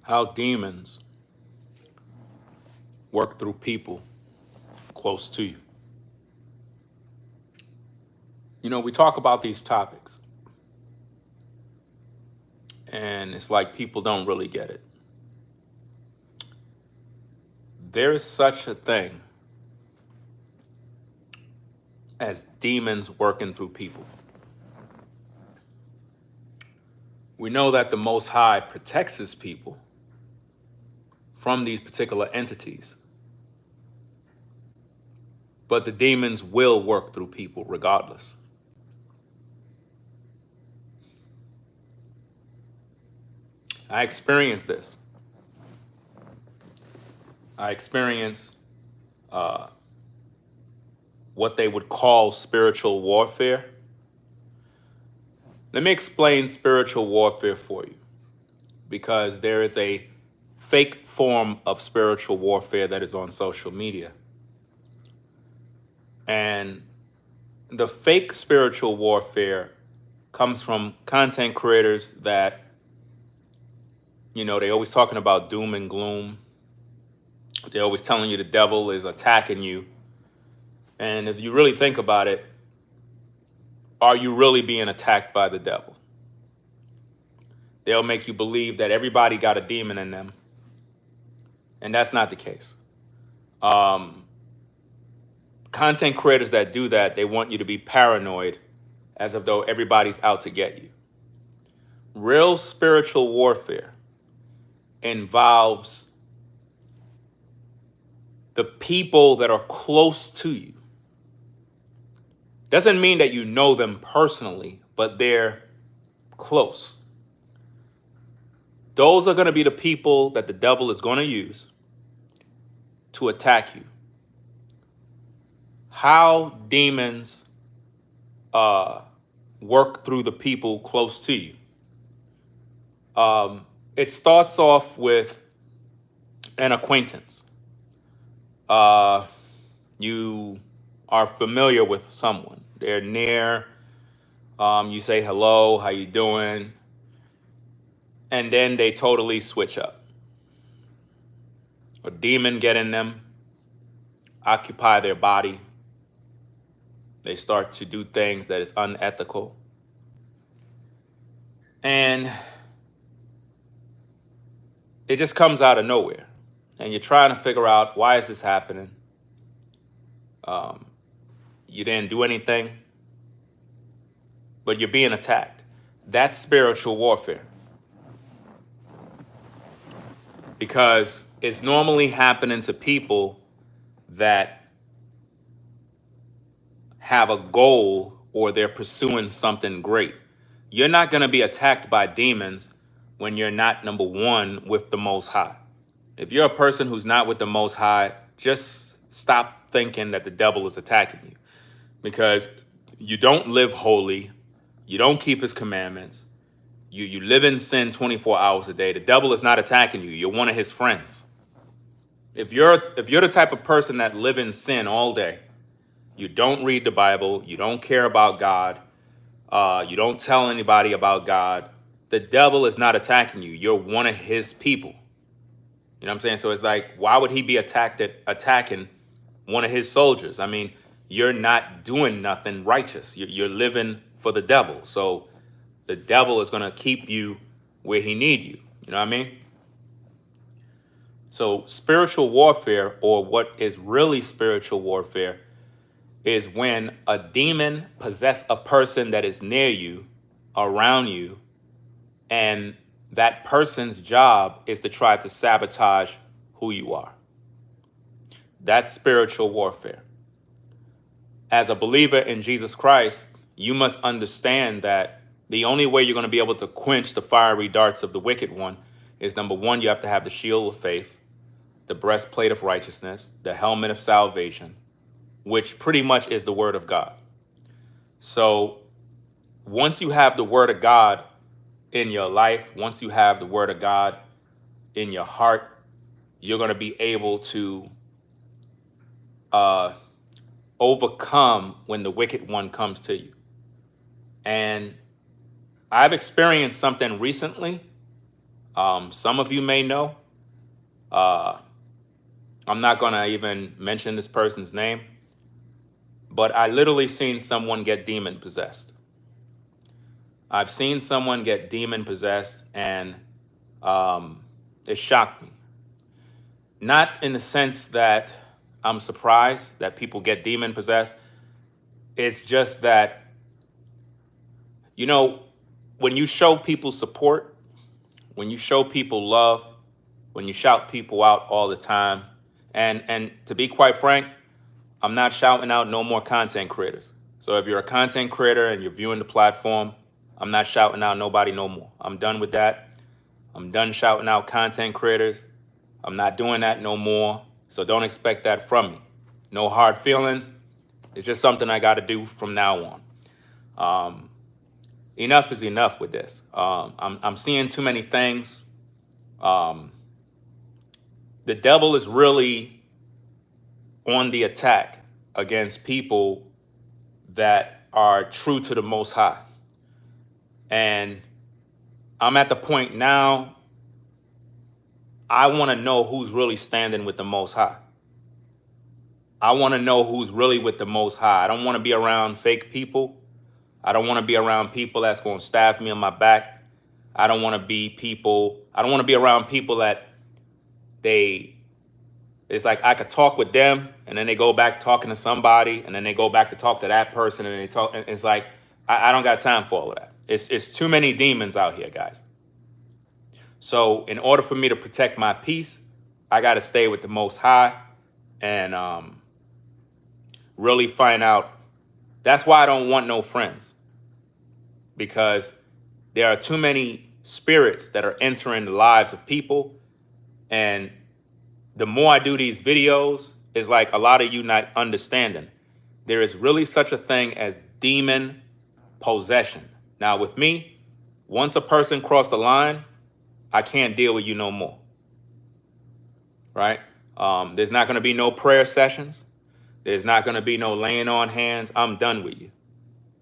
how demons work through people close to you. You know, we talk about these topics, and it's like people don't really get it. There is such a thing as demons working through people. We know that the Most High protects his people from these particular entities, but the demons will work through people regardless. I experienced this. I experienced what they would call spiritual warfare. Let me explain spiritual warfare for you, because there is a fake form of spiritual warfare that is on social media. And the fake spiritual warfare comes from content creators that, you know, they always talking about doom and gloom. They're always telling you the devil is attacking you. And if you really think about it, are you really being attacked by the devil? They'll make you believe that everybody got a demon in them. And that's not the case. Content creators that do that, they want you to be paranoid as if though everybody's out to get you. Real spiritual warfare involves the people that are close to you. Doesn't mean that you know them personally, but they're close. Those are going to be the people that the devil is going to use to attack you. How demons work through the people close to you. It starts off with an acquaintance. You are familiar with someone. They're near. You say hello, how you doing? And then they totally switch up. A demon get in them, occupy their body. They start to do things that is unethical. And it just comes out of nowhere. And you're trying to figure out, why is this happening? You didn't do anything, but you're being attacked. That's spiritual warfare. Because it's normally happening to people that have a goal or they're pursuing something great. You're not going to be attacked by demons when you're not, number one, with the Most High. If you're a person who's not with the Most High, just stop thinking that the devil is attacking you, because you don't live holy. You don't keep his commandments. You live in sin 24 hours a day. The devil is not attacking you. You're one of his friends. If you're the type of person that live in sin all day, you don't read the Bible, you don't care about God, you don't tell anybody about God, the devil is not attacking you. You're one of his people. You know what I'm saying? So it's like, why would he be attacking one of his soldiers? I mean, you're not doing nothing righteous. You're living for the devil. So the devil is going to keep you where he need you. You know what I mean? So spiritual warfare, or what is really spiritual warfare, is when a demon possesses a person that is near you, around you, and that person's job is to try to sabotage who you are. That's spiritual warfare. As a believer in Jesus Christ, you must understand that the only way you're going to be able to quench the fiery darts of the wicked one is, number one, you have to have the shield of faith, the breastplate of righteousness, the helmet of salvation, which pretty much is the word of God. So once you have the word of God in your life, once you have the word of God in your heart, you're going to be able to overcome when the wicked one comes to you. And I've experienced something recently Some of you may know. I'm not going to even mention this person's name, but I literally seen someone get demon possessed. I've seen someone get demon possessed, and it shocked me. Not in the sense that I'm surprised that people get demon possessed. It's just that, when you show people support, when you show people love, when you shout people out all the time, and to be quite frank, I'm not shouting out no more content creators. So if you're a content creator and you're viewing the platform, I'm not shouting out nobody no more. I'm done with that. I'm done shouting out content creators. I'm not doing that no more. So don't expect that from me. No hard feelings. It's just something I got to do from now on. Enough is enough with this. I'm seeing too many things. The devil is really on the attack against people that are true to the Most High. And I'm at the point now, I want to know who's really standing with the Most High. I want to know who's really with the Most High. I don't want to be around fake people. I don't want to be around people that's going to stab me on my back. I don't want to be around people that it's like I could talk with them and then they go back talking to somebody and then they go back to talk to that person and they talk. It's like, I don't got time for all of that. It's too many demons out here, guys. So in order for me to protect my peace, I got to stay with the Most High and really find out. That's why I don't want no friends, because there are too many spirits that are entering the lives of people. And the more I do these videos, it's like a lot of you not understanding. There is really such a thing as demon possession. Now with me, once a person crossed the line, I can't deal with you no more, right? There's not going to be no prayer sessions. There's not going to be no laying on hands. I'm done with you.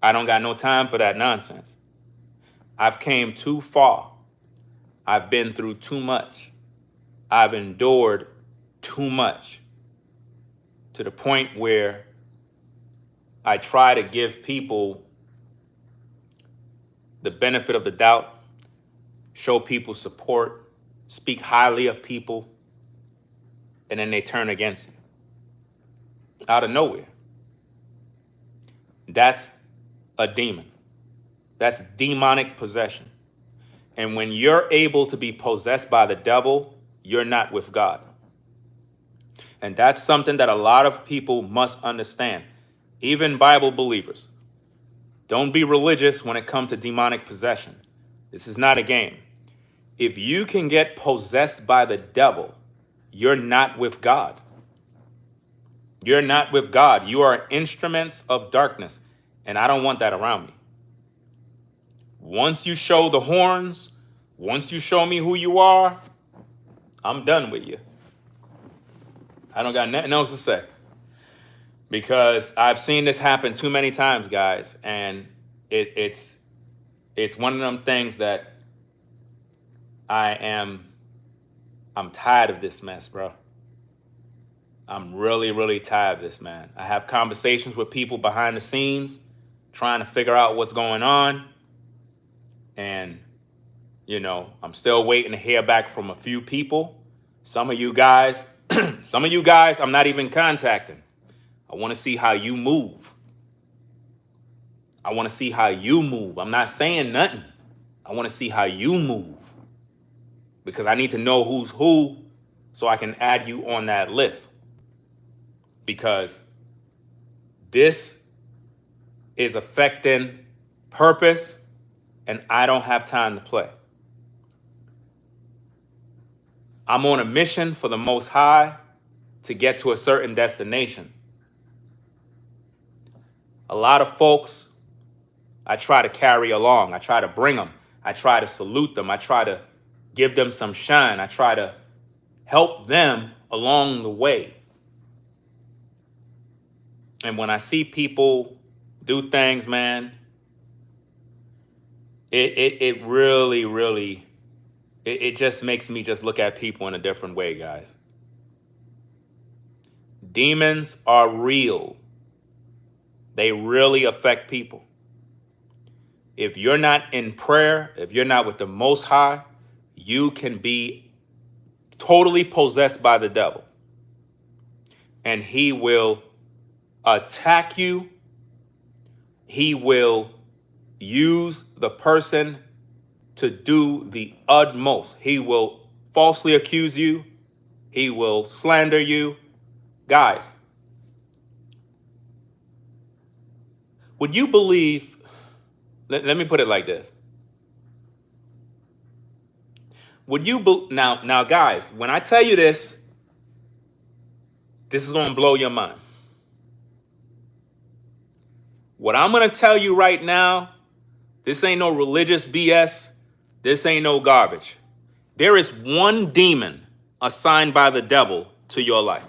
I don't got no time for that nonsense. I've came too far. I've been through too much. I've endured too much to the point where I try to give people the benefit of the doubt, show people support, speak highly of people, and then they turn against you out of nowhere. That's a demon. That's demonic possession. And when you're able to be possessed by the devil, you're not with God. And that's something that a lot of people must understand. Even Bible believers. Don't be religious when it comes to demonic possession. This is not a game. If you can get possessed by the devil, you're not with God. You're not with God. You are instruments of darkness, and I don't want that around me. Once you show the horns, once you show me who you are, I'm done with you. I don't got nothing else to say, because I've seen this happen too many times, guys, and it's one of them things that I'm tired of this mess, bro. I'm really, really tired of this, man. I have conversations with people behind the scenes trying to figure out what's going on. And, I'm still waiting to hear back from a few people. Some of you guys, I'm not even contacting. I want to see how you move. I want to see how you move. I'm not saying nothing. I want to see how you move, because I need to know who's who so I can add you on that list. Because this is affecting purpose, and I don't have time to play. I'm on a mission for the Most High to get to a certain destination. A lot of folks, I try to carry along. I try to bring them. I try to salute them. I try to give them some shine. I try to help them along the way. And when I see people do things, man, it really, really It just makes me just look at people in a different way, guys. Demons are real. They really affect people. If you're not in prayer, if you're not with the Most High, you can be totally possessed by the devil. And he will attack you. He will use the person to do the utmost. He will falsely accuse you. He will slander you. Guys, would you believe, let me put it like this. Would you, now guys, when I tell you this is going to blow your mind. What I'm going to tell you right now, this ain't no religious BS. This ain't no garbage. There is one demon assigned by the devil to your life.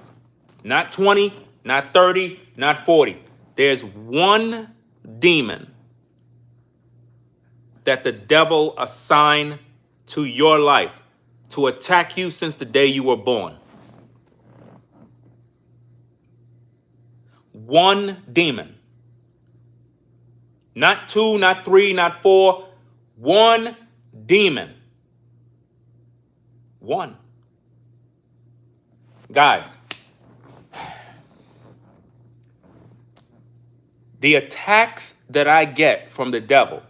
Not 20, not 30, not 40. There's one demon that the devil assigned to your life to attack you since the day you were born. One demon. Not two, not three, not four. One demon. One. Guys, the attacks that I get from the devil,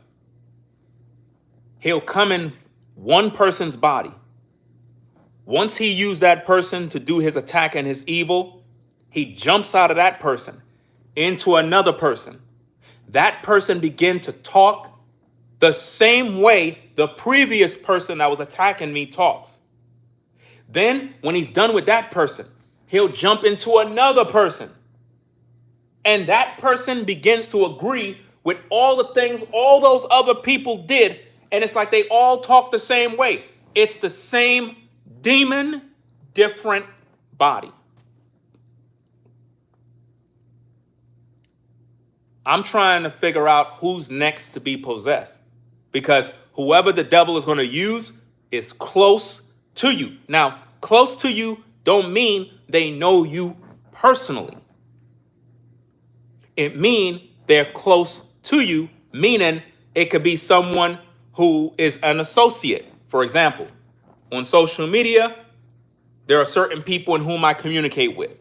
he'll come in one person's body. Once he used that person to do his attack and his evil, he jumps out of that person into another person. That person begins to talk the same way the previous person that was attacking me talks. Then, when he's done with that person, he'll jump into another person. And that person begins to agree with all the things all those other people did. And it's like they all talk the same way. It's the same demon, different body. I'm trying to figure out who's next to be possessed. Because whoever the devil is going to use is close to you. Now, close to you don't mean they know you personally. It means they're close to you, meaning it could be someone who is an associate. For example, on social media, there are certain people in whom I communicate with.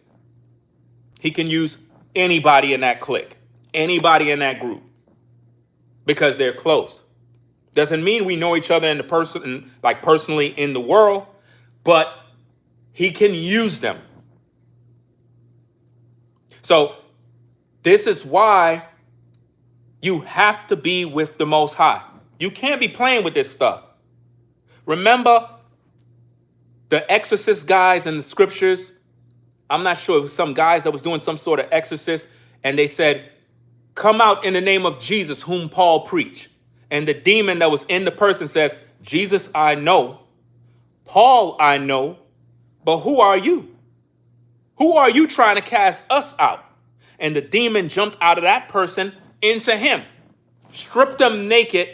He can use anybody in that clique, anybody in that group, because they're close. Doesn't mean we know each other in the person, like personally in the world, but he can use them. So this is why you have to be with the Most High. You can't be playing with this stuff. Remember the exorcist guys in the scriptures? I'm not sure, it was some guys that was doing some sort of exorcist, and they said, "Come out in the name of Jesus, whom Paul preached." And the demon that was in the person says, "Jesus, I know. Paul, I know. But who are you? Who are you trying to cast us out?" And the demon jumped out of that person into him, stripped him naked,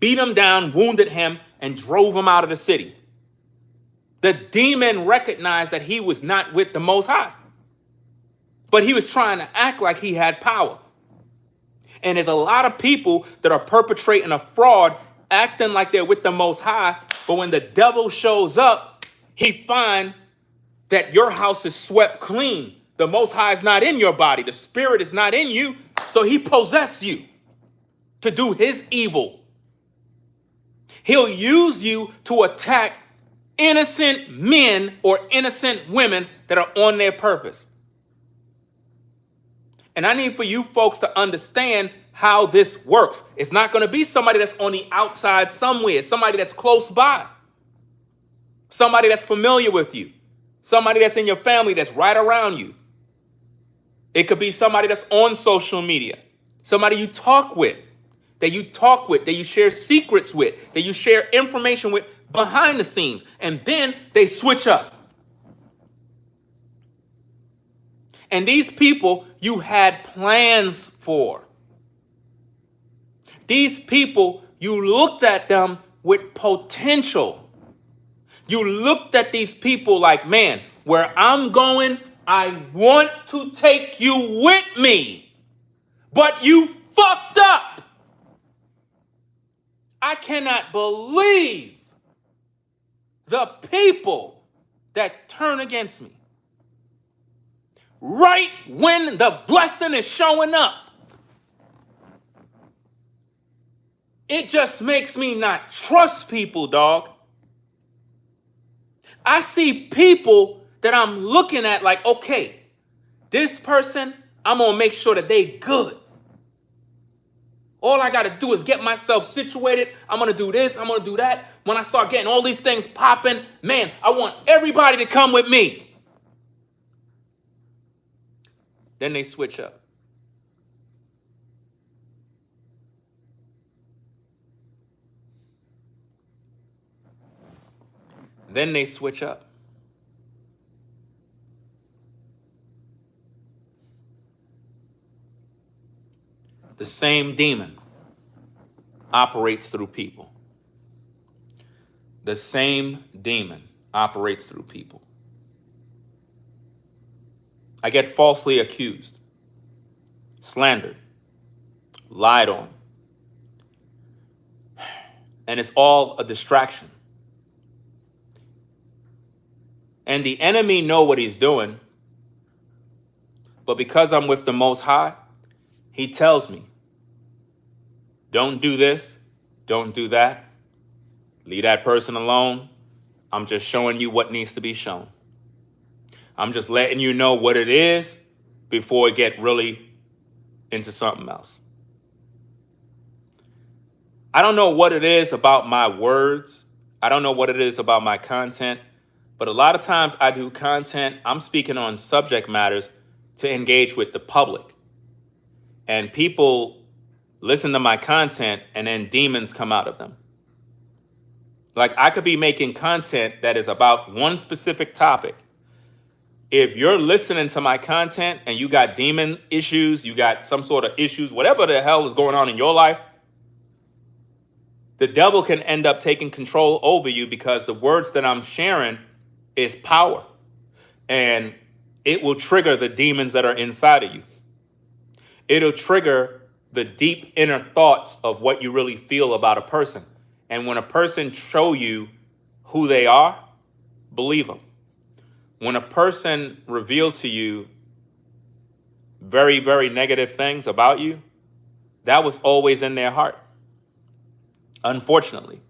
beat him down, wounded him, and drove him out of the city. The demon recognized that he was not with the Most High, but he was trying to act like he had power. And there's a lot of people that are perpetrating a fraud, acting like they're with the Most High, but when the devil shows up, he finds that your house is swept clean. The Most High is not in your body. The Spirit is not in you, so he possesses you to do his evil. He'll use you to attack innocent men or innocent women that are on their purpose. And I need for you folks to understand how this works. It's not going to be somebody that's on the outside somewhere. It's somebody that's close by. Somebody that's familiar with you. Somebody that's in your family that's right around you. It could be somebody that's on social media. Somebody you talk with, that you share secrets with, that you share information with behind the scenes. And then they switch up. And these people you had plans for. These people, you looked at them with potential. You looked at these people like, man, where I'm going, I want to take you with me, but you fucked up. I cannot believe the people that turn against me right when the blessing is showing up. It just makes me not trust people, dog. I see people that I'm looking at like, okay, this person, I'm going to make sure that they good. All I got to do is get myself situated. I'm going to do this. I'm going to do that. When I start getting all these things popping, man, I want everybody to come with me. Then they switch up. Then they switch up. The same demon operates through people. The same demon operates through people. I get falsely accused, slandered, lied on. And it's all a distraction. And the enemy know what he's doing. But because I'm with the Most High, he tells me, don't do this, don't do that. Leave that person alone. I'm just showing you what needs to be shown. I'm just letting you know what it is before it get really into something else. I don't know what it is about my words. I don't know what it is about my content. But a lot of times I do content, I'm speaking on subject matters to engage with the public. And people listen to my content and then demons come out of them. Like I could be making content that is about one specific topic. If you're listening to my content and you got demon issues, you got some sort of issues, whatever the hell is going on in your life, the devil can end up taking control over you because the words that I'm sharing is power. And it will trigger the demons that are inside of you. It'll trigger the deep inner thoughts of what you really feel about a person. And when a person show you who they are, believe them. When a person reveal to you very, very negative things about you, that was always in their heart. Unfortunately.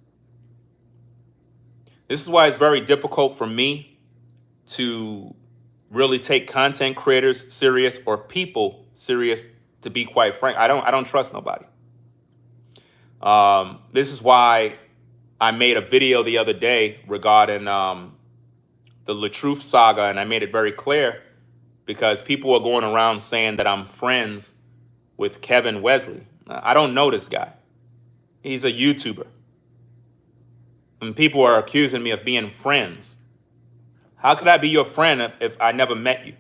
This is why it's very difficult for me to really take content creators serious or people serious. To be quite frank, I don't trust nobody. This is why I made a video the other day regarding the LaTruth saga, and I made it very clear because people are going around saying that I'm friends with Kevin Wesley. I don't know this guy. He's a YouTuber. And people are accusing me of being friends. How could I be your friend if I never met you?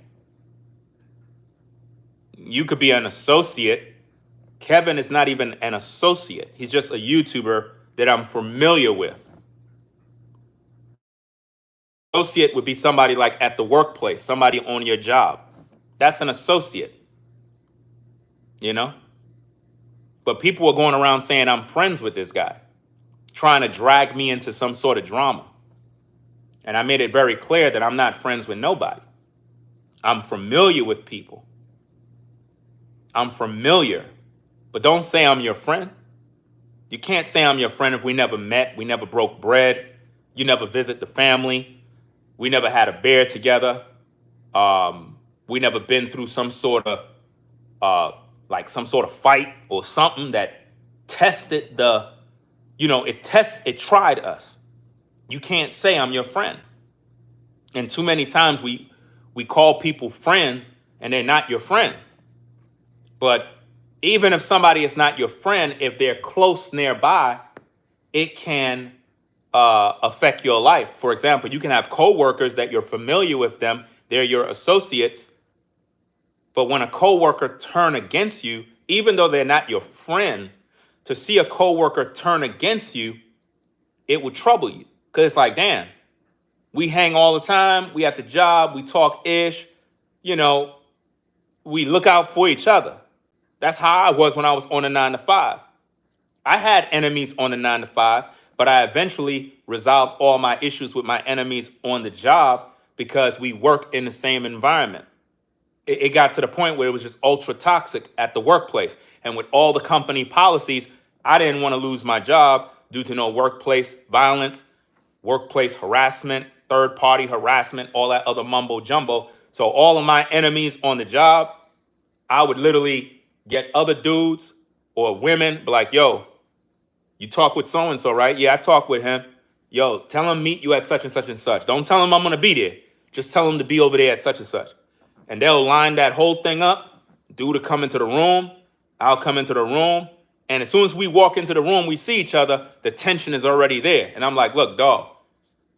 You could be an associate. Kevin is not even an associate. He's just a YouTuber that I'm familiar with. Associate would be somebody like at the workplace, somebody on your job. That's an associate, you know? But people are going around saying I'm friends with this guy, trying to drag me into some sort of drama. And I made it very clear that I'm not friends with nobody. I'm familiar with people. I'm familiar, but don't say I'm your friend. You can't say I'm your friend if we never met, we never broke bread, you never visit the family, we never had a beer together, we never been through some sort of fight or something that tested it tried us. You can't say I'm your friend. And too many times we call people friends and they're not your friend. But even if somebody is not your friend, if they're close nearby, it can affect your life. For example, you can have coworkers that you're familiar with them. They're your associates. But when a coworker turn against you, even though they're not your friend, to see a coworker turn against you, it would trouble you. Because it's like, damn, We hang all the time. We at the job. We talk ish. You know, we look out for each other. That's how I was when I was on a 9 to 5. I had enemies on the 9 to 5, but I eventually resolved all my issues with my enemies on the job because we work in the same environment. It got to the point where it was just ultra toxic at the workplace. And with all the company policies, I didn't want to lose my job due to no workplace violence, workplace harassment, third party harassment, all that other mumbo jumbo. So all of my enemies on the job, I would literally get other dudes or women, be like, yo, you talk with so-and-so, right? Yeah, I talk with him. Yo, tell him meet you at such and such and such. Don't tell him I'm going to be there. Just tell him to be over there at such and such. And they'll line that whole thing up. Dude to come into the room. I'll come into the room. And as soon as we walk into the room, we see each other, the tension is already there. And I'm like, look, dog,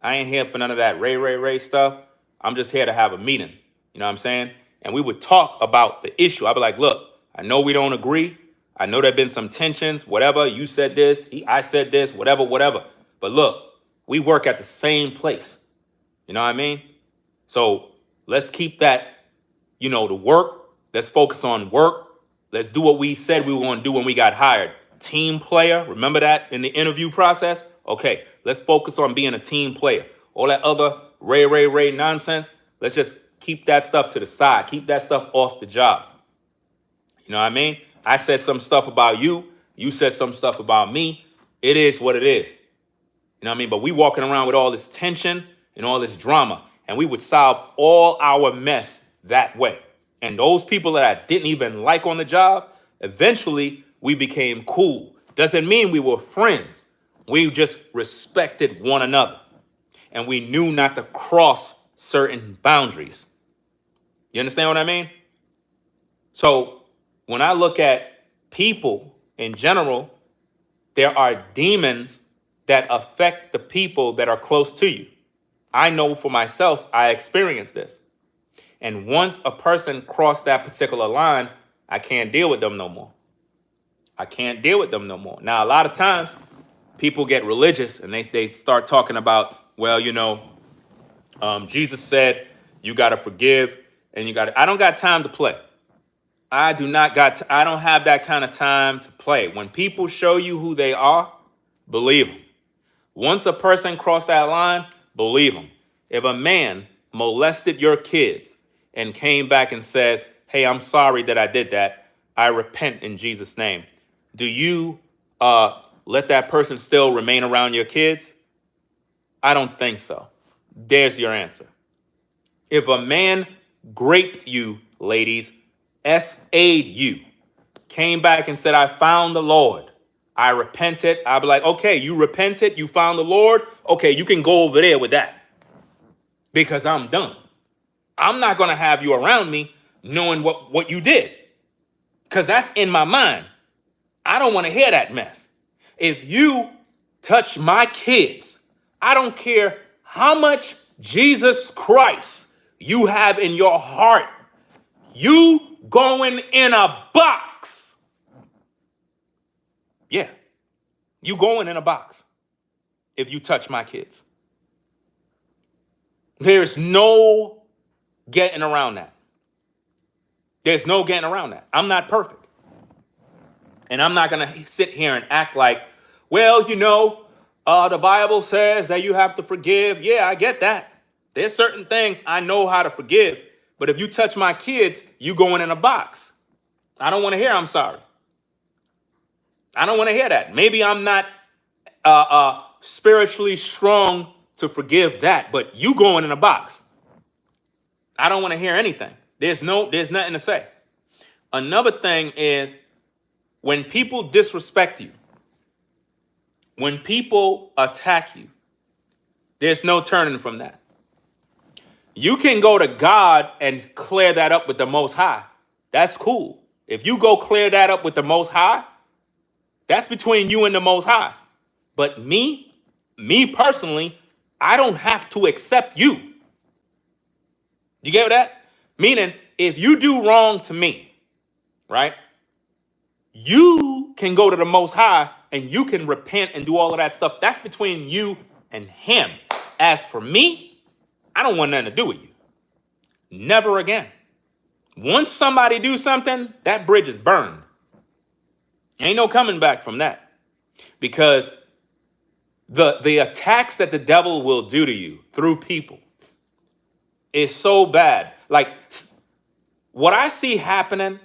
I ain't here for none of that ray stuff. I'm just here to have a meeting. You know what I'm saying? And we would talk about the issue. I'd be like, look, I know we don't agree. I know there have been some tensions, whatever. You said this, I said this, whatever. But look, we work at the same place. You know what I mean? So let's keep that, the work. Let's focus on work. Let's do what we said we were going to do when we got hired. Team player. Remember that in the interview process? Okay, let's focus on being a team player. All that other ray nonsense, let's just keep that stuff to the side. Keep that stuff off the job. You know what I mean? I said some stuff about you. You said some stuff about me. It is what it is. You know what I mean? But we walking around with all this tension and all this drama, and we would solve all our mess that way. And those people that I didn't even like on the job, eventually we became cool. Doesn't mean we were friends. We just respected one another. And we knew not to cross certain boundaries. You understand what I mean? So when I look at people in general, there are demons that affect the people that are close to you. I know for myself, I experienced this. And once a person crossed that particular line, I can't deal with them no more. I can't deal with them no more. Now, a lot of times people get religious and they start talking about, well, Jesus said you got to forgive and I don't got time to play. I don't have that kind of time to play. When people show you who they are, believe them. Once a person crossed that line, believe them. If a man molested your kids and came back and says, hey, I'm sorry that I did that, I repent in Jesus' name, do you let that person still remain around your kids? I don't think so. There's your answer. If a man raped you, ladies, SA'd you, came back and said, I found the Lord, I repented, I'd be like, okay, you repented, you found the Lord, okay, you can go over there with that because I'm done. I'm not going to have you around me knowing what you did because that's in my mind. I don't want to hear that mess. If you touch my kids, I don't care how much Jesus Christ you have in your heart, you going in a box. Yeah, you going in a box if you touch my kids. There's no getting around that. There's no getting around that. I'm not perfect. And I'm not going to sit here and act like, well, the Bible says that you have to forgive. Yeah, I get that. There's certain things I know how to forgive. But if you touch my kids, you going in a box. I don't want to hear I'm sorry. I don't want to hear that. Maybe I'm not spiritually strong to forgive that, but you going in a box. I don't want to hear anything. There's nothing to say. Another thing is when people disrespect you, when people attack you, there's no turning from that. You can go to God and clear that up with the Most High. That's cool. If you go clear that up with the Most High, that's between you and the Most High. But me personally, I don't have to accept you. You get that? Meaning, if you do wrong to me, right, you can go to the Most High and you can repent and do all of that stuff. That's between you and him. As for me, I don't want nothing to do with you. Never again. Once somebody do something, that bridge is burned. Ain't no coming back from that. Because the attacks that the devil will do to you through people is so bad. Like, what I see happening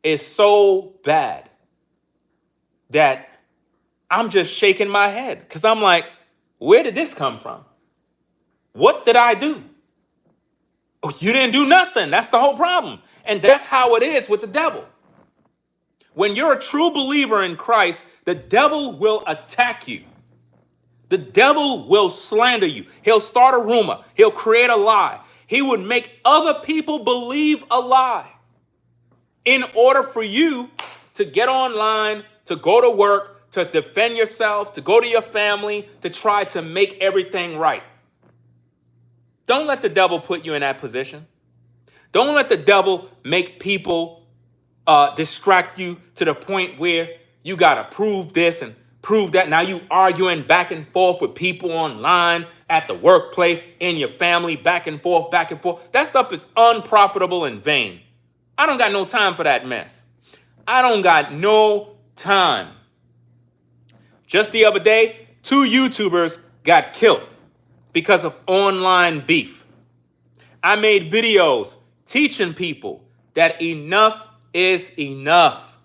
is so bad that I'm just shaking my head. Because I'm like, where did this come from? What did I do? Oh, you didn't do nothing. That's the whole problem. And that's how it is with the devil. When you're a true believer in Christ, the devil will attack you. The devil will slander you. He'll start a rumor. He'll create a lie. He would make other people believe a lie in order for you to get online, to go to work, to defend yourself, to go to your family, to try to make everything right. Don't let the devil put you in that position. Don't let the devil make people distract you to the point where you got to prove this and prove that. Now you arguing back and forth with people online, at the workplace, in your family, back and forth, back and forth. That stuff is unprofitable and vain. I don't got no time for that mess. I don't got no time. Just the other day, 2 YouTubers got killed because of online beef. I made videos teaching people that enough is enough.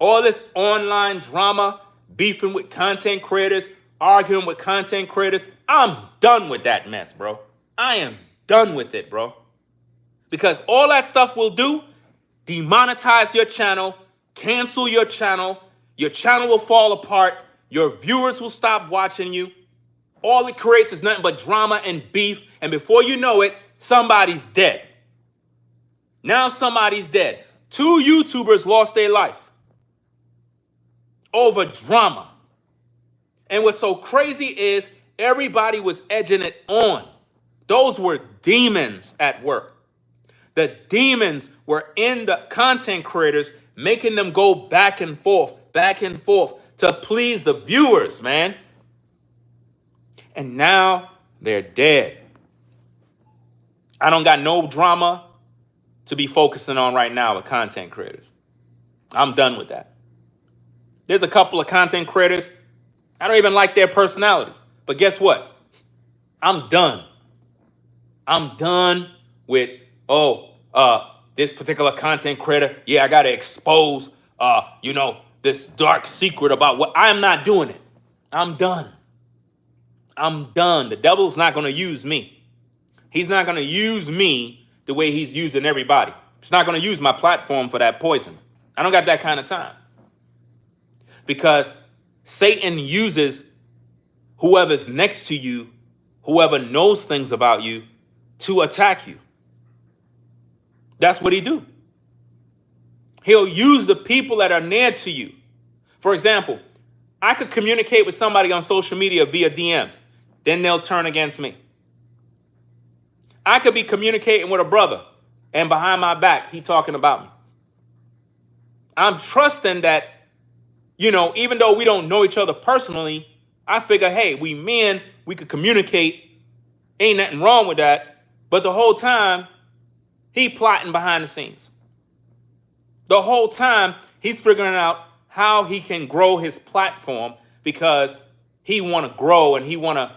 All this online drama, beefing with content creators, arguing with content creators, I'm done with that mess, bro. I am done with it, bro. Because all that stuff will do, demonetize your channel, cancel your channel will fall apart, your viewers will stop watching you. All it creates is nothing but drama and beef, and before you know it, somebody's dead. Now somebody's dead. 2 YouTubers lost their life over drama. And what's so crazy is everybody was edging it on. Those were demons at work. The demons were in the content creators, making them go back and forth to please the viewers, man. And now they're dead. I don't got no drama to be focusing on right now with content creators. I'm done with that. There's a couple of content creators, I don't even like their personality. But guess what? I'm done. I'm done with, this particular content creator. Yeah, I got to expose, this dark secret about what. I'm not doing it. I'm done. I'm done. The devil's not going to use me. He's not going to use me the way he's using everybody. He's not going to use my platform for that poison. I don't got that kind of time. Because Satan uses whoever's next to you, whoever knows things about you, to attack you. That's what he do. He'll use the people that are near to you. For example, I could communicate with somebody on social media via DMs. Then they'll turn against me. I could be communicating with a brother, and behind my back, he talking about me. I'm trusting that, even though we don't know each other personally, I figure, hey, we men, we could communicate. Ain't nothing wrong with that. But the whole time, he plotting behind the scenes. The whole time, he's figuring out how he can grow his platform because he want to grow and he want to.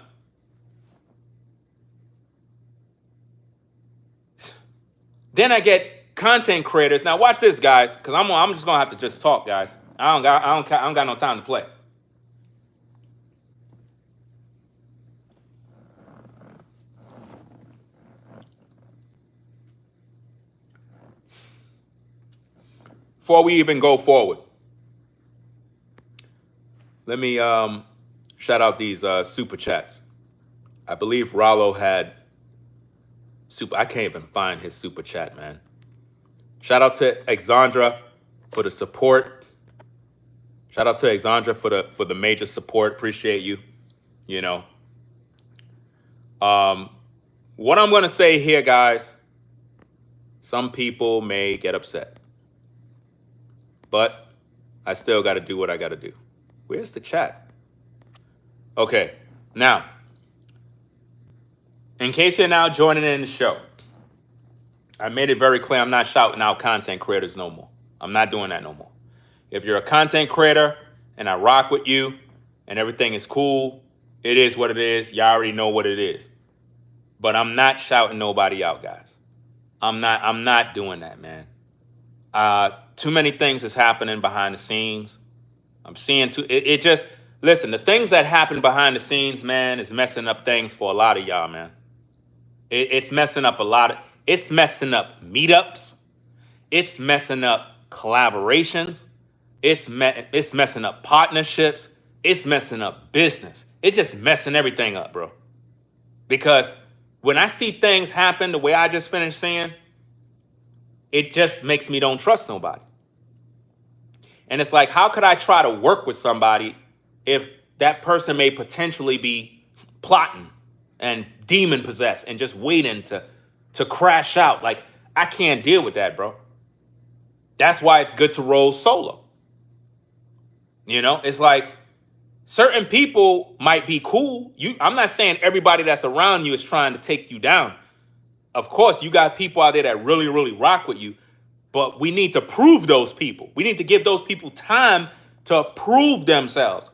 Then I get content creators. Now watch this, guys, because I'm just gonna have to just talk, guys. I don't got no time to play. Before we even go forward, let me shout out these super chats. I believe Rollo had I can't even find his super chat, man. Shout out to Exandra for the support. Shout out to Exandra for the major support. Appreciate you. What I'm gonna say here, guys, some people may get upset. But I still got to do what I got to do. Where's the chat? Okay, now, In case you're now joining in the show, I made it very clear I'm not shouting out content creators no more. I'm not doing that no more. If you're a content creator and I rock with you and everything is cool, it is what it is. Y'all already know what it is. But I'm not shouting nobody out, guys. I'm not doing that, man. Too many things is happening behind the scenes. I'm seeing it just, listen, the things that happen behind the scenes, man, is messing up things for a lot of y'all, man. It's messing up it's messing up meetups. It's messing up collaborations. It's messing up partnerships. It's messing up business. It's just messing everything up, bro. Because when I see things happen the way I just finished saying, it just makes me don't trust nobody. And it's like, how could I try to work with somebody if that person may potentially be plotting and demon possessed and just waiting to crash out? Like, I can't deal with that, bro. That's why it's good to roll solo. You know, it's like certain people might be cool. I'm not saying everybody that's around you is trying to take you down. Of course, you got people out there that really, really rock with you, but we need to prove those people. We need to give those people time to prove themselves.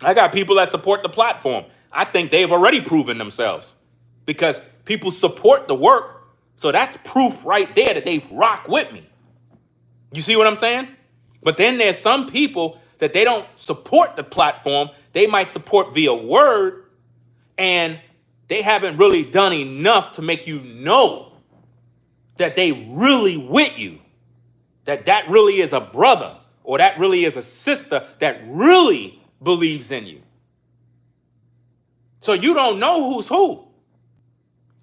I got people that support the platform. I think they've already proven themselves because people support the work. So that's proof right there that they rock with me. You see what I'm saying? But then there's some people that they don't support the platform. They might support via word, and they haven't really done enough to make you know that they really with you, that really is a brother or that really is a sister that really believes in you. So you don't know who's who,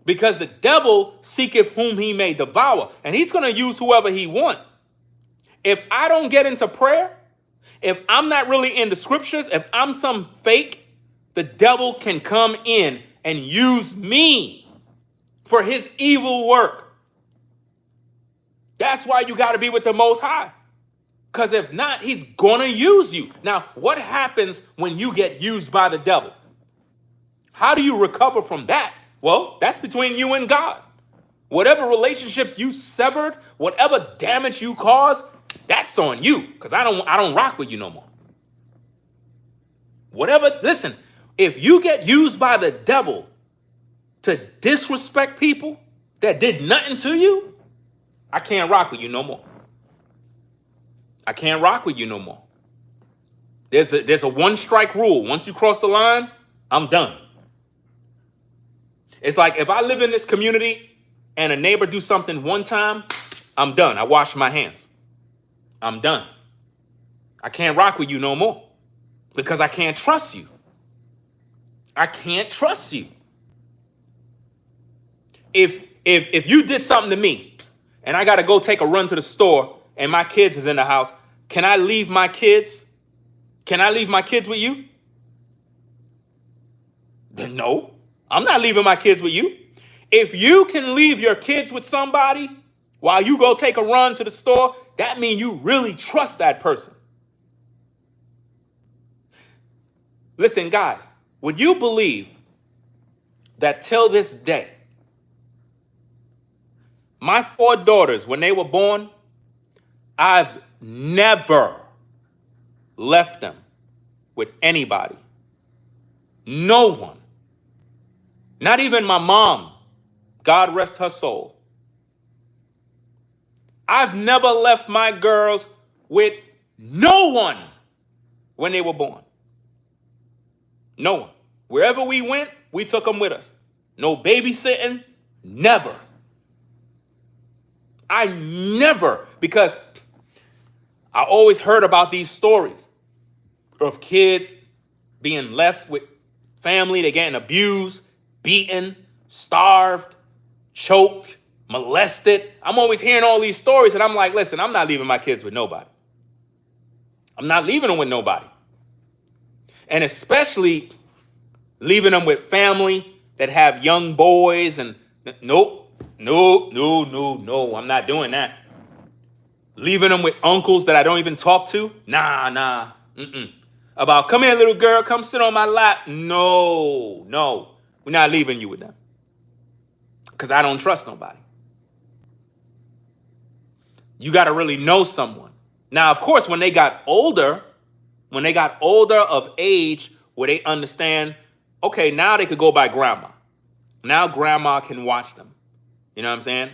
because the devil seeketh whom he may devour, and he's going to use whoever he wants. If I don't get into prayer, if I'm not really in the scriptures, if I'm some fake, the devil can come in and use me for his evil work. That's why you got to be with the Most High. Because if not, he's going to use you. Now, what happens when you get used by the devil? How do you recover from that? Well, that's between you and God. Whatever relationships you severed, whatever damage you caused, that's on you, because I don't rock with you no more. Listen, if you get used by the devil to disrespect people that did nothing to you, I can't rock with you no more. I can't rock with you no more. There's a one-strike rule. Once you cross the line, I'm done. It's like if I live in this community and a neighbor do something one time, I'm done. I wash my hands. I'm done. I can't rock with you no more because I can't trust you. I can't trust you. If you did something to me and I got to go take a run to the store and my kids is in the house, can I leave my kids? Can I leave my kids with you? Then no, I'm not leaving my kids with you. If you can leave your kids with somebody while you go take a run to the store, that means you really trust that person. Listen, guys, would you believe that till this day, my 4 daughters, when they were born, I've never left them with anybody. No one. Not even my mom. God rest her soul. I've never left my girls with no one when they were born. No one. Wherever we went, we took them with us. No babysitting, never. I never, because I always heard about these stories of kids being left with family, they're getting abused, beaten, starved, choked, molested. I'm always hearing all these stories, and I'm like, listen, I'm not leaving my kids with nobody. I'm not leaving them with nobody. And especially leaving them with family that have young boys and no, I'm not doing that. Leaving them with uncles that I don't even talk to? Nah. About, come here, little girl, come sit on my lap. No. We're not leaving you with them. Because I don't trust nobody. You got to really know someone. Now, of course, when they got older of age, where they understand, okay, now they could go by grandma. Now grandma can watch them. You know what I'm saying?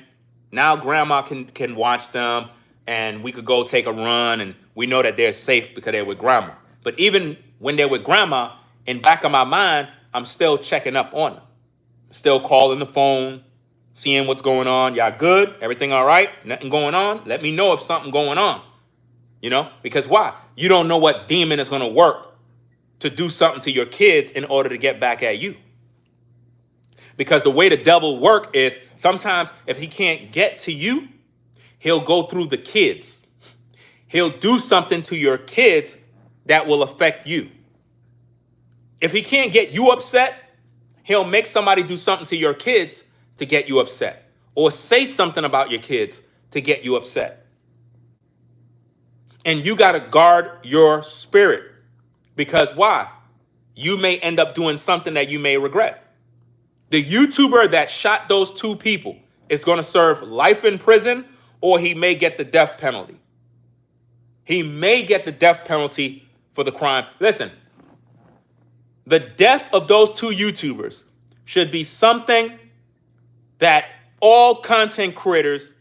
Now grandma can watch them, and we could go take a run, and we know that they're safe because they're with grandma. But even when they're with grandma, in back of my mind, I'm still checking up on them. Still calling the phone, seeing what's going on. Y'all good? Everything all right? Nothing going on? Let me know if something going on. You know? Because why? You don't know what demon is going to work to do something to your kids in order to get back at you. Because the way the devil works is sometimes if he can't get to you, he'll go through the kids. He'll do something to your kids that will affect you. If he can't get you upset, he'll make somebody do something to your kids to get you upset, or say something about your kids to get you upset. And you got to guard your spirit, because why? You may end up doing something that you may regret. The YouTuber that shot those two people is going to serve life in prison, or he may get the death penalty. He may get the death penalty for the crime. Listen, the death of those two YouTubers should be something that all content creators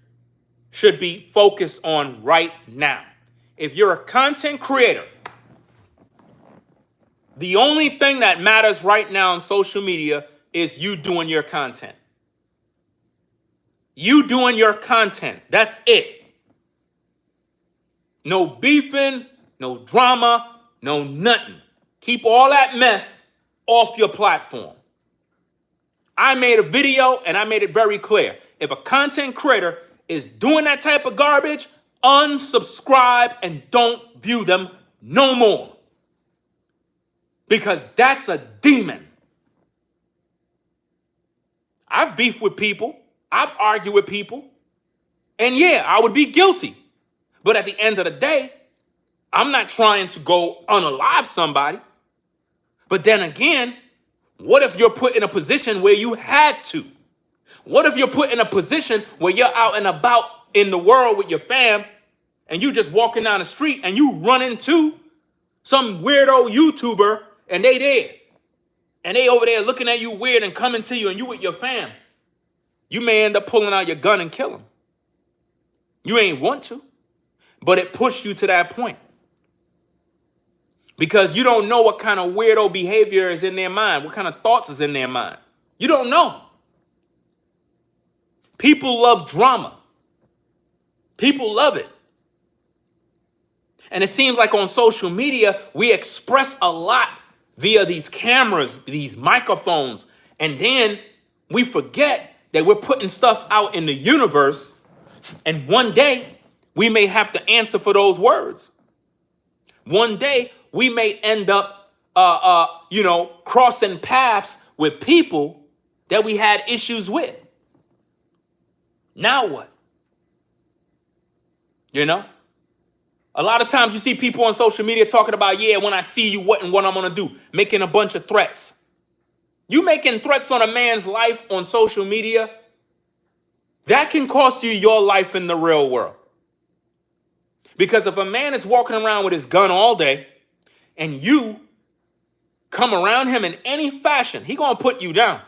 should be focused on right now. If you're a content creator, the only thing that matters right now on social media is you doing your content. You doing your content. That's it. No beefing, no drama, no nothing. Keep all that mess off your platform. I made a video and I made it very clear. If a content creator is doing that type of garbage, unsubscribe and don't view them no more. Because that's a demon. I've beefed with people. I've argued with people. And yeah, I would be guilty. But at the end of the day, I'm not trying to go unalive somebody. But then again, what if you're put in a position where you had to? What if you're put in a position where you're out and about in the world with your fam, and you just walking down the street and you run into some weirdo YouTuber and they there. And they over there looking at you weird and coming to you, and you with your fam. You may end up pulling out your gun and kill them. You ain't want to, but it pushed you to that point. Because you don't know what kind of weirdo behavior is in their mind, what kind of thoughts is in their mind. You don't know. People love drama. People love it. And it seems like on social media, we express a lot via these cameras, these microphones, and then we forget that we're putting stuff out in the universe, and one day we may have to answer for those words. One day we may end up, crossing paths with people that we had issues with. Now what? You know? A lot of times you see people on social media talking about, yeah, when I see you, what I'm going to do, making a bunch of threats. You making threats on a man's life on social media, that can cost you your life in the real world. Because if a man is walking around with his gun all day and you come around him in any fashion, he's going to put you down.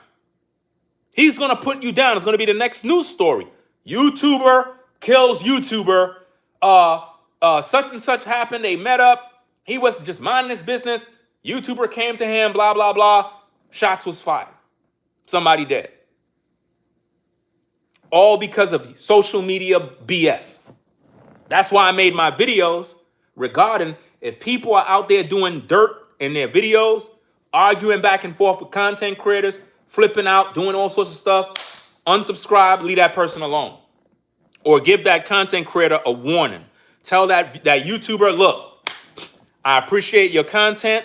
He's going to put you down. It's going to be the next news story. YouTuber kills YouTuber. Such and such happened. They met up. He was just minding his business. YouTuber came to him, blah, blah, blah. Shots was fired. Somebody dead. All because of social media BS. That's why I made my videos regarding if people are out there doing dirt in their videos, arguing back and forth with content creators, flipping out, doing all sorts of stuff, unsubscribe, leave that person alone. Or give that content creator a warning. Tell that YouTuber, look, I appreciate your content.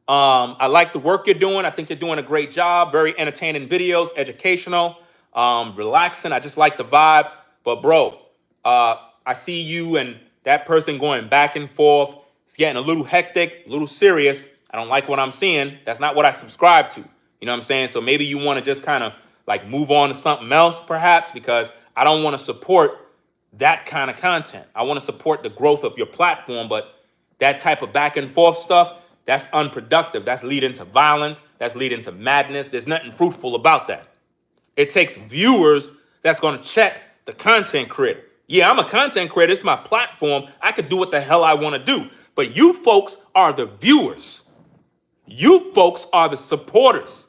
I like the work you're doing. I think you're doing a great job. Very entertaining videos, educational, relaxing. I just like the vibe. But bro, I see you and that person going back and forth. It's getting a little hectic, a little serious. I don't like what I'm seeing. That's not what I subscribe to. You know what I'm saying? So maybe you want to just kind of like move on to something else, perhaps, because I don't want to support that kind of content. I want to support the growth of your platform, but that type of back and forth stuff, that's unproductive. That's leading to violence. That's leading to madness. There's nothing fruitful about that. It takes viewers that's going to check the content creator. Yeah, I'm a content creator. It's my platform. I could do what the hell I want to do. But you folks are the viewers. You folks are the supporters.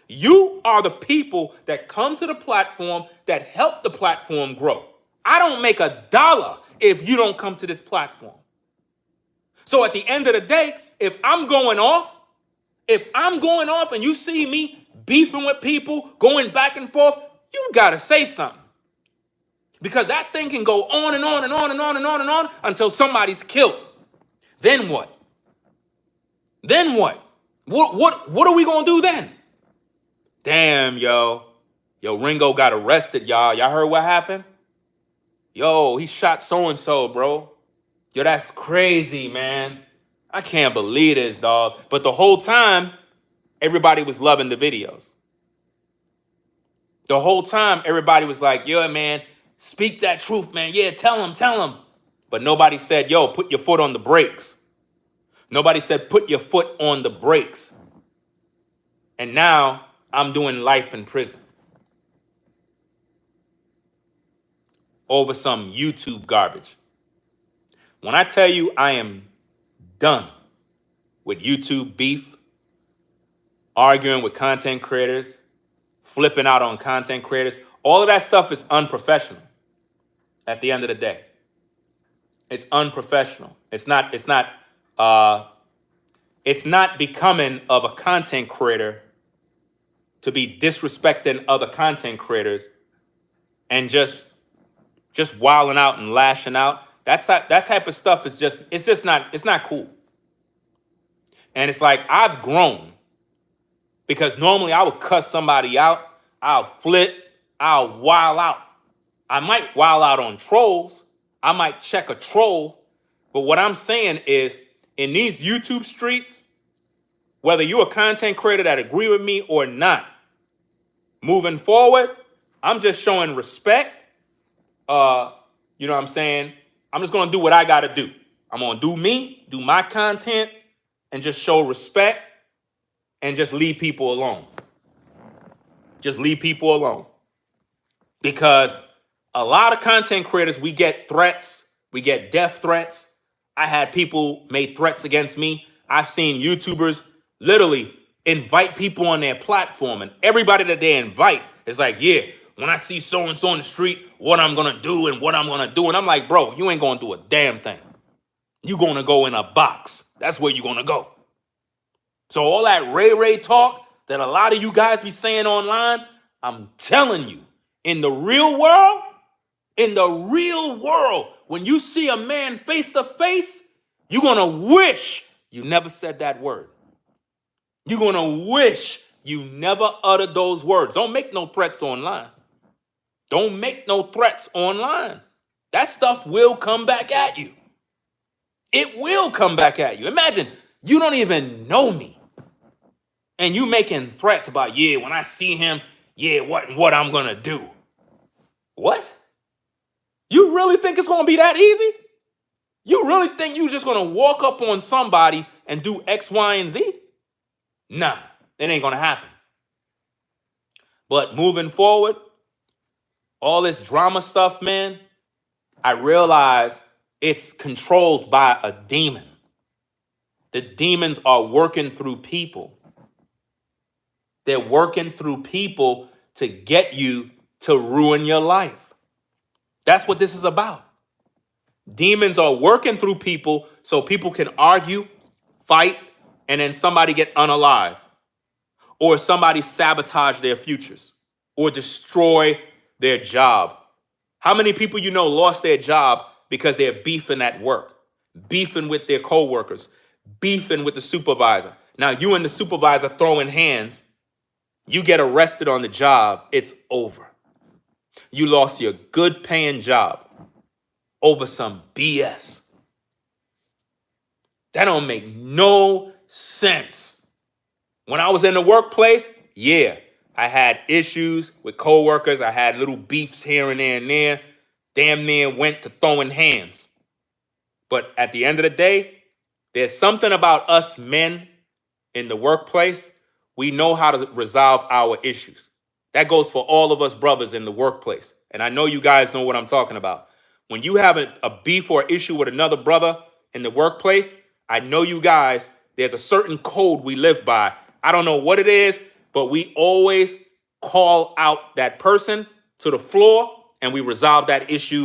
You are the people that come to the platform that help the platform grow. I don't make a dollar if you don't come to this platform. So at the end of the day, if I'm going off and you see me beefing with people, going back and forth, you got to say something. Because that thing can go on and on and on and on and on and on until somebody's killed. Then what? Then what? What are we going to do then? Damn, yo. Yo, Ringo got arrested, y'all. Y'all heard what happened? Yo, he shot so-and-so, bro. Yo, that's crazy, man. I can't believe this, dog. But the whole time, everybody was loving the videos. The whole time, everybody was like, yo, man, speak that truth, man. Yeah, tell him. But nobody said, yo, put your foot on the brakes. Nobody said, put your foot on the brakes. And now I'm doing life in prison over some YouTube garbage. When I tell you I am done with YouTube beef, arguing with content creators, flipping out on content creators, all of that stuff is unprofessional at the end of the day. It's unprofessional. It's not becoming of a content creator to be disrespecting other content creators and just wilding out and lashing out. That type of stuff is it's not cool. And it's like I've grown because normally I would cuss somebody out, I'll flip, I'll wild out. I might wild out on trolls. I might check a troll. But what I'm saying is in these YouTube streets, whether you're a content creator that agree with me or not, moving forward, I'm just showing respect. You know what I'm saying? I'm just going to do what I got to do. I'm going to do me, do my content, and just show respect and just leave people alone. Just leave people alone. Because a lot of content creators, we get threats. We get death threats. I had people make threats against me. I've seen YouTubers literally invite people on their platform, and everybody that they invite is like, yeah, when I see so-and-so on the street, what I'm going to do and what I'm going to do. And I'm like, bro, you ain't going to do a damn thing. You're going to go in a box. That's where you're going to go. So all that Ray talk that a lot of you guys be saying online, I'm telling you, in the real world, when you see a man face to face, you're going to wish you never said that word. You're going to wish you never uttered those words. Don't make no threats online. Don't make no threats online. That stuff will come back at you. It will come back at you. Imagine you don't even know me and you making threats about, yeah, when I see him, yeah, what I'm going to do. What? You really think it's going to be that easy? You really think you're just going to walk up on somebody and do X, Y, and Z? Nah, it ain't going to happen. But moving forward, all this drama stuff, man, I realize it's controlled by a demon. The demons are working through people. They're working through people to get you to ruin your life. That's what this is about. Demons are working through people so people can argue, fight, and then somebody get unalive, or somebody sabotage their futures, or destroy their job. How many people you know lost their job because they're beefing at work, beefing with their coworkers, beefing with the supervisor? Now you and the supervisor throwing hands, you get arrested on the job, it's over. You lost your good paying job over some BS. That don't make no sense When I was in the workplace, yeah, I had issues with coworkers. I had little beefs here and there and there. Damn near went to throwing hands. But at the end of the day, there's something about us men in the workplace. We know how to resolve our issues. That goes for all of us brothers in the workplace. And I know you guys know what I'm talking about. When you have a beef or issue with another brother in the workplace, I know you guys, there's a certain code we live by. I don't know what it is, but we always call out that person to the floor and we resolve that issue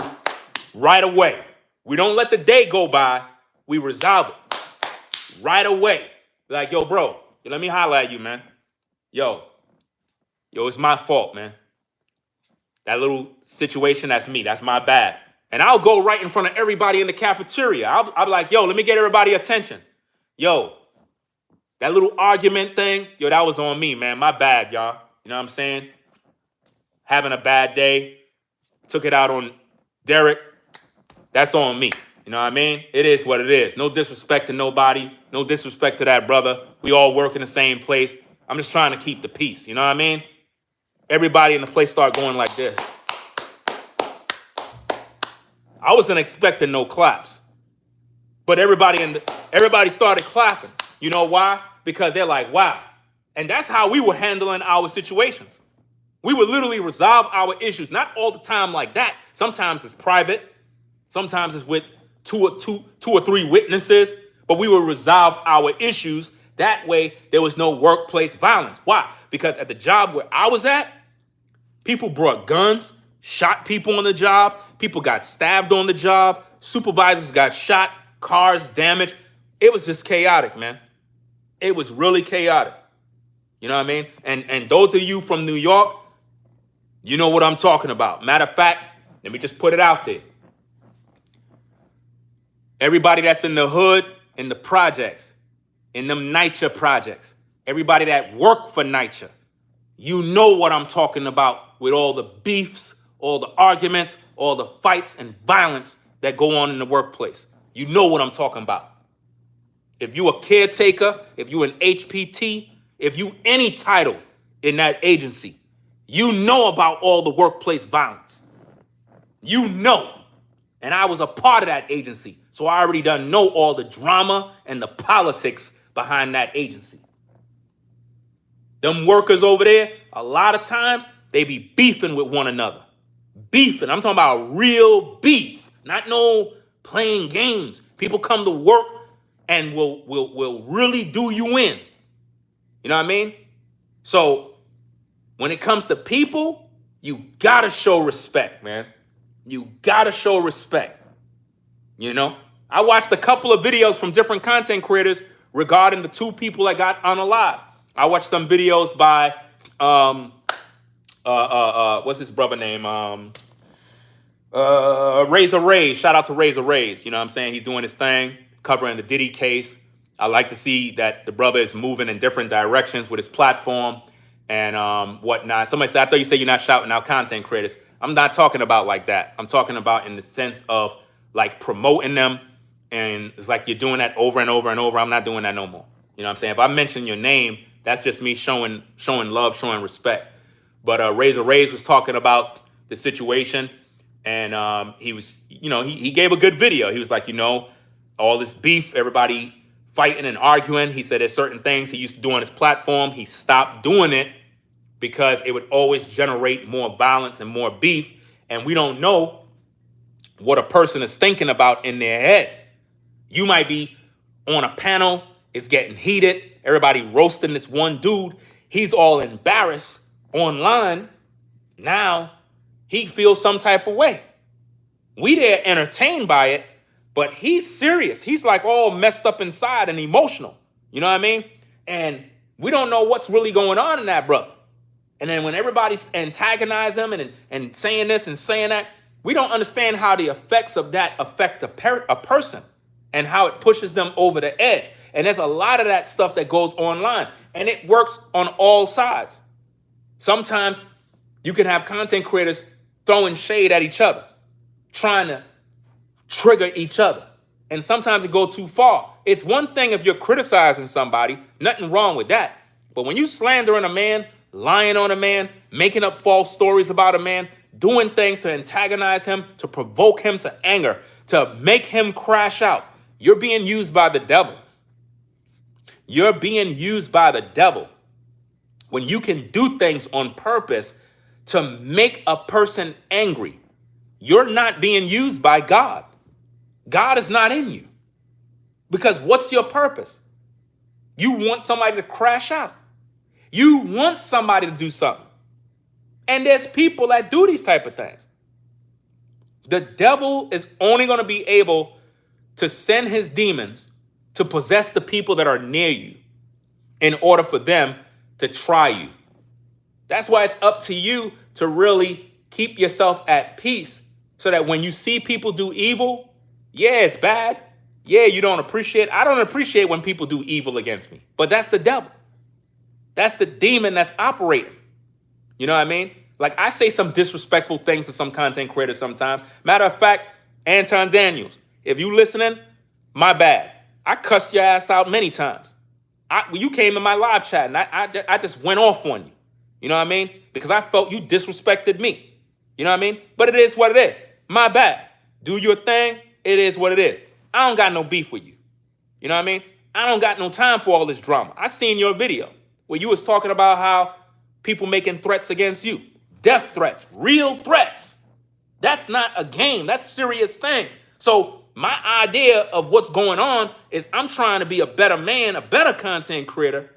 right away. We don't let the day go by. We resolve it right away. Like, yo, bro, let me holler at you, man. Yo, it's my fault, man. That little situation, that's me. That's my bad. And I'll go right in front of everybody in the cafeteria. I'll be like, yo, let me get everybody attention. Yo, that little argument thing, yo, that was on me, man. My bad, y'all. You know what I'm saying? Having a bad day. Took it out on Derek. That's on me. You know what I mean? It is what it is. No disrespect to nobody. No disrespect to that brother. We all work in the same place. I'm just trying to keep the peace. You know what I mean? Everybody in the place start going like this. I wasn't expecting no claps. But everybody started clapping. You know why? Because they're like, wow. And that's how we were handling our situations. We would literally resolve our issues. Not all the time like that. Sometimes it's private. Sometimes it's with two or three witnesses. But we would resolve our issues. That way, there was no workplace violence. Why? Because at the job where I was at, people brought guns, shot people on the job. People got stabbed on the job. Supervisors got shot. Cars damaged. It was just chaotic, man. It was really chaotic. You know what I mean? And those of you from New York, you know what I'm talking about. Matter of fact, let me just put it out there. Everybody that's in the hood, in the projects, in them NYCHA projects, everybody that work for NYCHA, you know what I'm talking about with all the beefs, all the arguments, all the fights and violence that go on in the workplace. You know what I'm talking about. If you a caretaker, if you an HPT, if you any title in that agency, you know about all the workplace violence. You know. And I was a part of that agency. So I already done know all the drama and the politics behind that agency. Them workers over there, a lot of times, they be beefing with one another. Beefing. I'm talking about real beef. Not no playing games. People come to work and will really do you in. You know what I mean? So when it comes to people, you gotta show respect, man. You gotta show respect. You know? I watched a couple of videos from different content creators regarding the two people that got unalive. I watched some videos by what's his brother name? Razor Rays. Shout out to Razor Rays. You know what I'm saying? He's doing his thing, covering the Diddy case. I like to see that the brother is moving in different directions with his platform and whatnot. Somebody said, I thought you said you're not shouting out content creators. I'm not talking about like that. I'm talking about in the sense of like promoting them. And it's like you're doing that over and over and over. I'm not doing that no more. You know what I'm saying? If I mention your name, that's just me showing love, showing respect. But Razor Rays was talking about the situation. And he was, you know, he gave a good video. He was like, you know, all this beef, everybody fighting and arguing. He said there's certain things he used to do on his platform. He stopped doing it because it would always generate more violence and more beef. And we don't know what a person is thinking about in their head. You might be on a panel. It's getting heated. Everybody roasting this one dude. He's all embarrassed online. Now he feels some type of way. We there entertained by it, but he's serious. He's like all messed up inside and emotional. You know what I mean? And we don't know what's really going on in that brother. And then when everybody's antagonizing him and saying this and saying that, we don't understand how the effects of that affect a person and how it pushes them over the edge. And there's a lot of that stuff that goes online, and it works on all sides. Sometimes you can have content creators throwing shade at each other, trying to trigger each other. And sometimes it goes too far. It's one thing if you're criticizing somebody, nothing wrong with that. But when you slandering a man, lying on a man, making up false stories about a man, doing things to antagonize him, to provoke him to anger, to make him crash out, you're being used by the devil. You're being used by the devil. When you can do things on purpose to make a person angry, you're not being used by God. God is not in you. Because what's your purpose? You want somebody to crash out. You want somebody to do something. And there's people that do these type of things. The devil is only going to be able to send his demons to possess the people that are near you in order for them to try you. That's why it's up to you to really keep yourself at peace so that when you see people do evil, yeah, it's bad. Yeah, you don't appreciate. I don't appreciate when people do evil against me. But that's the devil. That's the demon that's operating. You know what I mean? Like, I say some disrespectful things to some content creators sometimes. Matter of fact, Anton Daniels, if you listening, my bad. I cussed your ass out many times. You came to my live chat and I just went off on you. You know what I mean? Because I felt you disrespected me. You know what I mean? But it is what it is. My bad. Do your thing. It is what it is. I don't got no beef with you. You know what I mean? I don't got no time for all this drama. I seen your video where you was talking about how people making threats against you. Death threats. Real threats. That's not a game. That's serious things. So my idea of what's going on is I'm trying to be a better man, a better content creator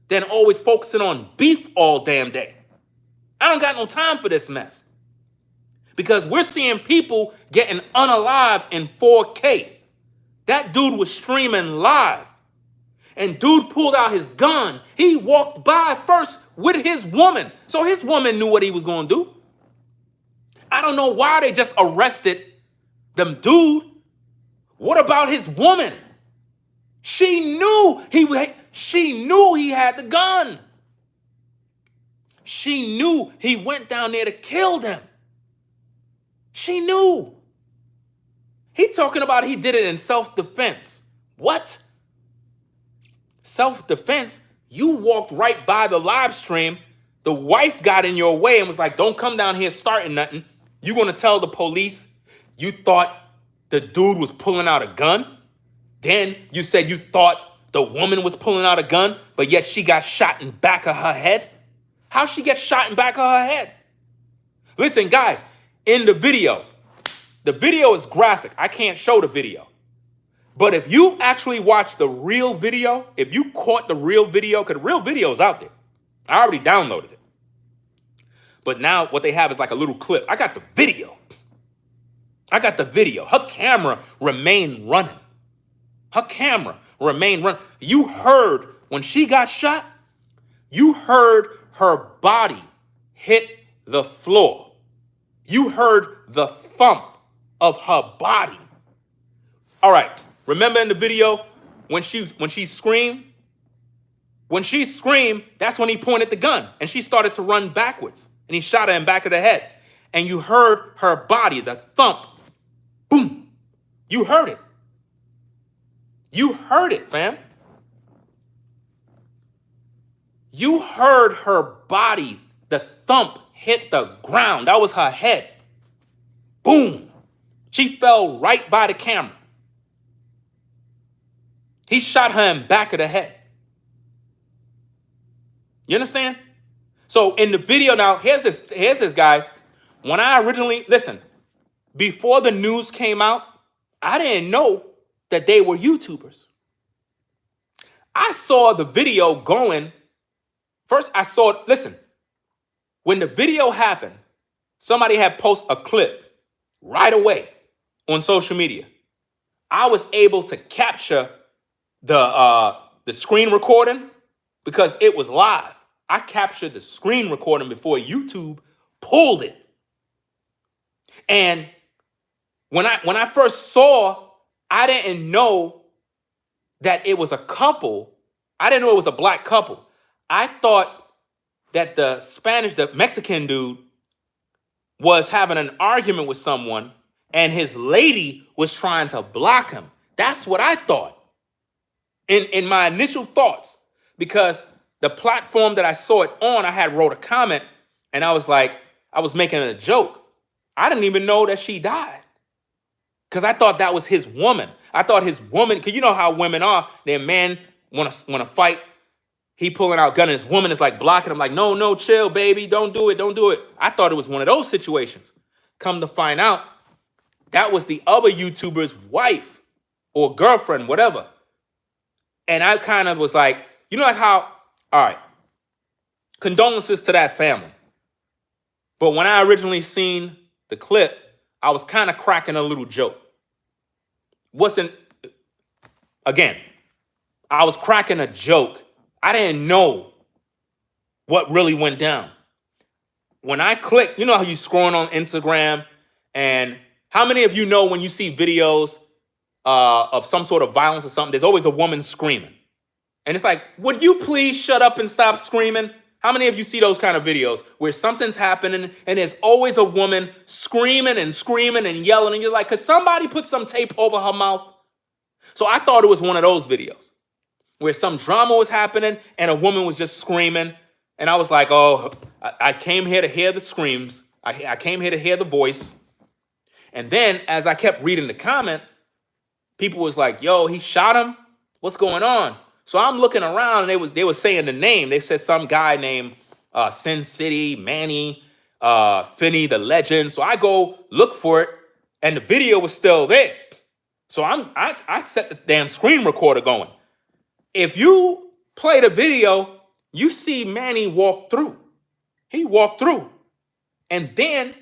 than always focusing on beef all damn day. I don't got no time for this mess. Because we're seeing people getting unalive in 4K. That dude was streaming live. And dude pulled out his gun. He walked by first with his woman. So his woman knew what he was going to do. I don't know why they just arrested them dude. What about his woman? She knew he had the gun. She knew he went down there to kill them. She knew. He talking about he did it in self-defense. What? Self-defense? You walked right by the live stream. The wife got in your way and was like, don't come down here starting nothing. You going to tell the police you thought the dude was pulling out a gun? Then you said you thought the woman was pulling out a gun, but yet she got shot in back of her head? How she get shot in back of her head? Listen, guys, in the video is graphic. I can't show the video. But if you actually watch the real video, if you caught the real video, because the real video is out there. I already downloaded it. But now what they have is like a little clip. I got the video. Her camera remained running. You heard when she got shot, you heard her body hit the floor. You heard the thump of her body. All right. Remember in the video when she screamed? When she screamed, that's when he pointed the gun and she started to run backwards and he shot her in the back of the head. And you heard her body, the thump. Boom. You heard it. You heard it, fam. You heard her body, the thump hit the ground. That was her head. Boom. She fell right by the camera. He shot her in the back of the head. You understand? So in the video now, here's this, guys. When I originally, listen, before the news came out, I didn't know that they were YouTubers. I saw the video going. First, listen, when the video happened, somebody had posted a clip right away on social media. I was able to capture the screen recording because it was live. I captured the screen recording before YouTube pulled it. And when I first saw, I didn't know that it was a couple. I didn't know it was a black couple. I thought that the Mexican dude was having an argument with someone and his lady was trying to block him. That's what I thought in my initial thoughts, because The platform that I saw it on, I had wrote a comment and I was like, I was making a joke. I didn't even know that she died because I thought that was his woman. I thought his woman, because you know how women are, their man want to fight. He pulling out gun and his woman is like blocking him like, no, no, chill, baby. Don't do it. Don't do it. I thought it was one of those situations. Come to find out, that was the other YouTuber's wife or girlfriend, whatever. And I kind of was like, you know, like how, all right, condolences to that family. But when I originally seen the clip, I was kind of cracking a little joke. Again, I was cracking a joke. I didn't know what really went down. When I clicked, you know how you scrolling on Instagram, and how many of you know when you see videos of some sort of violence or something, there's always a woman screaming. And it's like, would you please shut up and stop screaming? How many of you see those kind of videos where something's happening and there's always a woman screaming and screaming and yelling, and you're like, could somebody put some tape over her mouth? So I thought it was one of those videos where some drama was happening and a woman was just screaming. And I was like, oh, I came here to hear the screams. I came here to hear the voice. And then as I kept reading the comments, people was like, yo, he shot him. What's going on? So I'm looking around and they were saying the name. They said some guy named Sin City, Manny, Finney, the legend. So I go look for it and the video was still there. So I set the damn screen recorder going. If you play the video, you see Manny walk through. He walked through. And then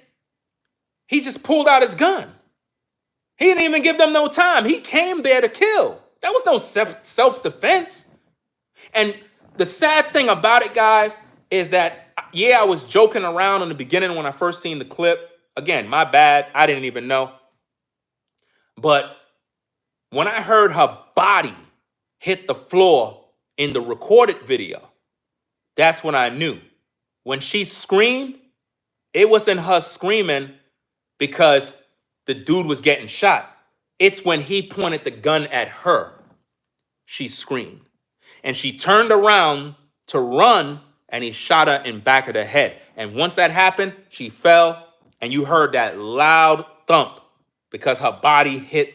he just pulled out his gun. He didn't even give them no time. He came there to kill. That was no self-defense. And the sad thing about it, guys, is that, yeah, I was joking around in the beginning when I first seen the clip. Again, my bad. I didn't even know. But when I heard her body hit the floor in the recorded video, that's when I knew. When she screamed, it wasn't her screaming because the dude was getting shot. It's when he pointed the gun at her, she screamed. And she turned around to run, and he shot her in back of the head. And once that happened, she fell, and you heard that loud thump because her body hit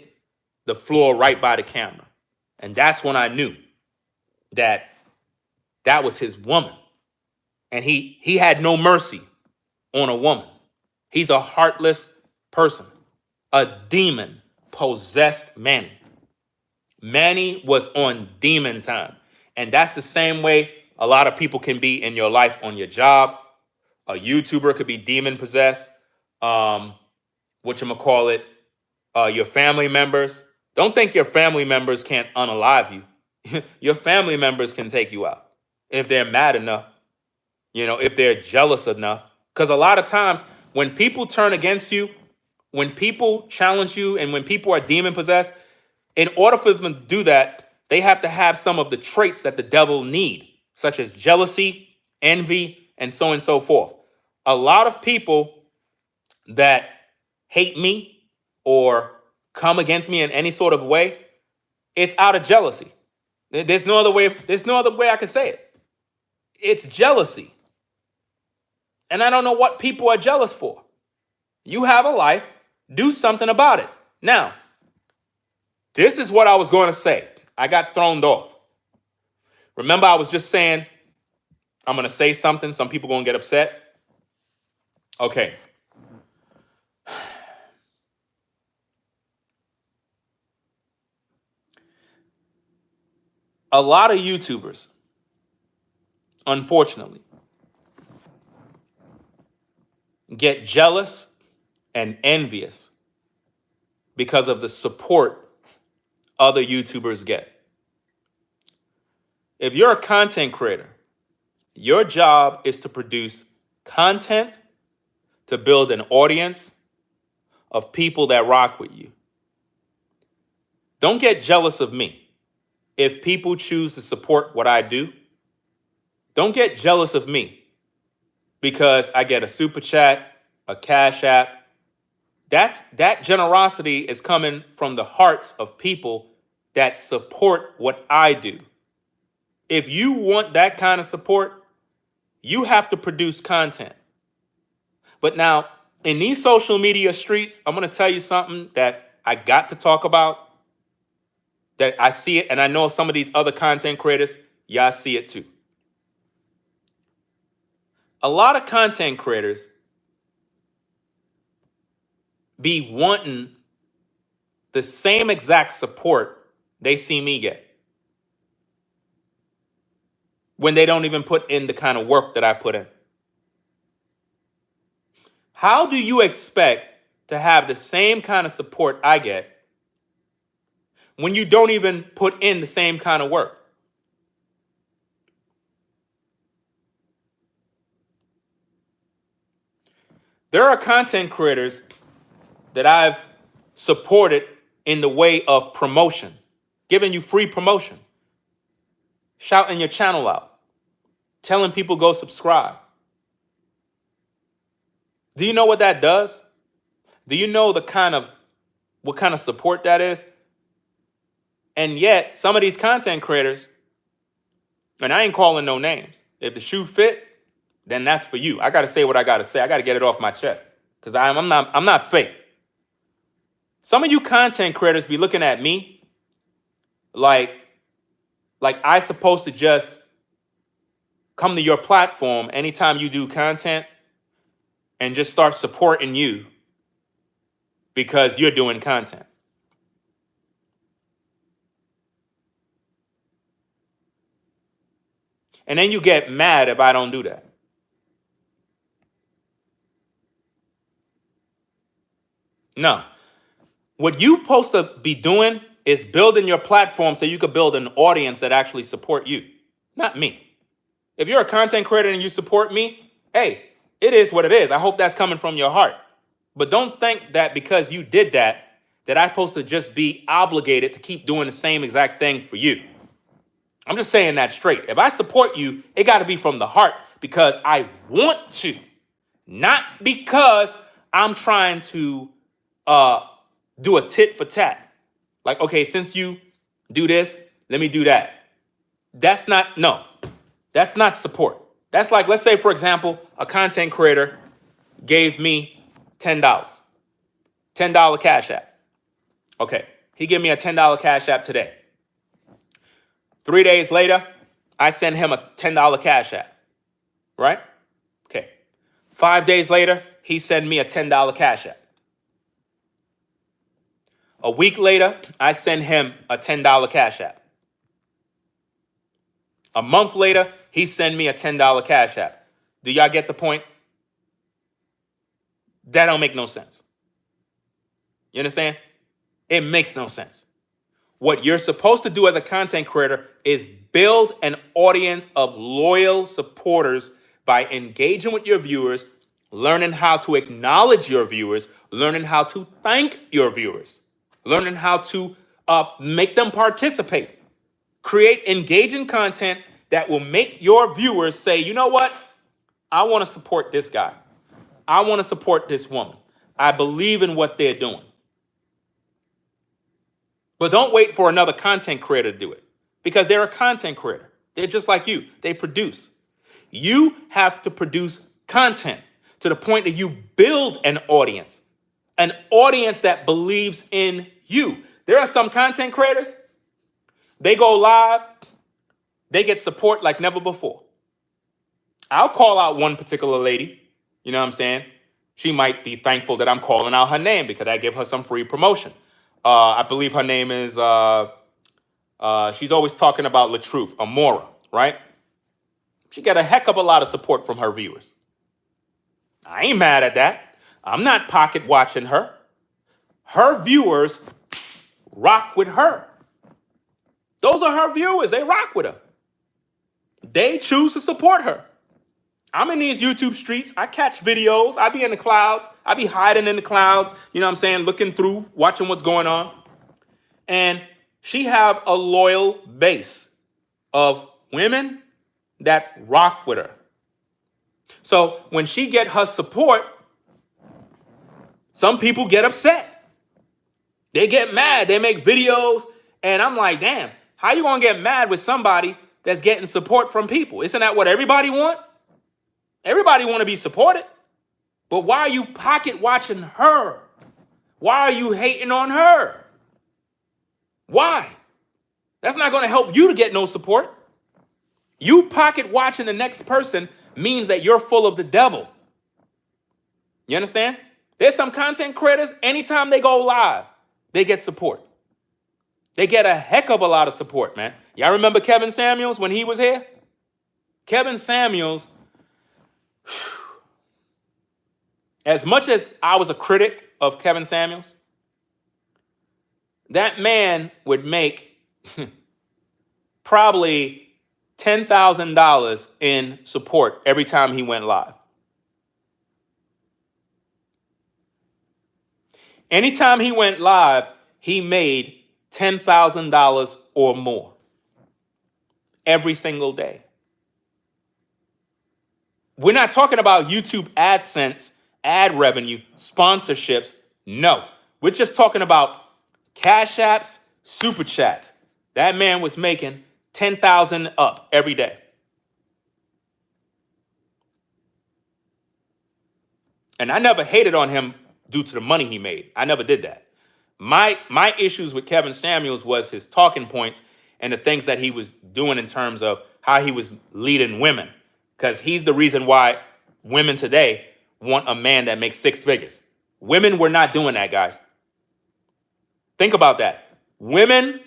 the floor right by the camera. And that's when I knew that that was his woman. And he had no mercy on a woman. He's a heartless person, a demon-possessed Manny. Manny was on demon time. And that's the same way a lot of people can be in your life on your job. A YouTuber could be demon-possessed. Whatchamacallit, your family members. Don't think your family members can't unalive you. Your family members can take you out if they're mad enough, you know, if they're jealous enough. Because a lot of times when people turn against you, when people challenge you, and when people are demon-possessed, in order for them to do that, they have to have some of the traits that the devil need, such as jealousy, envy, and so forth. A lot of people that hate me or come against me in any sort of way, it's out of jealousy. There's no other way I can say it. It's jealousy. And I don't know what people are jealous for. You have a life, do something about it. Now, this is what I was going to say. I got thrown off. Remember, I was just saying, I'm going to say something. Some people going to get upset. Okay. A lot of YouTubers, unfortunately, get jealous and envious because of the support other YouTubers get. If you're a content creator, your job is to produce content to build an audience of people that rock with you. Don't get jealous of me if people choose to support what I do. Don't get jealous of me because I get a super chat, a cash app. That generosity is coming from the hearts of people that support what I do. If you want that kind of support, you have to produce content. But now, in these social media streets, I'm going to tell you something that I got to talk about, that I see it, and I know some of these other content creators, y'all see it too. A lot of content creators be wanting the same exact support they see me get when they don't even put in the kind of work that I put in. How do you expect to have the same kind of support I get when you don't even put in the same kind of work? There are content creators that I've supported in the way of promotion, giving you free promotion, shouting your channel out, telling people go subscribe. Do you know what that does? Do you know what kind of support that is? And yet, some of these content creators, and I ain't calling no names, if the shoe fit, then that's for you. I got to say what I got to say. I got to get it off my chest because I'm not fake. Some of you content creators be looking at me like I supposed to just come to your platform anytime you do content and just start supporting you because you're doing content. And then you get mad if I don't do that. No. What you're supposed to be doing is building your platform so you could build an audience that actually support you, not me. If you're a content creator and you support me, hey, it is what it is. I hope that's coming from your heart. But don't think that because you did that I'm supposed to just be obligated to keep doing the same exact thing for you. I'm just saying that straight. If I support you, it got to be from the heart because I want to, not because I'm trying to do a tit for tat. Like, okay, since you do this, let me do that. That's not support. That's like, let's say, for example, a content creator gave me $10. $10 Cash App. Okay, he gave me a $10 Cash App today. 3 days later, I send him a $10 Cash App, right? Okay. 5 days later, he sent me a $10 Cash App. A week later, I send him a $10 Cash App. A month later, he send me a $10 Cash App. Do y'all get the point? That don't make no sense. You understand? It makes no sense. What you're supposed to do as a content creator is build an audience of loyal supporters by engaging with your viewers, learning how to acknowledge your viewers, learning how to thank your viewers, learning how to make them participate. Create engaging content that will make your viewers say, you know what? I want to support this guy. I want to support this woman. I believe in what they're doing. But don't wait for another content creator to do it because they're a content creator. They're just like you. They produce. You have to produce content to the point that you build an audience that believes in you. There are some content creators, they go live, they get support like never before. I'll call out one particular lady, you know what I'm saying? She might be thankful that I'm calling out her name because I give her some free promotion. I believe her name is, she's always talking about LaTruth, Amora, right? She got a heck of a lot of support from her viewers. I ain't mad at that. I'm not pocket watching her. Her viewers rock with her. Those are her viewers. They rock with her. They choose to support her. I'm in these YouTube streets. I catch videos. I be in the clouds. I be hiding in the clouds. You know what I'm saying? Looking through, watching what's going on. And she have a loyal base of women that rock with her. So when she get her support, some people get upset. They get mad. They make videos. And I'm like, damn, how you going to get mad with somebody that's getting support from people. Isn't that what everybody want? Everybody want to be supported. But why are you pocket watching her? Why are you hating on her? Why? That's not going to help you to get no support. You pocket watching the next person means that you're full of the devil. You understand? There's some content creators, anytime they go live, they get support. They get a heck of a lot of support, man. Y'all remember Kevin Samuels when he was here? Kevin Samuels, as much as I was a critic of Kevin Samuels, that man would make probably $10,000 in support every time he went live. Anytime he went live, he made $10,000 or more every single day. We're not talking about YouTube AdSense, ad revenue, sponsorships. No, we're just talking about Cash Apps, Super Chats. That man was making $10,000 up every day. And I never hated on him due to the money he made. I never did that. My issues with Kevin Samuels was his talking points and the things that he was doing in terms of how he was leading women. Because he's the reason why women today want a man that makes six figures. Women were not doing that, guys. Think about that. Women,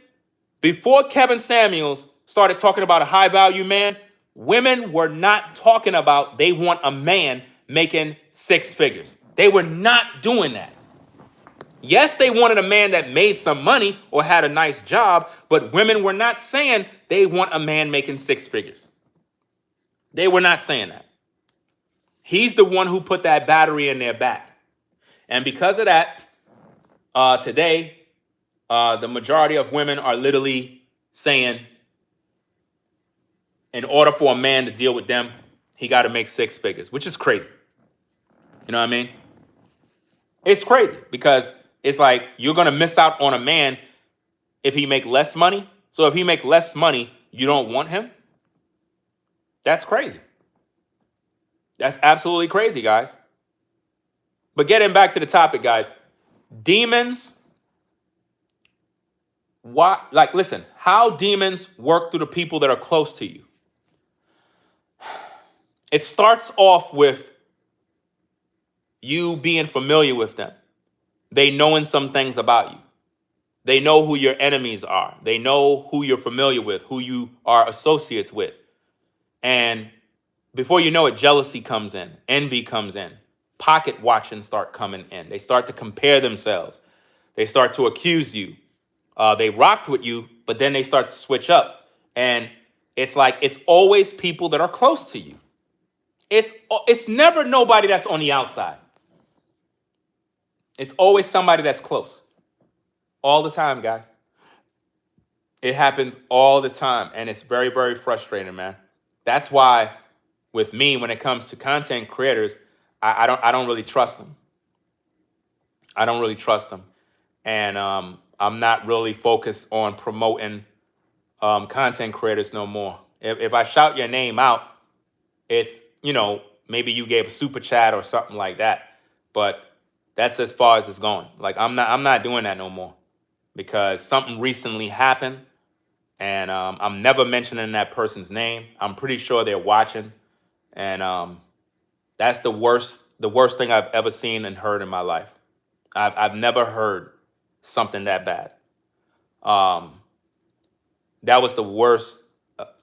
before Kevin Samuels started talking about a high value man, women were not talking about they want a man making six figures. They were not doing that. Yes, they wanted a man that made some money or had a nice job, but women were not saying they want a man making six figures. They were not saying that. He's the one who put that battery in their back. And because of that, today, the majority of women are literally saying, in order for a man to deal with them, he got to make six figures, which is crazy. You know what I mean? It's crazy because it's like you're going to miss out on a man if he make less money. So if he make less money, you don't want him? That's crazy. That's absolutely crazy, guys. But getting back to the topic, guys, demons, listen, how demons work through the people that are close to you. It starts off with you being familiar with them. They knowing some things about you. They know who your enemies are. They know who you're familiar with, who you are associates with. And before you know it, jealousy comes in, envy comes in, pocket watching start coming in. They start to compare themselves. They start to accuse you. They rocked with you, but then they start to switch up. And it's like, it's always people that are close to you. It's never nobody that's on the outside. It's always somebody that's close. All the time, guys. It happens all the time. And it's very, very frustrating, man. That's why with me, when it comes to content creators, I don't really trust them. I don't really trust them. And I'm not really focused on promoting content creators no more. If I shout your name out, it's, maybe you gave a super chat or something like that. But that's as far as it's going. Like, I'm not doing that no more because something recently happened and I'm never mentioning that person's name. I'm pretty sure they're watching. And that's the worst thing I've ever seen and heard in my life. I've never heard something that bad. That was the worst.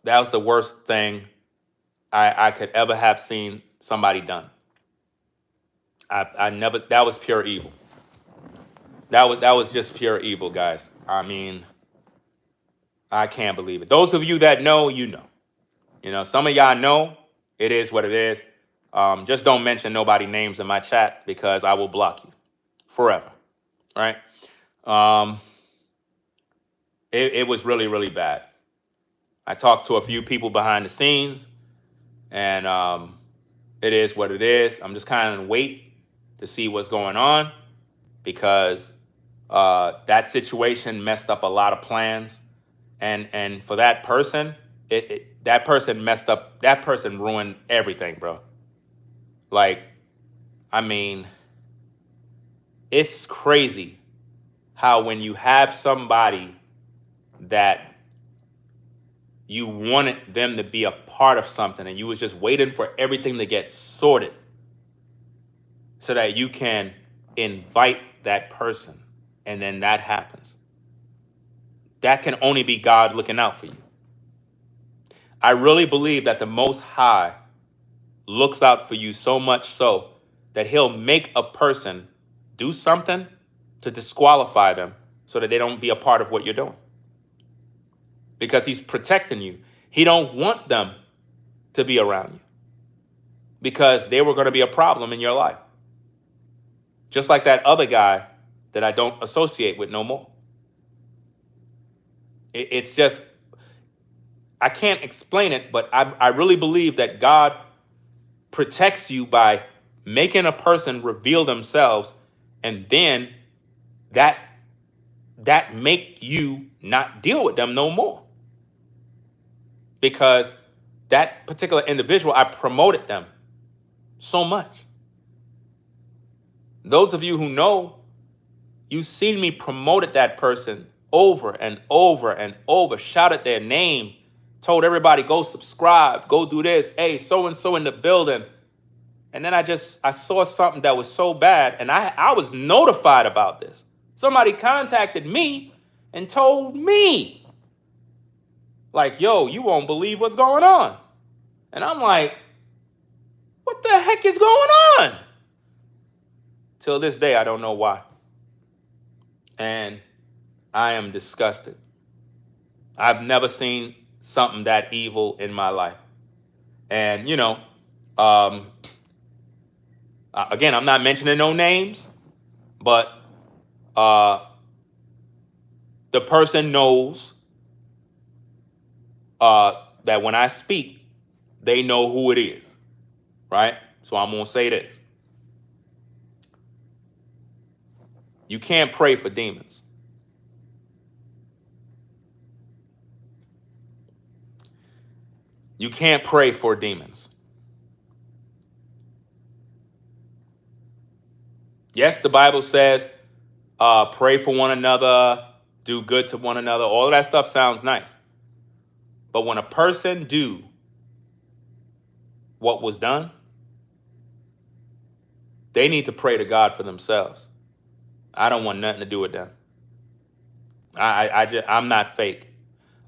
That was the worst thing I could ever have seen somebody done. That was pure evil. That was just pure evil, guys. I mean, I can't believe it. Those of you that know, you know. Some of y'all know it is what it is. Just don't mention nobody names in my chat because I will block you forever. Right? It was really, really bad. I talked to a few people behind the scenes, and it is what it is. I'm just kind of wait to see what's going on because that situation messed up a lot of plans. And for that person, it that person messed up. That person ruined everything, bro. Like, I mean, it's crazy how when you have somebody that you wanted them to be a part of something and you was just waiting for everything to get sorted so that you can invite that person, and then that happens. That can only be God looking out for you. I really believe that the Most High looks out for you so much so that he'll make a person do something to disqualify them so that they don't be a part of what you're doing. Because he's protecting you. He don't want them to be around you because they were going to be a problem in your life. Just like that other guy that I don't associate with no more. It's just, I can't explain it, but I really believe that God protects you by making a person reveal themselves, and then that make you not deal with them no more. Because that particular individual, I promoted them so much. Those of you who know, you've seen me promoted that person over and over and over, shouted their name, told everybody, go subscribe, go do this, hey, so-and-so in the building. And then I saw something that was so bad, and I was notified about this. Somebody contacted me and told me, like, yo, you won't believe what's going on. And I'm like, what the heck is going on? Till this day, I don't know why. And I am disgusted. I've never seen something that evil in my life. And, you know, again, I'm not mentioning no names, but the person knows that when I speak, they know who it is, right? So I'm going to say this. You can't pray for demons. You can't pray for demons. Yes, the Bible says, pray for one another, do good to one another. All of that stuff sounds nice. But when a person do what was done, they need to pray to God for themselves. I don't want nothing to do with them. I'm not fake.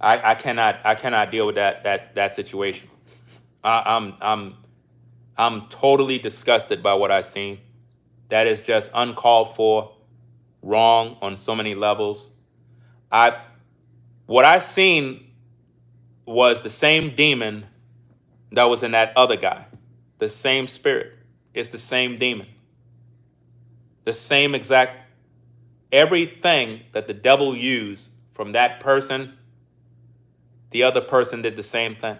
I cannot deal with that situation. I'm totally disgusted by what I've seen. That is just uncalled for, wrong on so many levels. What I seen was the same demon that was in that other guy. The same spirit. It's the same demon. The same exact, everything that the devil used from that person, the other person did the same thing.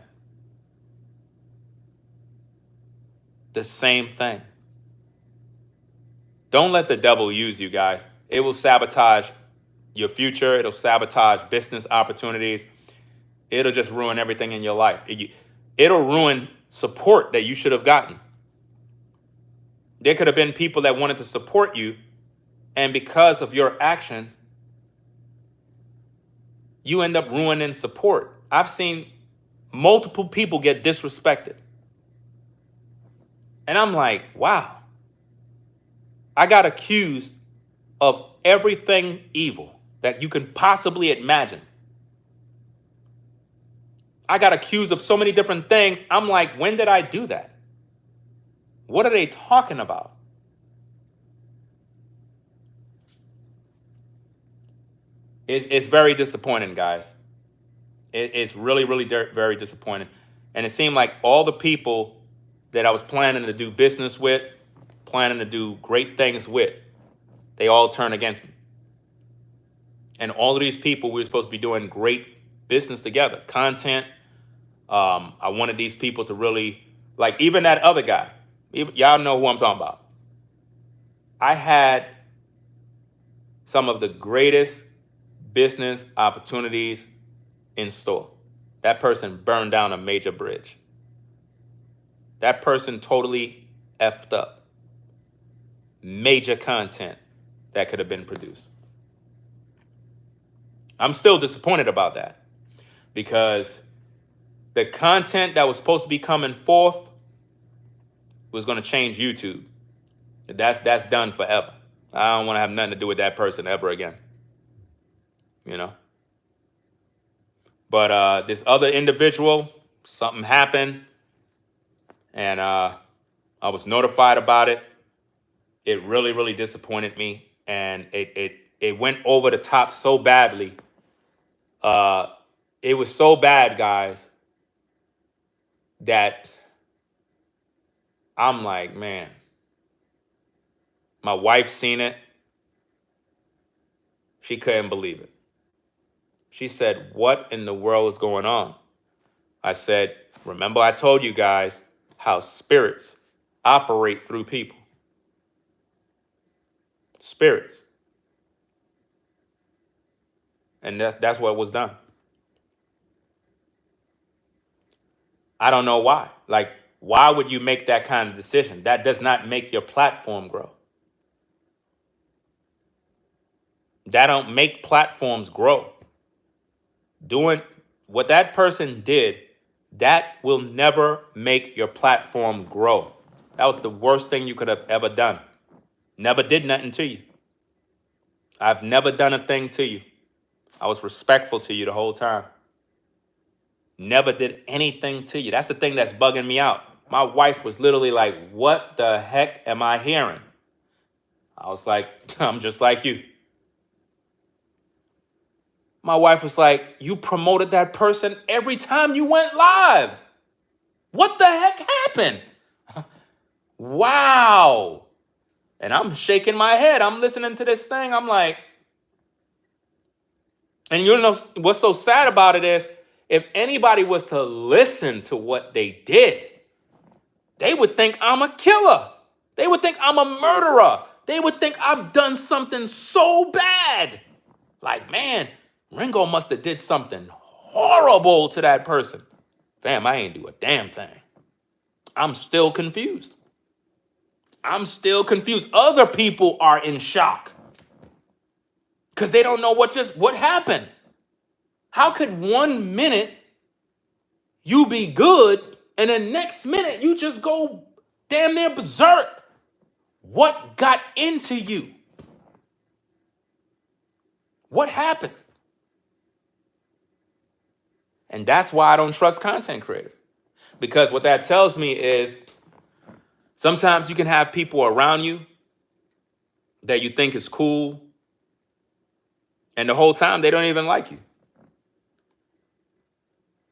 The same thing. Don't let the devil use you, guys. It will sabotage your future. It'll sabotage business opportunities. It'll just ruin everything in your life. It'll ruin support that you should have gotten. There could have been people that wanted to support you, and because of your actions, you end up ruining support. I've seen multiple people get disrespected. And I'm like, wow. I got accused of everything evil that you can possibly imagine. I got accused of so many different things. I'm like, when did I do that? What are they talking about? It's very disappointing, guys. It's really, really very disappointing. And it seemed like all the people that I was planning to do business with, planning to do great things with, they all turned against me. And all of these people, we were supposed to be doing great business together, content. I wanted these people to really, like, even that other guy, y'all know who I'm talking about. I had some of the greatest business opportunities in store. that person burned down a major bridge. That person totally effed up major content that could have been produced. I'm still disappointed about that because the content that was supposed to be coming forth was going to change YouTube. That's done forever. I don't want to have nothing to do with that person ever again. You know? But this other individual, something happened, and I was notified about it. It really, really disappointed me, and it went over the top so badly. It was so bad, guys, that I'm like, man. My wife seen it. She couldn't believe it. She said, what in the world is going on? I said, remember I told you guys how spirits operate through people. Spirits. And that's what was done. I don't know why. Like, why would you make that kind of decision? That does not make your platform grow. That don't make platforms grow. Doing what that person did, that will never make your platform grow. That was the worst thing you could have ever done. Never did nothing to you. I've never done a thing to you. I was respectful to you the whole time. Never did anything to you. That's the thing that's bugging me out. My wife was literally like, what the heck am I hearing? I was like, I'm just like you. My wife was like, you promoted that person every time you went live. What the heck happened? Wow. And I'm shaking my head. I'm listening to this thing. I'm like, and you know what's so sad about it is, if anybody was to listen to what they did, they would think I'm a killer. They would think I'm a murderer. They would think I've done something so bad. Like, man, Ringo must have did something horrible to that person. Fam, I ain't do a damn thing. I'm still confused. I'm still confused. Other people are in shock because they don't know what happened. How could 1 minute you be good and the next minute you just go damn near berserk? What got into you? What happened? And that's why I don't trust content creators. Because what that tells me is sometimes you can have people around you that you think is cool, and the whole time they don't even like you.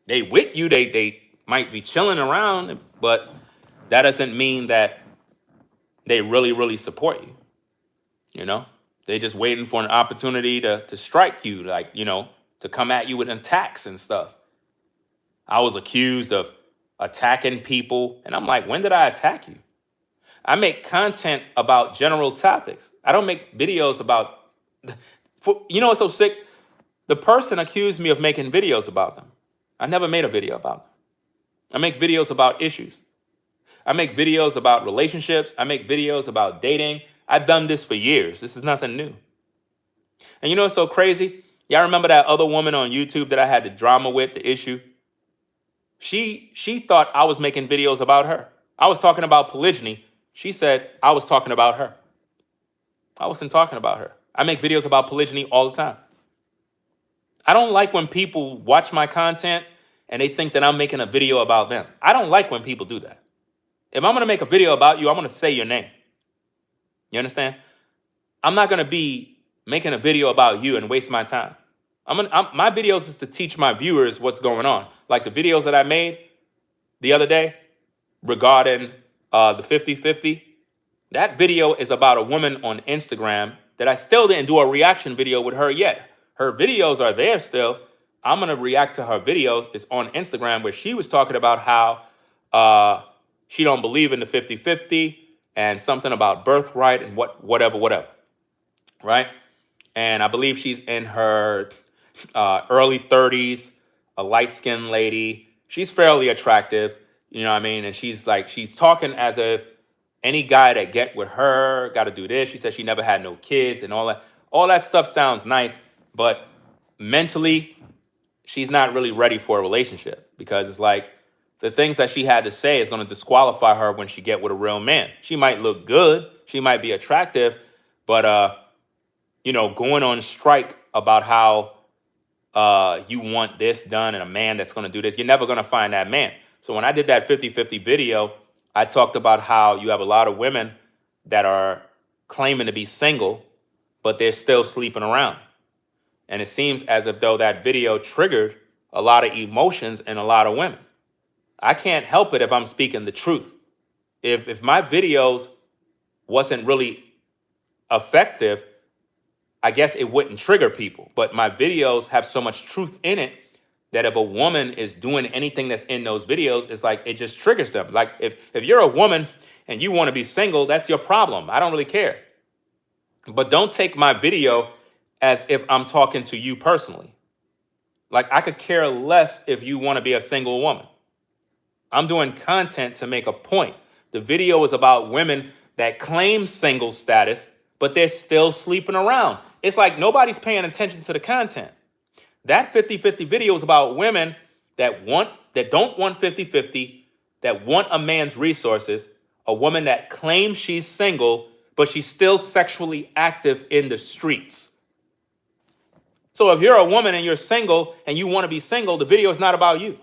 They with you, they might be chilling around, but that doesn't mean that they really, really support you. You know? They're just waiting for an opportunity to strike you, like, you know, to come at you with attacks and stuff. I was accused of attacking people, and I'm like, when did I attack you? I make content about general topics. I don't make videos about, you know what's so sick? The person accused me of making videos about them. I never made a video about them. I make videos about issues. I make videos about relationships. I make videos about dating. I've done this for years. This is nothing new. And you know what's so crazy? Y'all remember that other woman on YouTube that I had the drama with, the issue? She thought I was making videos about her. I was talking about polygyny. She said I was talking about her. I wasn't talking about her. I make videos about polygyny all the time. I don't like when people watch my content and they think that I'm making a video about them. I don't like when people do that. If I'm going to make a video about you, I'm going to say your name. You understand? I'm not going to be making a video about you and waste my time. My videos is to teach my viewers what's going on. Like the videos that I made the other day regarding the 50-50. That video is about a woman on Instagram that I still didn't do a reaction video with her yet. Her videos are there still. I'm going to react to her videos. It's on Instagram where she was talking about how she don't believe in the 50-50 and something about birthright and whatever. Right? And I believe she's in her early 30s. a light-skinned lady. She's fairly attractive, you know what I mean? And she's talking as if any guy that get with her got to do this. She said she never had no kids and all that. All that stuff sounds nice, but mentally, she's not really ready for a relationship, because it's like the things that she had to say is going to disqualify her when she get with a real man. She might look good, she might be attractive, but going on strike about how you want this done and a man that's going to do this, you're never going to find that man. So when I did that 50-50 video, I talked about how you have a lot of women that are claiming to be single, but they're still sleeping around. And it seems as if though that video triggered a lot of emotions in a lot of women. I can't help it if I'm speaking the truth. If my videos wasn't really effective, I guess it wouldn't trigger people. But my videos have so much truth in it that if a woman is doing anything that's in those videos, it's like it just triggers them. Like if you're a woman and you want to be single, that's your problem. I don't really care. But don't take my video as if I'm talking to you personally. Like, I could care less if you want to be a single woman. I'm doing content to make a point. The video is about women that claim single status, but they're still sleeping around. It's like nobody's paying attention to the content. That 50-50 video is about women that don't want 50-50, that want a man's resources, a woman that claims she's single, but she's still sexually active in the streets. So if you're a woman and you're single and you want to be single, the video is not about you.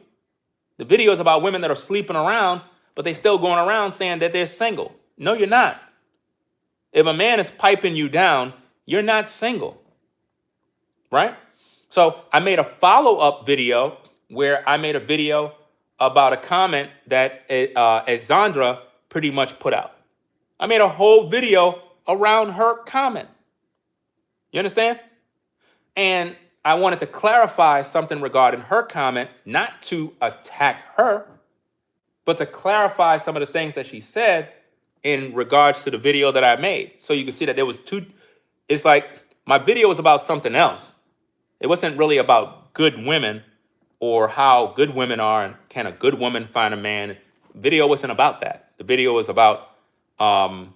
The video is about women that are sleeping around, but they still going around saying that they're single. No, you're not. If a man is piping you down, you're not single, right? So I made a follow-up video where I made a video about a comment that Zandra pretty much put out. I made a whole video around her comment. You understand? And I wanted to clarify something regarding her comment, not to attack her, but to clarify some of the things that she said in regards to the video that I made. So you can see that there was it's like my video was about something else. It wasn't really about good women or how good women are and can a good woman find a man. Video wasn't about that. The video was about the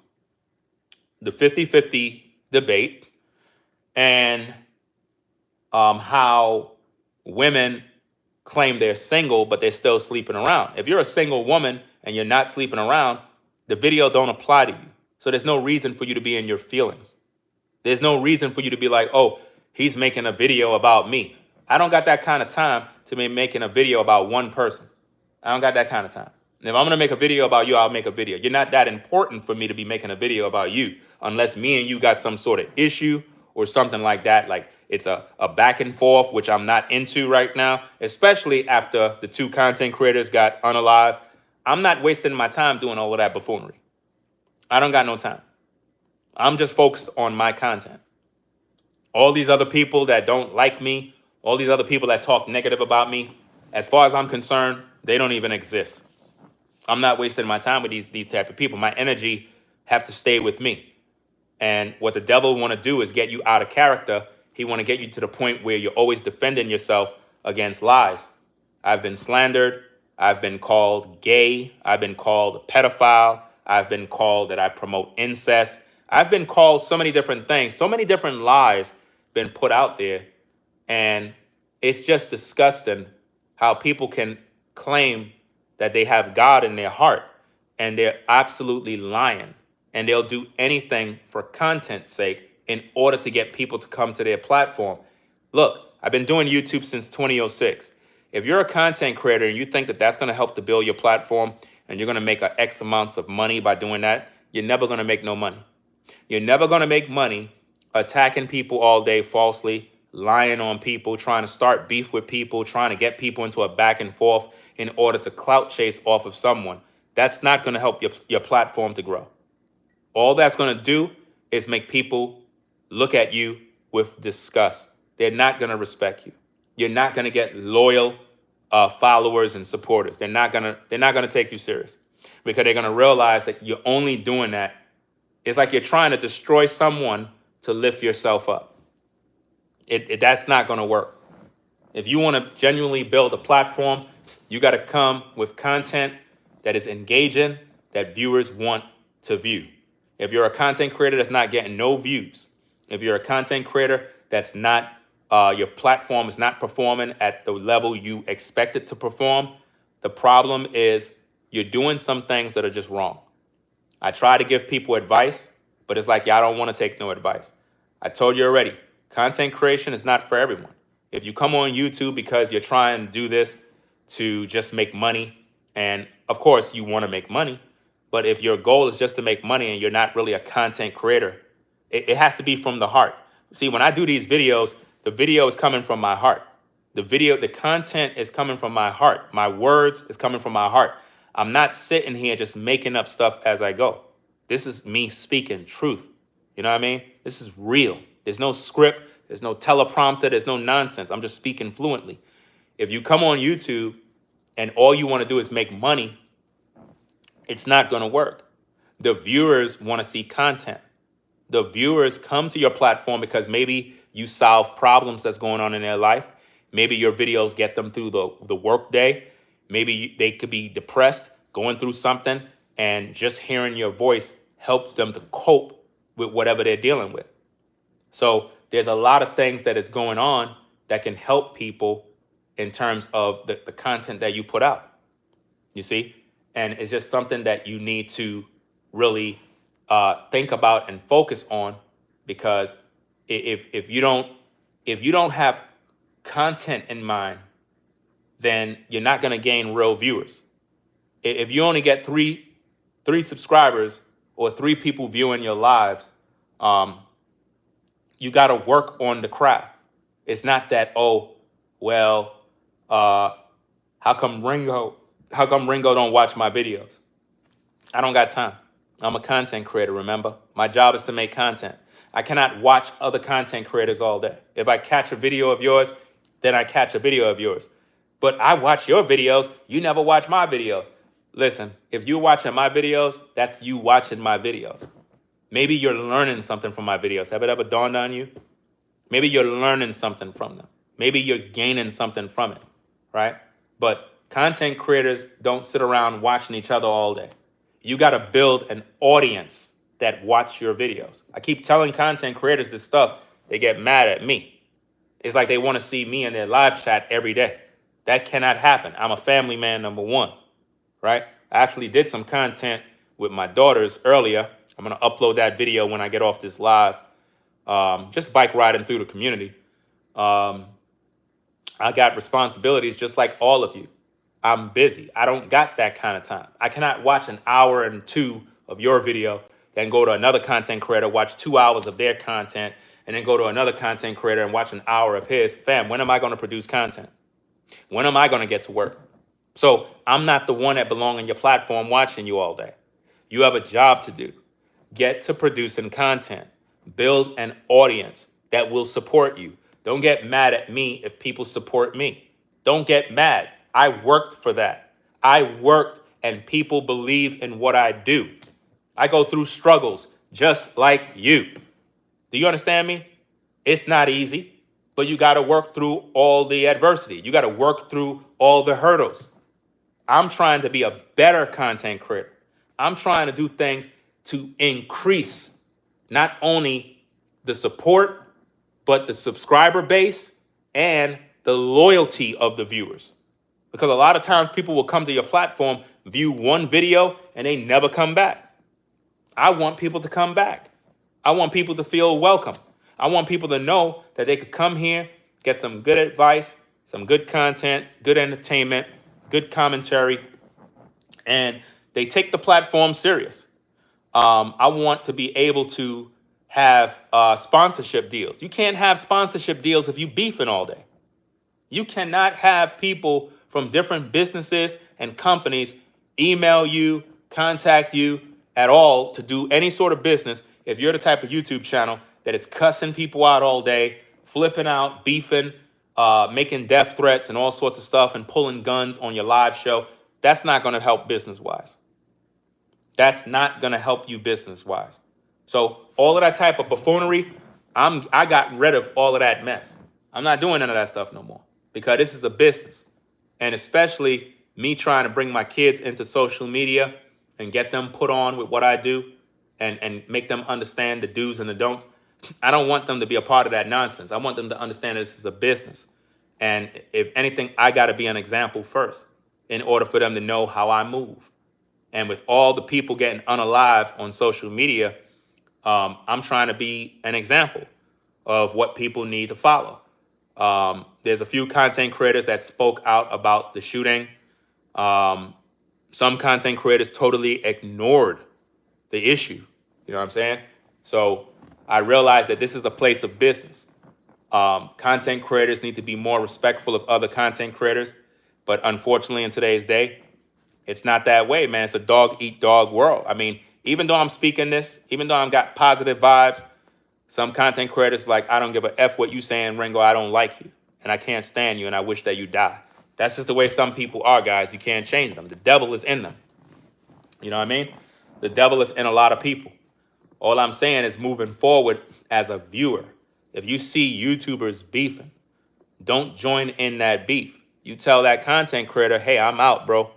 50-50 debate and how women claim they're single, but they're still sleeping around. If you're a single woman and you're not sleeping around, the video don't apply to you. So there's no reason for you to be in your feelings. There's no reason for you to be like, oh, he's making a video about me. I don't got that kind of time to be making a video about one person. I don't got that kind of time. And if I'm going to make a video about you, I'll make a video. You're not that important for me to be making a video about you unless me and you got some sort of issue or something like that. Like it's a back and forth, which I'm not into right now, especially after the two content creators got unalive. I'm not wasting my time doing all of that buffoonery. I don't got no time. I'm just focused on my content. All these other people that don't like me, all these other people that talk negative about me, as far as I'm concerned, they don't even exist. I'm not wasting my time with these type of people. My energy have to stay with me. And what the devil want to do is get you out of character. He want to get you to the point where you're always defending yourself against lies. I've been slandered. I've been called gay. I've been called a pedophile. I've been called that I promote incest. I've been called so many different things. So many different lies been put out there. And it's just disgusting how people can claim that they have God in their heart and they're absolutely lying. And they'll do anything for content's sake in order to get people to come to their platform. Look, I've been doing YouTube since 2006. If you're a content creator and you think that that's going to help to build your platform and you're going to make a X amounts of money by doing that, you're never going to make no money. You're never going to make money attacking people all day falsely, lying on people, trying to start beef with people, trying to get people into a back and forth in order to clout chase off of someone. That's not going to help your platform to grow. All that's going to do is make people look at you with disgust. They're not going to respect you. You're not going to get loyal followers and supporters. They're not going to take you serious because they're going to realize that you're only doing that. It's like you're trying to destroy someone to lift yourself up. That's not going to work. If you want to genuinely build a platform, you got to come with content that is engaging, that viewers want to view. If you're a content creator that's not getting no views, if you're a content creator that's not, your platform is not performing at the level you expect it to perform, the problem is you're doing some things that are just wrong. I try to give people advice, but it's like y'all don't want to take no advice. I told you already, content creation is not for everyone. If you come on YouTube because you're trying to do this to just make money, and of course you want to make money, but if your goal is just to make money and you're not really a content creator, it has to be from the heart. See, when I do these videos, the video is coming from my heart. The content is coming from my heart. My words is coming from my heart. I'm not sitting here just making up stuff as I go. This is me speaking truth. You know what I mean? This is real. There's no script. There's no teleprompter. There's no nonsense. I'm just speaking fluently. If you come on YouTube and all you want to do is make money, it's not going to work. The viewers want to see content. The viewers come to your platform because maybe you solve problems that's going on in their life. Maybe your videos get them through the work day. Maybe they could be depressed, going through something, and just hearing your voice helps them to cope with whatever they're dealing with. So there's a lot of things that is going on that can help people in terms of the content that you put out, you see? And it's just something that you need to really think about and focus on, because if you don't have content in mind, then you're not going to gain real viewers. If you only get three subscribers or 3 people viewing your lives, you got to work on the craft. It's not that, how come Ringo don't watch my videos? I don't got time. I'm a content creator, remember? My job is to make content. I cannot watch other content creators all day. If I catch a video of yours, then I catch a video of yours. But I watch your videos. You never watch my videos. Listen, if you're watching my videos, that's you watching my videos. Maybe you're learning something from my videos. Have it ever dawned on you? Maybe you're learning something from them. Maybe you're gaining something from it, right? But content creators don't sit around watching each other all day. You got to build an audience that watch your videos. I keep telling content creators this stuff. They get mad at me. It's like they want to see me in their live chat every day. That cannot happen. I'm a family man, number one, right? I actually did some content with my daughters earlier. I'm going to upload that video when I get off this live. Just bike riding through the community. I got responsibilities just like all of you. I'm busy. I don't got that kind of time. I cannot watch an hour and 2 of your video, then go to another content creator, watch 2 hours of their content, and then go to another content creator and watch an hour of his. Fam, when am I going to produce content? When am I going to get to work? So I'm not the one that belong on your platform watching you all day. You have a job to do. Get to producing content. Build an audience that will support you. Don't get mad at me if people support me. Don't get mad. I worked for that. I worked and people believe in what I do. I go through struggles just like you. Do you understand me? It's not easy, but you got to work through all the adversity. You got to work through all the hurdles. I'm trying to be a better content creator. I'm trying to do things to increase not only the support, but the subscriber base and the loyalty of the viewers. Because a lot of times people will come to your platform, view one video, and they never come back. I want people to come back. I want people to feel welcome. I want people to know that they could come here, get some good advice, some good content, good entertainment, good commentary, and they take the platform serious. I want to be able to have sponsorship deals. You can't have sponsorship deals if you beefing all day. You cannot have people from different businesses and companies email you, contact you at all to do any sort of business if you're the type of YouTube channel that is cussing people out all day, flipping out, beefing, making death threats and all sorts of stuff and pulling guns on your live show. That's not going to help business-wise. That's not going to help you business-wise. So all of that type of buffoonery, I got rid of all of that mess. I'm not doing none of that stuff no more. because this is a business. And especially me trying to bring my kids into social media and get them put on with what I do and make them understand the do's and the don'ts. I don't want them to be a part of that nonsense. I want them to understand that this is a business. And if anything, I got to be an example first in order for them to know how I move. And with all the people getting unalive on social media, I'm trying to be an example of what people need to follow. There's a few content creators that spoke out about the shooting. Some content creators totally ignored the issue. You know what I'm saying? So I realized that this is a place of business. Content creators need to be more respectful of other content creators. But unfortunately, in today's day, it's not that way, man. It's a dog eat dog world. I mean, even though I'm speaking this, even though I've got positive vibes, some content creators like, I don't give a F what you saying, Ringo. I don't like you. And I can't stand you. And I wish that you die. That's just the way some people are, guys. You can't change them. The devil is in them. You know what I mean? The devil is in a lot of people. All I'm saying is moving forward as a viewer. If you see YouTubers beefing, don't join in that beef. You tell that content creator, hey, I'm out, bro.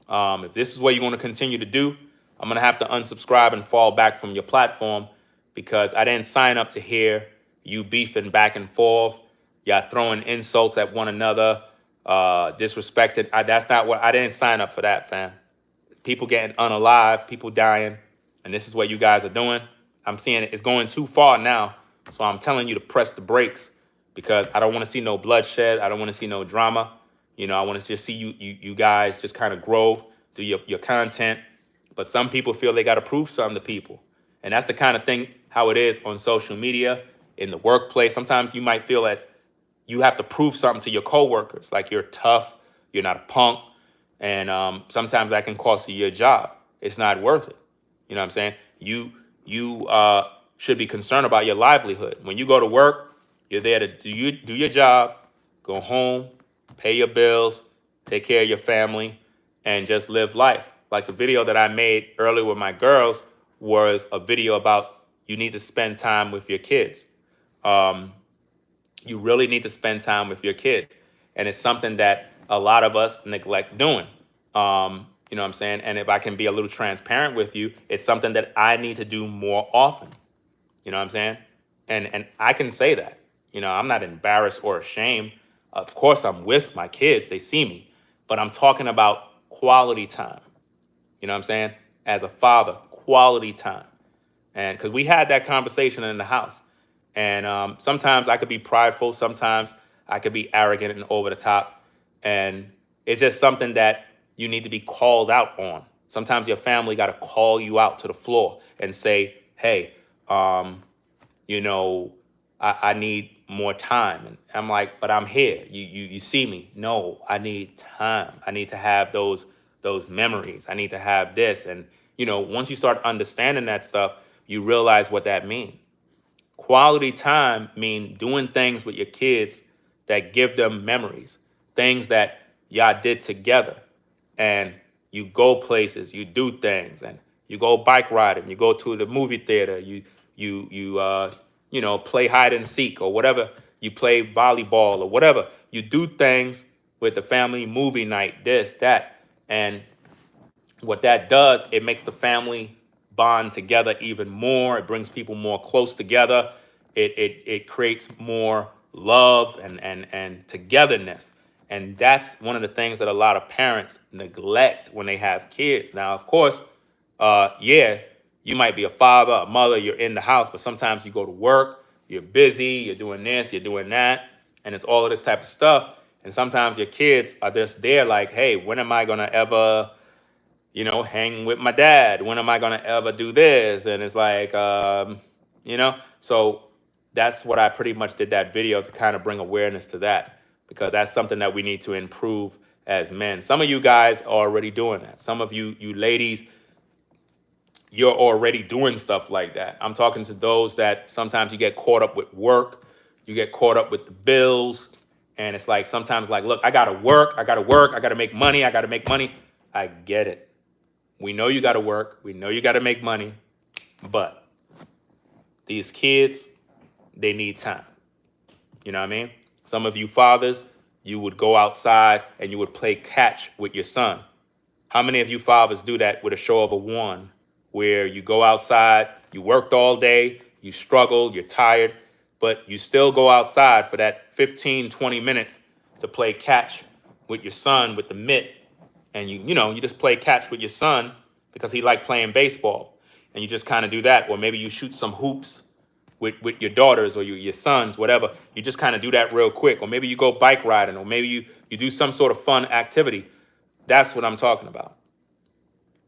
If this is what you're going to continue to do, I'm going to have to unsubscribe and fall back from your platform because I didn't sign up to hear you beefing back and forth. Y'all throwing insults at one another, disrespecting. That's not what I didn't sign up for that, fam. People getting unalive, people dying, and this is what you guys are doing. I'm seeing it's going too far now, so I'm telling you to press the brakes because I don't want to see no bloodshed. I don't want to see no drama. You know, I want to just see you guys just kind of grow, do your content. But some people feel they got to prove something to people. And that's the kind of thing how it is on social media, in the workplace. Sometimes you might feel that you have to prove something to your coworkers, like you're tough, you're not a punk. And sometimes that can cost you your job. It's not worth it. You know what I'm saying? You should be concerned about your livelihood. When you go to work, you're there to do your job, go home, pay your bills, take care of your family, and just live life. Like the video that I made earlier with my girls was a video about you need to spend time with your kids. You really need to spend time with your kids. And it's something that a lot of us neglect doing. You know what I'm saying? And if I can be a little transparent with you, it's something that I need to do more often. You know what I'm saying? And I can say that. You know, I'm not embarrassed or ashamed. Of course, I'm with my kids. They see me. But I'm talking about quality time. You know what I'm saying? As a father, quality time. And because we had that conversation in the house. And sometimes I could be prideful. Sometimes I could be arrogant and over the top. And it's just something that you need to be called out on. Sometimes your family got to call you out to the floor and say, hey, you know, I need more time. And I'm like, but I'm here. You see me. No, I need time. I need to have those memories. I need to have this. And, you know, once you start understanding that stuff, you realize what that means. Quality time mean doing things with your kids that give them memories, things that y'all did together. And you go places, you do things, and you go bike riding, you go to the movie theater, you know, play hide and seek or whatever, you play volleyball or whatever. You do things with the family, movie night, this, that. And what that does, it makes the family bond together even more. It brings people more close together. It creates more love and togetherness. And that's one of the things that a lot of parents neglect when they have kids. Now, of course, yeah, you might be a father, a mother, you're in the house, but sometimes you go to work, you're busy, you're doing this, you're doing that, and it's all of this type of stuff. And sometimes your kids are just there like, hey, when am I going to ever, you know, hang with my dad? When am I going to ever do this? And it's like, you know, so that's what I pretty much did that video to kind of bring awareness to that, because that's something that we need to improve as men. Some of you guys are already doing that. Some of you ladies, you're already doing stuff like that. I'm talking to those that sometimes you get caught up with work, you get caught up with the bills, and it's like sometimes like, look, I gotta work, I gotta make money, I get it. We know you gotta work, we know you gotta make money, but these kids, they need time. You know what I mean? Some of you fathers, you would go outside and you would play catch with your son. How many of you fathers do that with a show of a one, where you go outside, you worked all day, you struggled, you're tired, but you still go outside for that 15, 20 minutes to play catch with your son with the mitt, and you just play catch with your son because he liked playing baseball, and you just kind of do that. Or maybe you shoot some hoops with your daughters or your sons, whatever. You just kind of do that real quick. Or maybe you go bike riding, or maybe you do some sort of fun activity. That's what I'm talking about.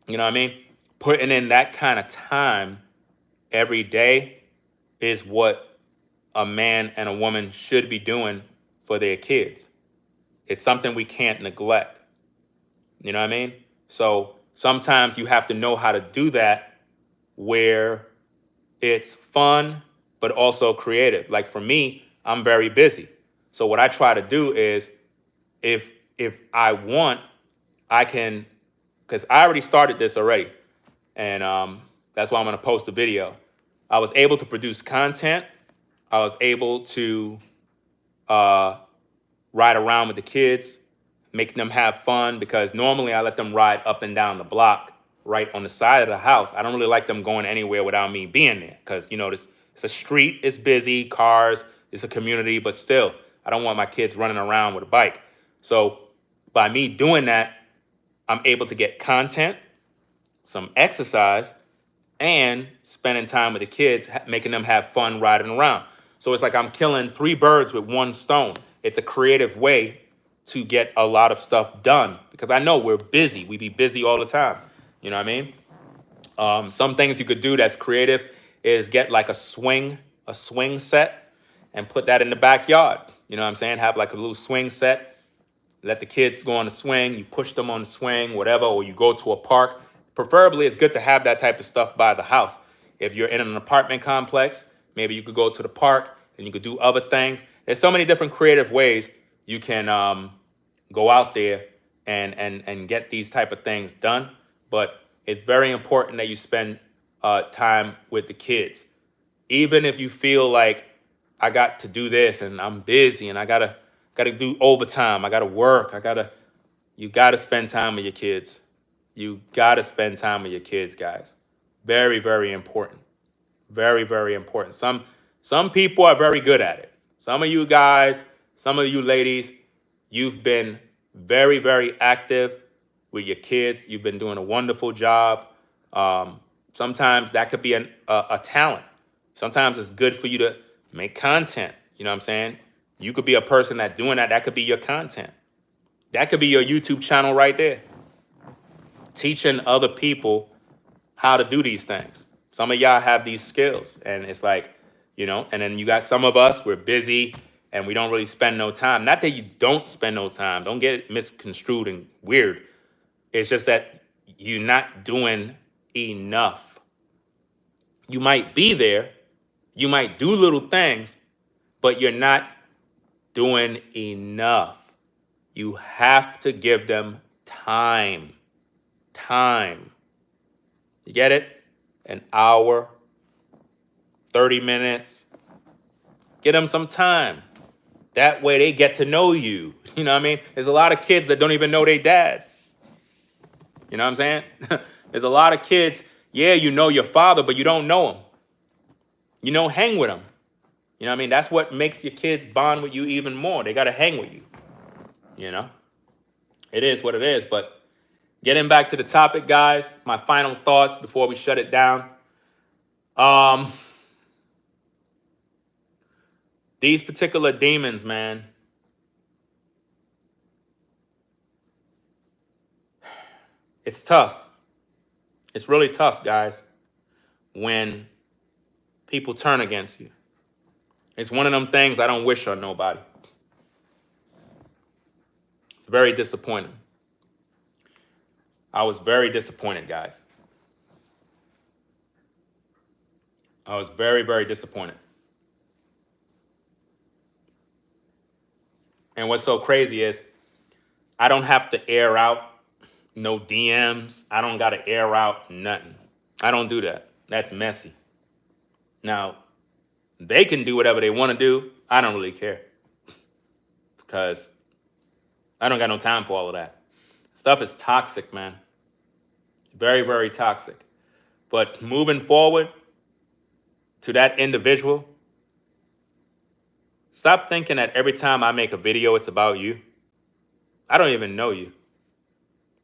You know what I mean? Putting in that kind of time every day is what a man and a woman should be doing for their kids. It's something we can't neglect. You know what I mean? So sometimes you have to know how to do that where it's fun, but also creative. Like for me, I'm very busy. So what I try to do is if I want, I can, because I already started this already. And that's why I'm going to post a video. I was able to produce content. I was able to ride around with the kids, making them have fun, because normally I let them ride up and down the block right on the side of the house. I don't really like them going anywhere without me being there, because, it's a street, it's busy, cars, it's a community, but still, I don't want my kids running around with a bike. So by me doing that, I'm able to get content, some exercise, and spending time with the kids, making them have fun riding around. So it's like I'm killing 3 birds with 1 stone. It's a creative way to get a lot of stuff done, because I know we're busy. We be busy all the time. You know what I mean? Some things you could do that's creative is get like a swing set and put that in the backyard. You know what I'm saying? Have like a little swing set. Let the kids go on the swing. You push them on the swing, whatever, or you go to a park. Preferably, it's good to have that type of stuff by the house. If you're in an apartment complex, maybe you could go to the park and you could do other things. There's so many different creative ways you can go out there and get these type of things done. But it's very important that you spend time with the kids. Even if you feel like I got to do this and I'm busy and I gotta do overtime, I gotta work, you gotta spend time with your kids. You gotta spend time with your kids, guys. Very, very important. Very, very important. Some people are very good at it. Some of you guys, some of you ladies, you've been very, very active with your kids. You've been doing a wonderful job. Sometimes that could be a talent. Sometimes it's good for you to make content. You know what I'm saying? You could be a person that doing that. That could be your content. That could be your YouTube channel right there. Teaching other people how to do these things. Some of y'all have these skills, and it's like, and then you got some of us, we're busy and we don't really spend no time. Not that you don't spend no time. Don't get it misconstrued and weird. It's just that you're not doing enough. You might be there. You might do little things, but you're not doing enough. You have to give them time. Time. You get it? An hour, 30 minutes. Get them some time. That way they get to know you. You know what I mean? There's a lot of kids that don't even know their dad. You know what I'm saying? There's a lot of kids, yeah, you know your father, but you don't know him. You don't hang with him. You know what I mean? That's what makes your kids bond with you even more. They got to hang with you. It is what it is. But getting back to the topic, guys, my final thoughts before we shut it down. These particular demons, man, it's tough. It's really tough, guys, when people turn against you. It's one of them things I don't wish on nobody. It's very disappointing. I was very disappointed, guys. I was very, very disappointed. And what's so crazy is I don't have to air out no DMs. I don't got to air out nothing. I don't do that. That's messy. Now, they can do whatever they want to do. I don't really care. Because I don't got no time for all of that. Stuff is toxic, man. Very, very toxic. But moving forward to that individual, stop thinking that every time I make a video, it's about you. I don't even know you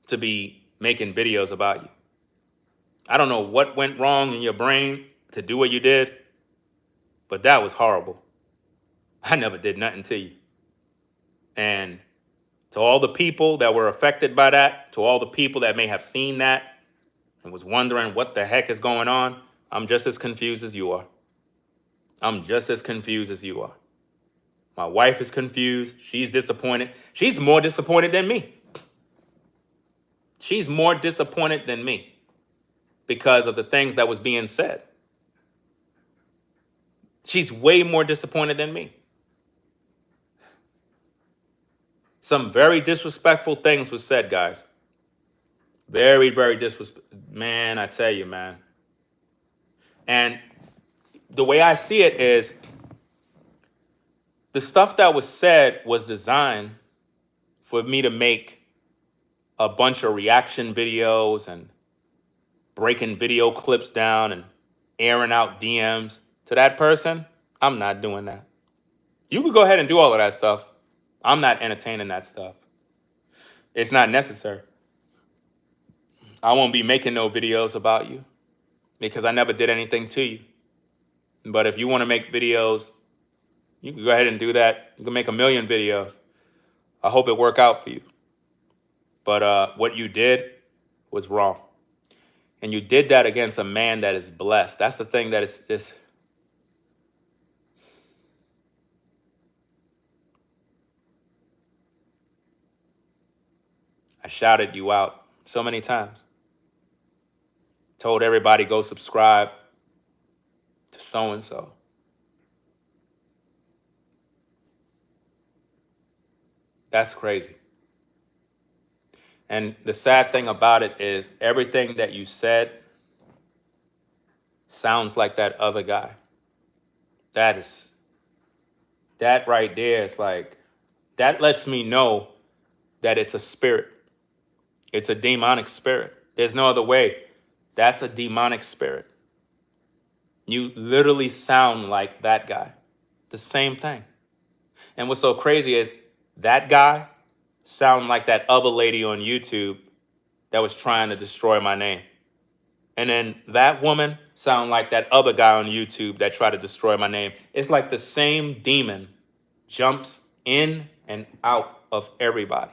to be making videos about you. I don't know what went wrong in your brain to do what you did, but that was horrible. I never did nothing to you. And to all the people that were affected by that, to all the people that may have seen that and was wondering what the heck is going on, I'm just as confused as you are. I'm just as confused as you are. My wife is confused. She's disappointed. She's more disappointed than me. She's more disappointed than me because of the things that was being said. She's way more disappointed than me. Some very disrespectful things was said, guys. Very, very disrespectful. Man, I tell you, man. And the way I see it is the stuff that was said was designed for me to make a bunch of reaction videos and breaking video clips down and airing out DMs to that person. I'm not doing that. You could go ahead and do all of that stuff. I'm not entertaining that stuff. It's not necessary. I won't be making no videos about you because I never did anything to you. But if you want to make videos, you can go ahead and do that. You can make 1 million videos. I hope it work out for you. But what you did was wrong. And you did that against a man that is blessed. That's the thing that is just... I shouted you out so many times. Told everybody go subscribe to so-and-so. That's crazy. And the sad thing about it is everything that you said sounds like that other guy. That right there is like, that lets me know that it's a spirit. It's a demonic spirit. There's no other way. That's a demonic spirit. You literally sound like that guy. The same thing. And what's so crazy is that guy sound like that other lady on YouTube that was trying to destroy my name. And then that woman sound like that other guy on YouTube that tried to destroy my name. It's like the same demon jumps in and out of everybody.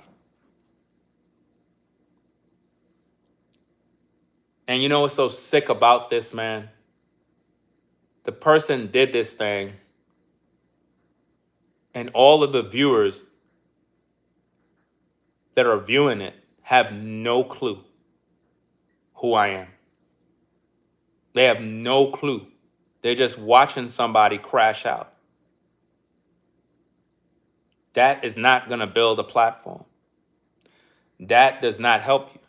And you know what's so sick about this, man? The person did this thing, and all of the viewers that are viewing it have no clue who I am. They have no clue. They're just watching somebody crash out. That is not going to build a platform. That does not help you.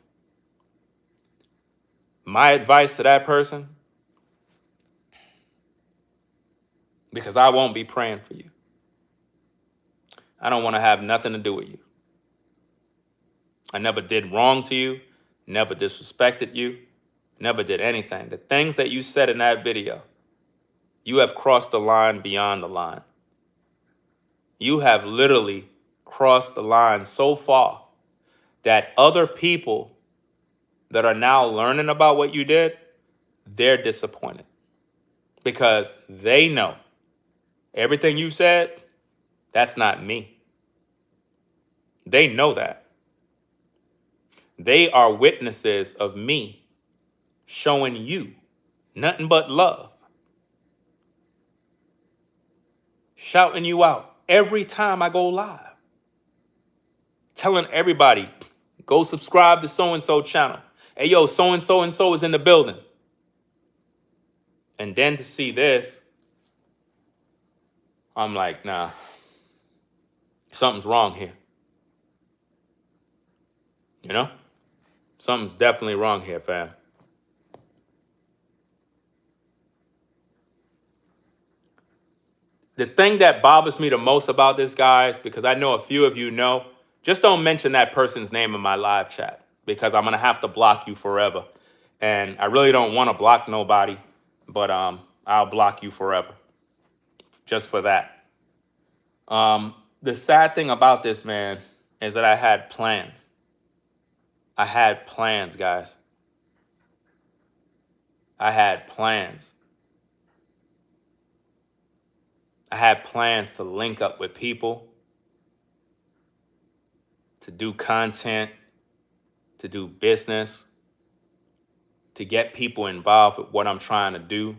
My advice to that person, because I won't be praying for you. I don't want to have nothing to do with you. I never did wrong to you, never disrespected you, never did anything. The things that you said in that video, you have crossed the line beyond the line. You have literally crossed the line so far that other people that are now learning about what you did, they're disappointed because they know everything you said, that's not me. They know that. They are witnesses of me showing you nothing but love. Shouting you out every time I go live. Telling everybody, go subscribe to so-and-so channel. Hey, yo, so-and-so and so is in the building. And then to see this, I'm like, nah, something's wrong here. You know? Something's definitely wrong here, fam. The thing that bothers me the most about this, guys, because I know a few of you know, Just don't mention that person's name in my live chat because I'm going to have to block you forever. And I really don't want to block nobody, but I'll block you forever just for that. The sad thing about this, man, is that I had plans. I had plans, guys. I had plans. I had plans to link up with people, to do content, to do business, to get people involved with what I'm trying to do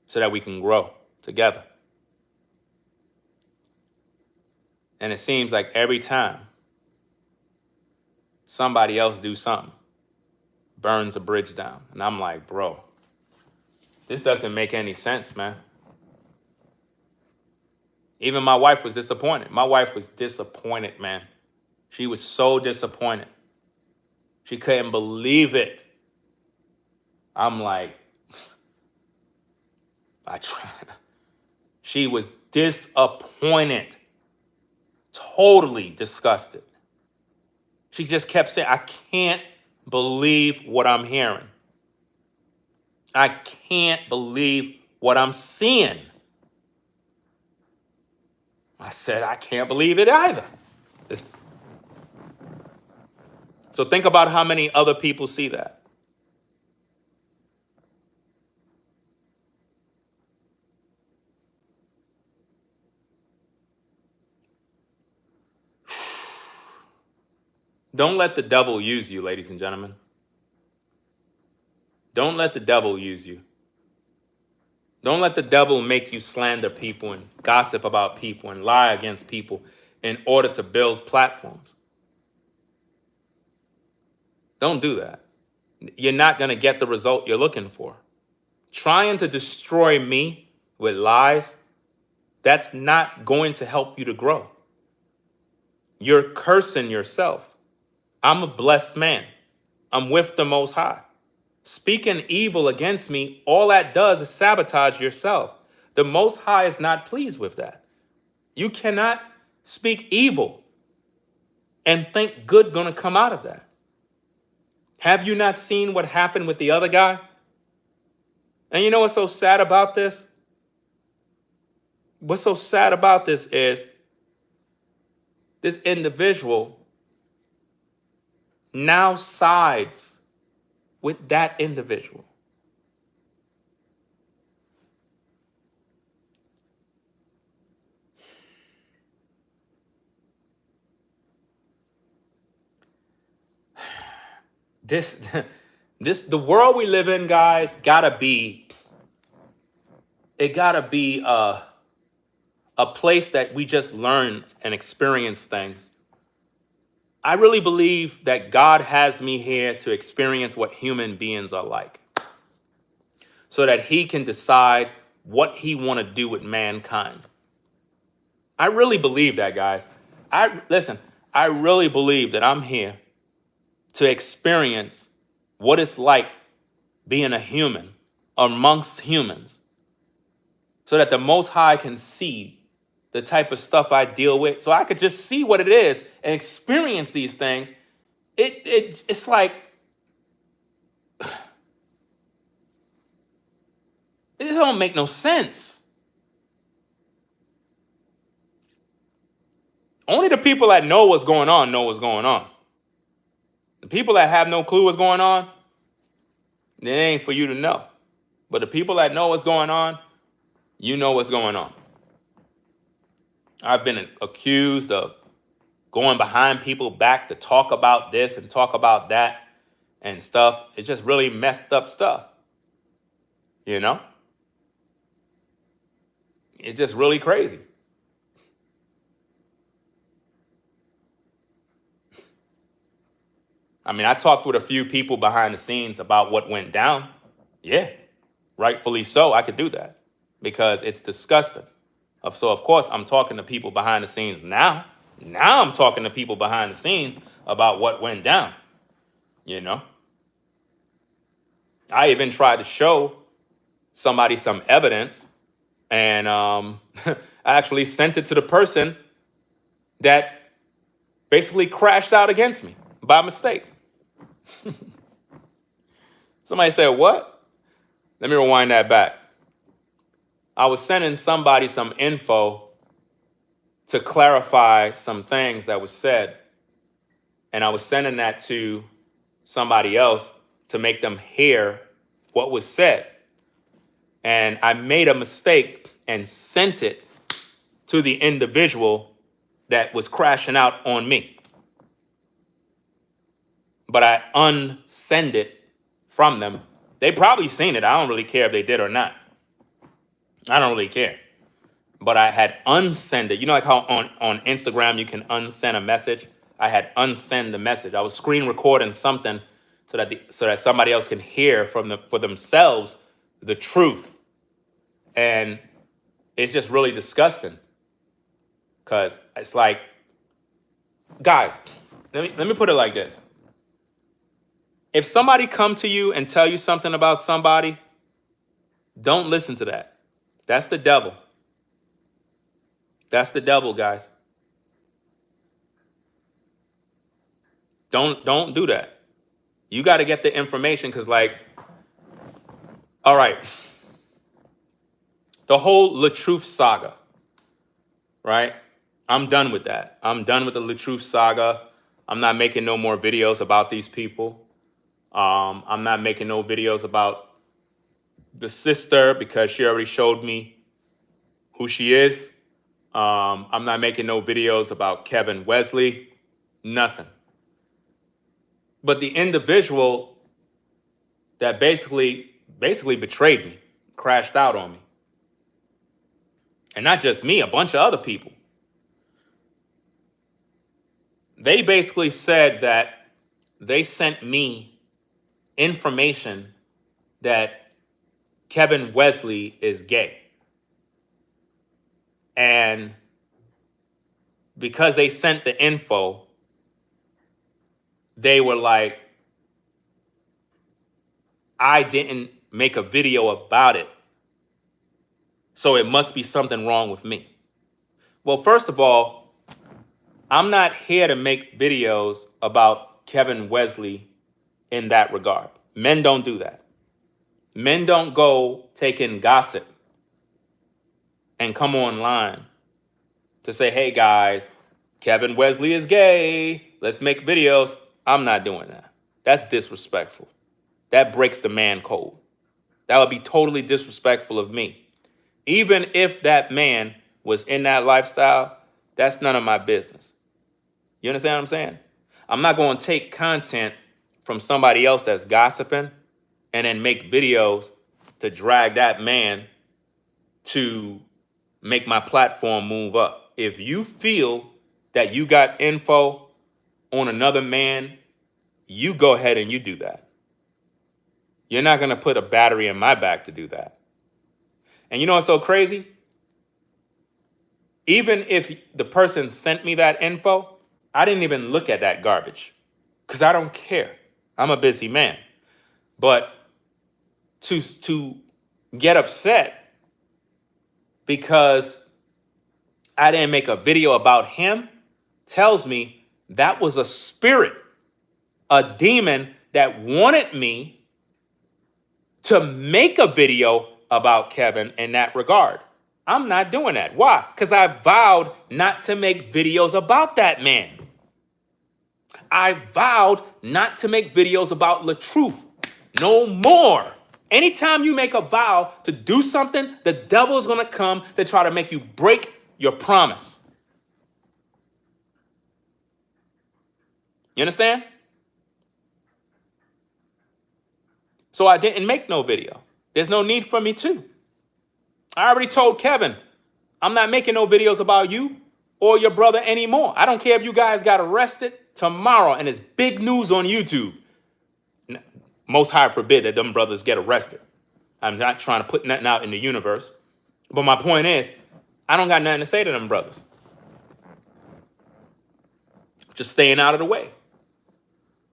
so that we can grow together. And it seems like every time somebody else do something, burns a bridge down. And I'm like, bro, this doesn't make any sense, man. Even my wife was disappointed. My wife was disappointed, man. She was so disappointed. She couldn't believe it. I'm like, I tried. She was disappointed, totally disgusted. She just kept saying, I can't believe what I'm hearing. I can't believe what I'm seeing. I said, I can't believe it either. So think about how many other people see that. Don't let the devil use you, ladies and gentlemen. Don't let the devil use you. Don't let the devil make you slander people and gossip about people and lie against people in order to build platforms. Don't do that. You're not going to get the result you're looking for. Trying to destroy me with lies, that's not going to help you to grow. You're cursing yourself. I'm a blessed man. I'm with the Most High. Speaking evil against me, all that does is sabotage yourself. The Most High is not pleased with that. You cannot speak evil and think good going to come out of that. Have you not seen what happened with the other guy? And you know what's so sad about this? What's so sad about this is this individual now sides with that individual. The world we live in, guys, gotta be a place that we just learn and experience things. I really believe that God has me here to experience what human beings are like, so that he can decide what he want to do with mankind. I really believe that, guys. I really believe that I'm here to experience what it's like being a human amongst humans, so that the Most High can see the type of stuff I deal with, so I could just see what it is and experience these things. It's like, it just don't make no sense. Only the people that know what's going on know what's going on. The people that have no clue what's going on, it ain't for you to know. But the people that know what's going on, you know what's going on. I've been accused of going behind people back to talk about this and talk about that and stuff. It's just really messed up stuff. You know? It's just really crazy. I mean, I talked with a few people behind the scenes about what went down. Yeah, rightfully so. I could do that because it's disgusting. So, of course, I'm talking to people behind the scenes now. Now I'm talking to people behind the scenes about what went down. You know? I even tried to show somebody some evidence, and I actually sent it to the person that basically crashed out against me by mistake. Somebody said, what? Let me rewind that back. I was sending somebody some info to clarify some things that was said. And I was sending that to somebody else to make them hear what was said. And I made a mistake and sent it to the individual that was crashing out on me. But I unsend it from them. They probably seen it. I don't really care if they did or not. I don't really care. But I had unsend it. You know, like how on Instagram you can unsend a message? I had unsend the message. I was screen recording something so that somebody else can hear for themselves the truth. And it's just really disgusting. Because it's like, guys, let me put it like this. If somebody come to you and tell you something about somebody, don't listen to that. That's the devil. That's the devil, guys. Don't do that. You got to get the information because, like, all right, the whole LaTruth saga, right? I'm done with that. I'm done with the LaTruth saga. I'm not making no more videos about these people. I'm not making no videos about the sister because she already showed me who she is. I'm not making no videos about Kevin Wesley. Nothing. But the individual that basically betrayed me, crashed out on me. And not just me, a bunch of other people. They basically said that they sent me information that Kevin Wesley is gay. And because they sent the info, they were like, I didn't make a video about it, so it must be something wrong with me. Well, first of all, I'm not here to make videos about Kevin Wesley in that regard. Men don't do that. Men don't go taking gossip and come online to say, hey guys, Kevin Wesley is gay. Let's make videos. I'm not doing that. That's disrespectful. That breaks the man code. That would be totally disrespectful of me. Even if that man was in that lifestyle, that's none of my business. You understand what I'm saying? I'm not going to take content from somebody else that's gossiping and then make videos to drag that man to make my platform move up. If you feel that you got info on another man, you go ahead and you do that. You're not going to put a battery in my back to do that. And you know what's so crazy? Even if the person sent me that info, I didn't even look at that garbage because I don't care. I'm a busy man. But to get upset because I didn't make a video about him tells me that was a spirit, a demon that wanted me to make a video about Kevin in that regard. I'm not doing that. Why? Because I vowed not to make videos about that man. I vowed not to make videos about LaTruth no more. Anytime you make a vow to do something, the devil is going to come to try to make you break your promise. You understand? So I didn't make no video. There's no need for me to. I already told Kevin, I'm not making no videos about you or your brother anymore. I don't care if you guys got arrested tomorrow and it's big news on YouTube. Most high forbid that them brothers get arrested. I'm not trying to put nothing out in the universe. But my point is, I don't got nothing to say to them brothers. Just staying out of the way.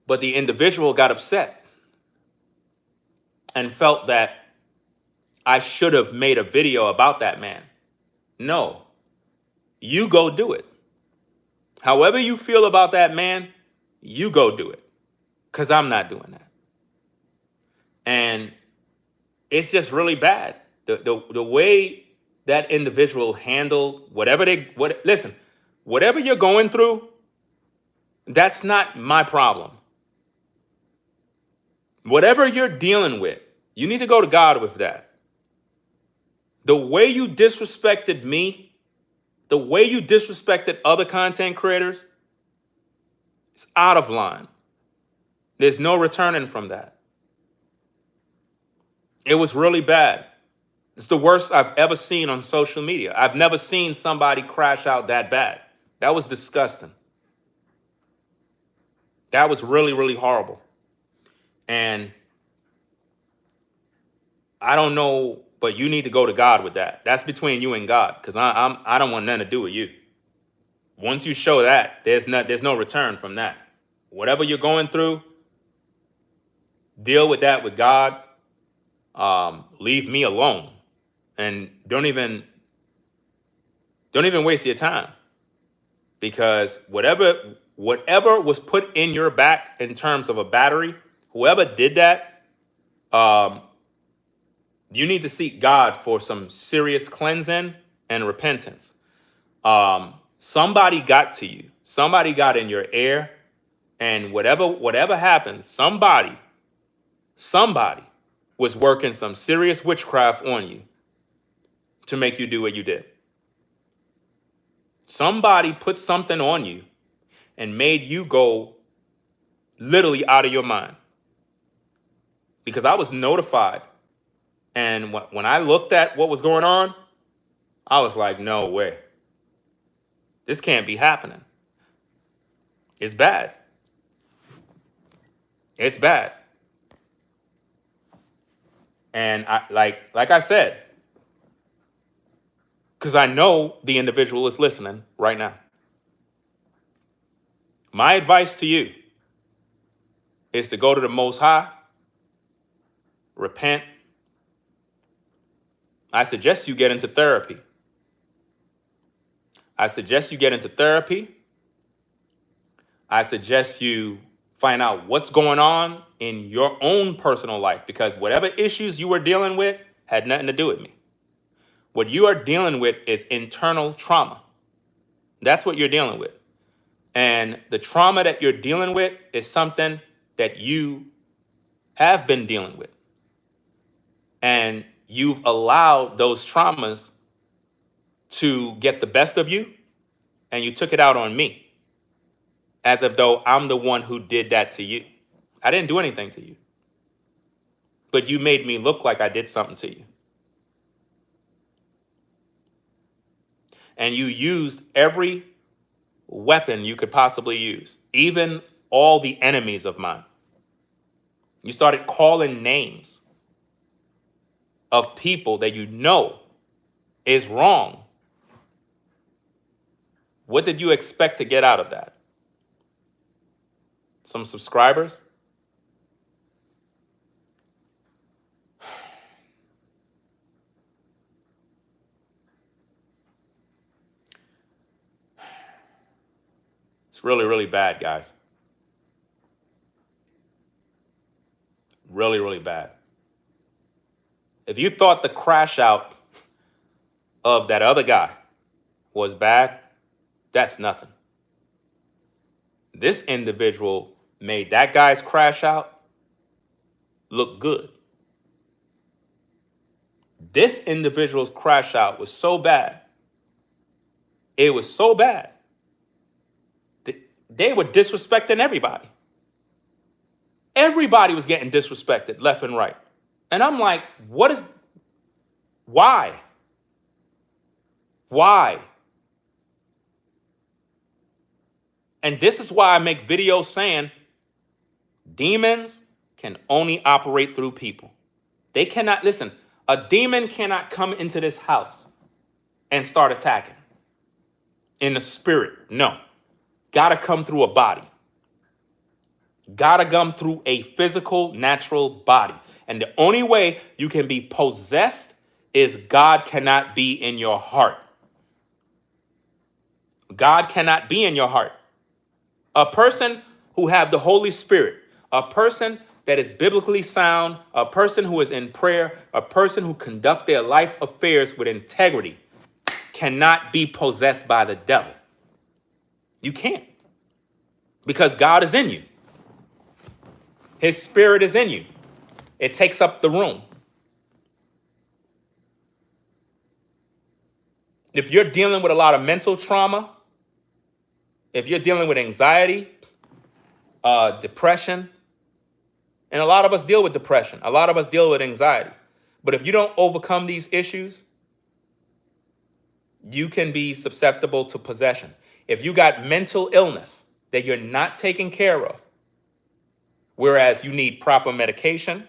But the individual got upset and felt that I should have made a video about that man. No, you go do it. However you feel about that man, you go do it. Because I'm not doing that. And it's just really bad. The way that individual handled listen, whatever you're going through, that's not my problem. Whatever you're dealing with, you need to go to God with that. The way you disrespected me, the way you disrespected other content creators, it's out of line. There's no returning from that. It was really bad. It's the worst I've ever seen on social media. I've never seen somebody crash out that bad. That was disgusting. That was really, really horrible. And I don't know, but you need to go to God with that. That's between you and God, because I don't want nothing to do with you. Once you show that, there's no return from that. Whatever you're going through, deal with that with God. Leave me alone, and don't even waste your time, because whatever was put in your back in terms of a battery, whoever did that, you need to seek God for some serious cleansing and repentance. Somebody got to you. Somebody got in your ear, and whatever happens, somebody was working some serious witchcraft on you to make you do what you did. Somebody put something on you and made you go literally out of your mind. Because I was notified, and when I looked at what was going on, I was like, no way. This can't be happening. It's bad. It's bad. And like I said, because I know the individual is listening right now. My advice to you is to go to the Most High, repent. I suggest you get into therapy. I suggest you find out what's going on in your own personal life, because whatever issues you were dealing with had nothing to do with me. What you are dealing with is internal trauma. That's what you're dealing with. And the trauma that you're dealing with is something that you have been dealing with. And you've allowed those traumas to get the best of you, and you took it out on me, as if though I'm the one who did that to you. I didn't do anything to you, but you made me look like I did something to you. And you used every weapon you could possibly use, even all the enemies of mine. You started calling names of people that you know is wrong. What did you expect to get out of that? Some subscribers? It's really, really bad, guys. Really, really bad. If you thought the crash out of that other guy was bad, that's nothing. This individual made that guy's crash out look good. This individual's crash out was so bad. It was so bad. They were disrespecting everybody. Everybody was getting disrespected left and right. And I'm like, why? Why? And this is why I make videos saying demons can only operate through people. They cannot, listen, a demon cannot come into this house and start attacking in the spirit. No. Gotta come through a body. Gotta come through a physical, natural body. And the only way you can be possessed is God cannot be in your heart. God cannot be in your heart. A person who have the Holy Spirit, a person that is biblically sound, a person who is in prayer, a person who conduct their life affairs with integrity cannot be possessed by the devil. You can't, because God is in you. His spirit is in you. It takes up the room. If you're dealing with a lot of mental trauma, if you're dealing with anxiety, depression, and a lot of us deal with depression, a lot of us deal with anxiety. But if you don't overcome these issues, you can be susceptible to possession. If you got mental illness that you're not taking care of, whereas you need proper medication,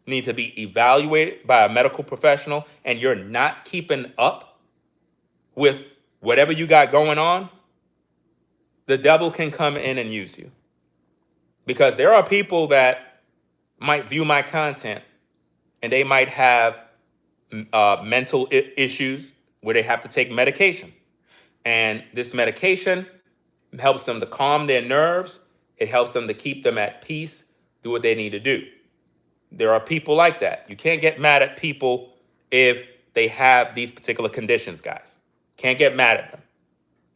need to be evaluated by a medical professional, and you're not keeping up with whatever you got going on, the devil can come in and use you. Because there are people that might view my content and they might have mental issues where they have to take medication. And this medication helps them to calm their nerves. It helps them to keep them at peace, do what they need to do. There are people like that. You can't get mad at people if they have these particular conditions, guys. Can't get mad at them.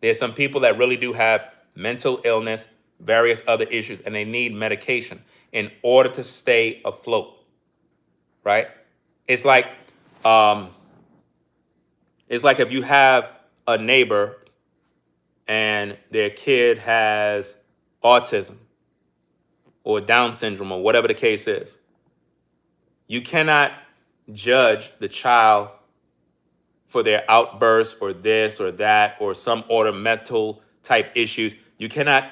There's some people that really do have mental illness, various other issues, and they need medication in order to stay afloat, right? It's like if you have a neighbor and their kid has autism or Down syndrome or whatever the case is. You cannot judge the child for their outbursts or this or that or some other mental type issues. You cannot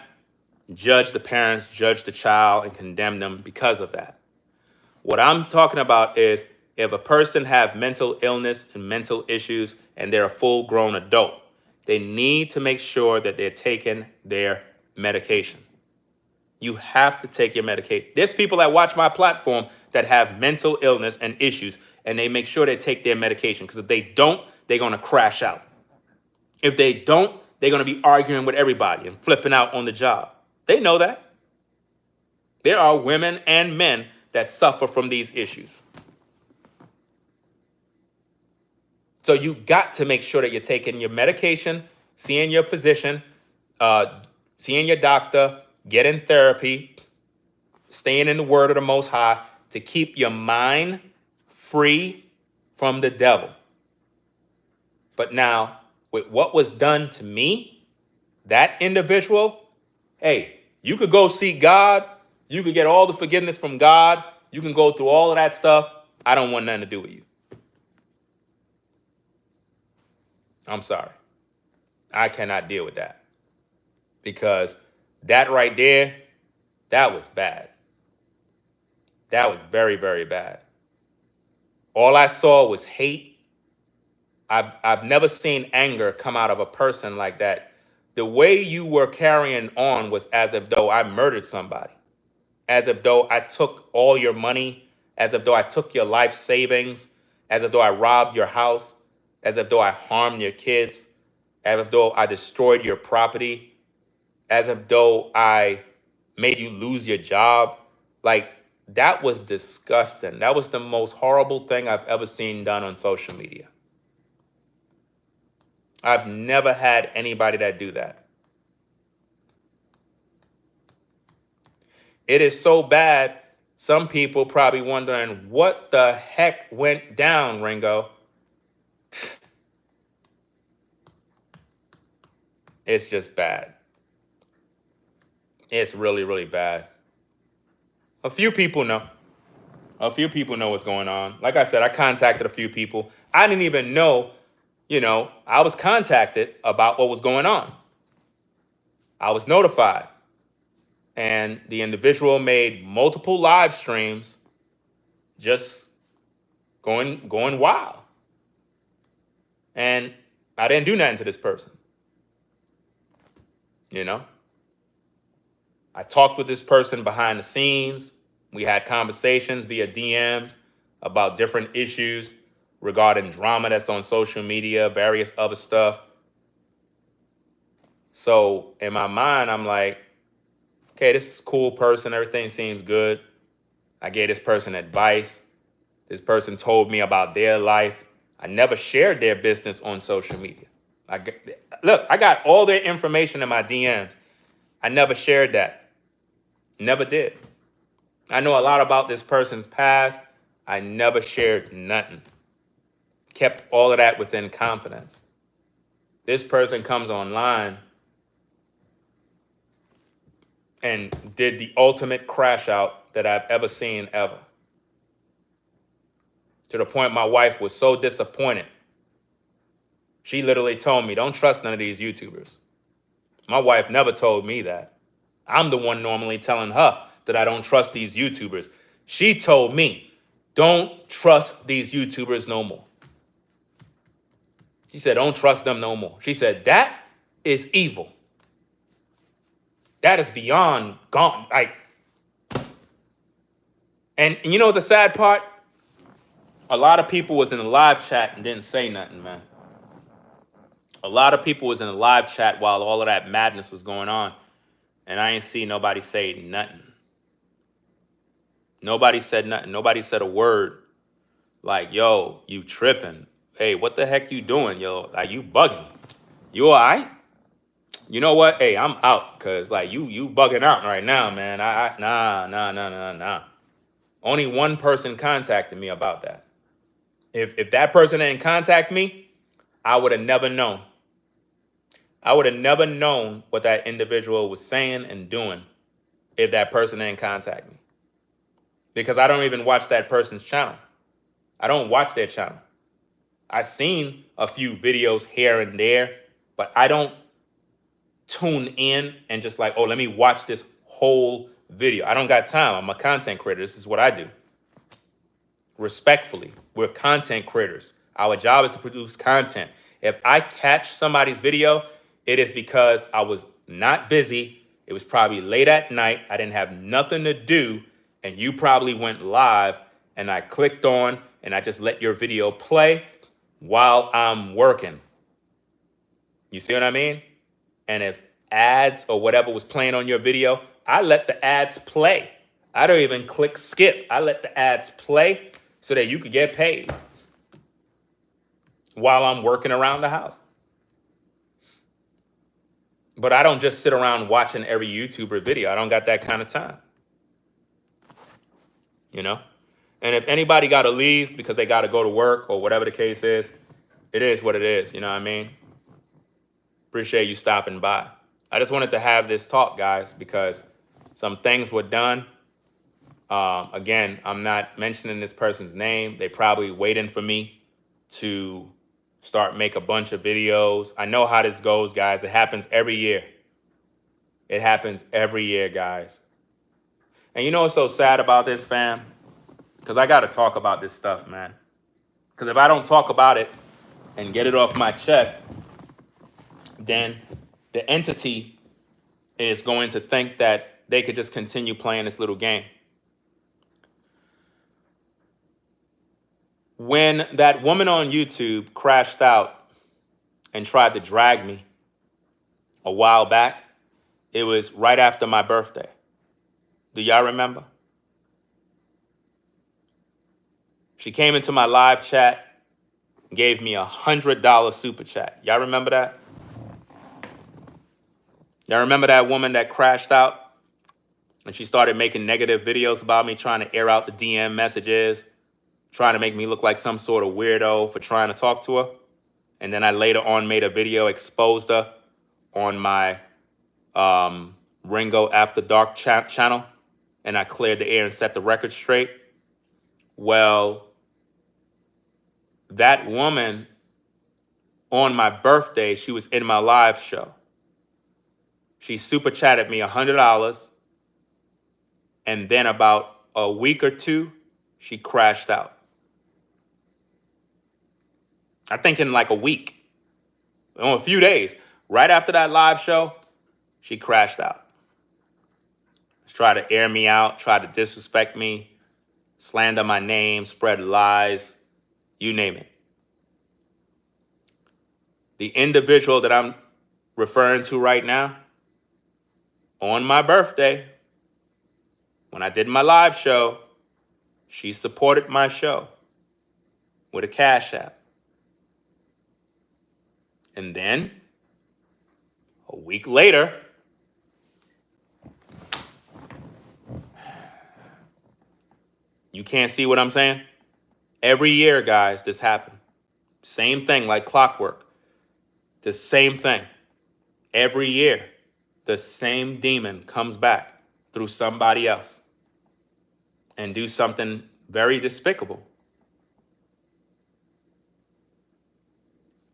judge the parents, judge the child, and condemn them because of that. What I'm talking about is if a person have mental illness and mental issues and they're a full-grown adult, they need to make sure that they're taking their medication. You have to take your medication. There's people that watch my platform that have mental illness and issues, and they make sure they take their medication, because if they don't, they're going to crash out. If they don't, they're going to be arguing with everybody and flipping out on the job. They know that. There are women and men that suffer from these issues. So you got to make sure that you're taking your medication, seeing your physician, seeing your doctor, getting therapy, staying in the word of the Most High to keep your mind free from the devil. But now, with what was done to me, that individual, hey, you could go see God. You could get all the forgiveness from God. You can go through all of that stuff. I don't want nothing to do with you. I'm sorry. I cannot deal with that. Because that right there, that was bad. That was very, very bad. All I saw was hate. I've never seen anger come out of a person like that. The way you were carrying on was as if though I murdered somebody, as if though I took all your money, as if though I took your life savings, as if though I robbed your house, as if though I harmed your kids, as if though I destroyed your property, as if though I made you lose your job. Like, that was disgusting. That was the most horrible thing I've ever seen done on social media. I've never had anybody that do that. It is so bad, some people probably wondering, what the heck went down, Ringo? It's just bad. It's really, really bad. A few people know. A few people know what's going on. Like I said, I contacted a few people. I didn't even know, I was contacted about what was going on. I was notified. And the individual made multiple live streams just going wild. And I didn't do nothing to this person. I talked with this person behind the scenes. We had conversations via DMs about different issues regarding drama that's on social media, various other stuff. So in my mind, I'm like, okay, this is a cool person. Everything seems good. I gave this person advice. This person told me about their life. I never shared their business on social media. Look, I got all their information in my DMs. I never shared that. Never did. I know a lot about this person's past. I never shared nothing. Kept all of that within confidence. This person comes online and did the ultimate crash out that I've ever seen ever. To the point my wife was so disappointed. She literally told me, don't trust none of these YouTubers. My wife never told me that. I'm the one normally telling her that I don't trust these YouTubers. She told me, don't trust these YouTubers no more. She said, don't trust them no more. She said, that is evil. That is beyond gone. And you know the sad part? A lot of people was in the live chat and didn't say nothing, man. A lot of people was in the live chat while all of that madness was going on. And I ain't see nobody say nothing. Nobody said nothing. Nobody said a word. Like, yo, you tripping. Hey, what the heck you doing, yo? Like, you bugging. You all right? You know what? Hey, I'm out. Because, like, you bugging out right now, man. Nah. Only one person contacted me about that. If that person didn't contact me, I would have never known. I would have never known what that individual was saying and doing if that person didn't contact me. Because I don't even watch that person's channel. I don't watch their channel. I've seen a few videos here and there, but I don't tune in and just like, oh, let me watch this whole video. I don't got time. I'm a content creator. This is what I do. Respectfully, we're content creators. Our job is to produce content. If I catch somebody's video, it is because I was not busy. It was probably late at night. I didn't have nothing to do. And you probably went live and I clicked on and I just let your video play while I'm working. You see what I mean? And if ads or whatever was playing on your video, I let the ads play. I don't even click skip. I let the ads play so that you could get paid while I'm working around the house. But I don't just sit around watching every YouTuber video. I don't got that kind of time. You know? And if anybody got to leave because they got to go to work or whatever the case is, it is what it is. You know what I mean? Appreciate you stopping by. I just wanted to have this talk, guys, because some things were done. Again, I'm not mentioning this person's name. They probably waiting for me to make a bunch of videos. I know how this goes, guys. It happens every year. It happens every year, guys. And you know what's so sad about this, fam? Because I got to talk about this stuff, man. Because if I don't talk about it and get it off my chest, then the entity is going to think that they could just continue playing this little game. When that woman on YouTube crashed out and tried to drag me a while back, it was right after my birthday. Do y'all remember? She came into my live chat, gave me $100 super chat. Y'all remember that? Y'all remember that woman that crashed out and she started making negative videos about me, trying to air out the DM messages, trying to make me look like some sort of weirdo for trying to talk to her? And then I later on made a video, exposed her on my Ringo After Dark channel, and I cleared the air and set the record straight. Well, that woman on my birthday, she was in my live show. She super chatted me $100, and then about a week or two, she crashed out. I think in like a week, or a few days, right after that live show, she crashed out. She tried to air me out, tried to disrespect me, slander my name, spread lies, you name it. The individual that I'm referring to right now, on my birthday, when I did my live show, she supported my show with a Cash App. And then, a week later, you can't see what I'm saying? Every year, guys, this happened. Same thing, like clockwork. The same thing. Every year, the same demon comes back through somebody else and do something very despicable.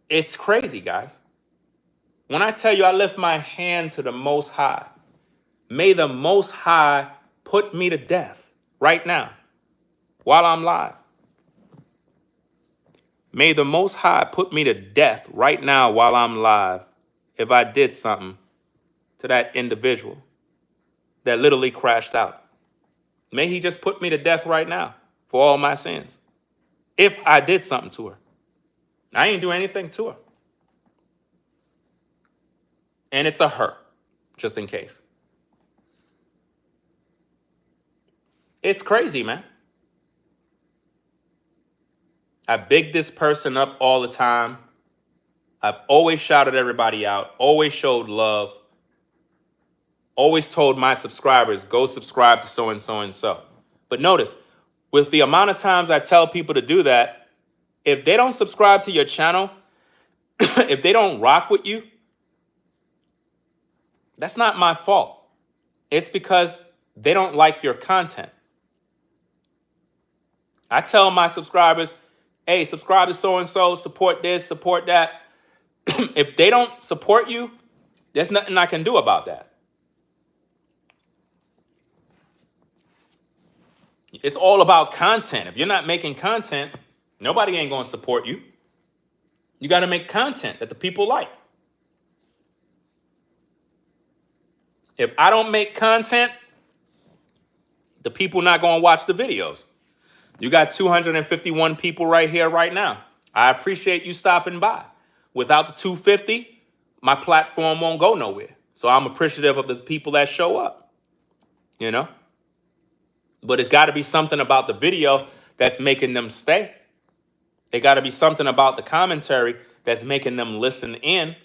It's crazy, guys. When I tell you I lift my hand to the Most High, may the Most High put me to death right now while I'm live. May the Most High put me to death right now while I'm live if I did something to that individual that literally crashed out. May he just put me to death right now for all my sins if I did something to her. I ain't do anything to her. And it's a her, just in case. It's crazy, man. I big this person up all the time. I've always shouted everybody out, always showed love, always told my subscribers, go subscribe to so-and-so and so. But notice, with the amount of times I tell people to do that, if they don't subscribe to your channel, if they don't rock with you, that's not my fault. It's because they don't like your content. I tell my subscribers, hey, subscribe to so-and-so, support this, support that. If they don't support you, there's nothing I can do about that. It's all about content. If you're not making content, nobody ain't going to support you. You got to make content that the people like. If I don't make content, the people not going to watch the videos. You got 251 people right here, right now. I appreciate you stopping by. Without the 250, my platform won't go nowhere. So I'm appreciative of the people that show up, you know? But it's got to be something about the video that's making them stay. It got to be something about the commentary that's making them listen in.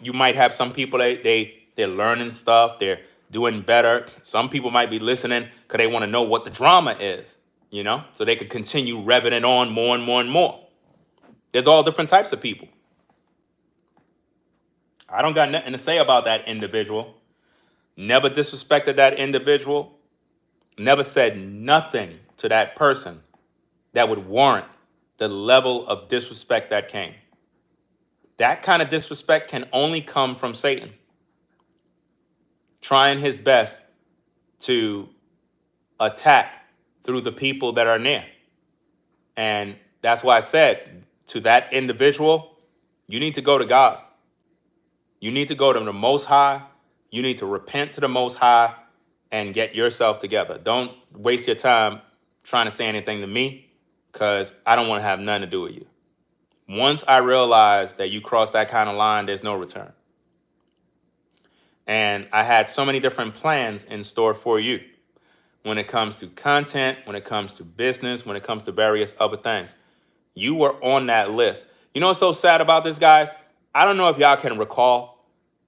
You might have some people, they're learning stuff. They're doing better. Some people might be listening because they want to know what the drama is, you know, so they could continue revving it on more and more and more. There's all different types of people. I don't got nothing to say about that individual. Never disrespected that individual. Never said nothing to that person that would warrant the level of disrespect that came. That kind of disrespect can only come from Satan trying his best to attack through the people that are near. And that's why I said to that individual, you need to go to God. You need to go to the Most High. You need to repent to the Most High and get yourself together. Don't waste your time trying to say anything to me because I don't want to have nothing to do with you. Once I realized that you crossed that kind of line, there's no return. And I had so many different plans in store for you when it comes to content, when it comes to business, when it comes to various other things. You were on that list. You know what's so sad about this, guys? I don't know if y'all can recall.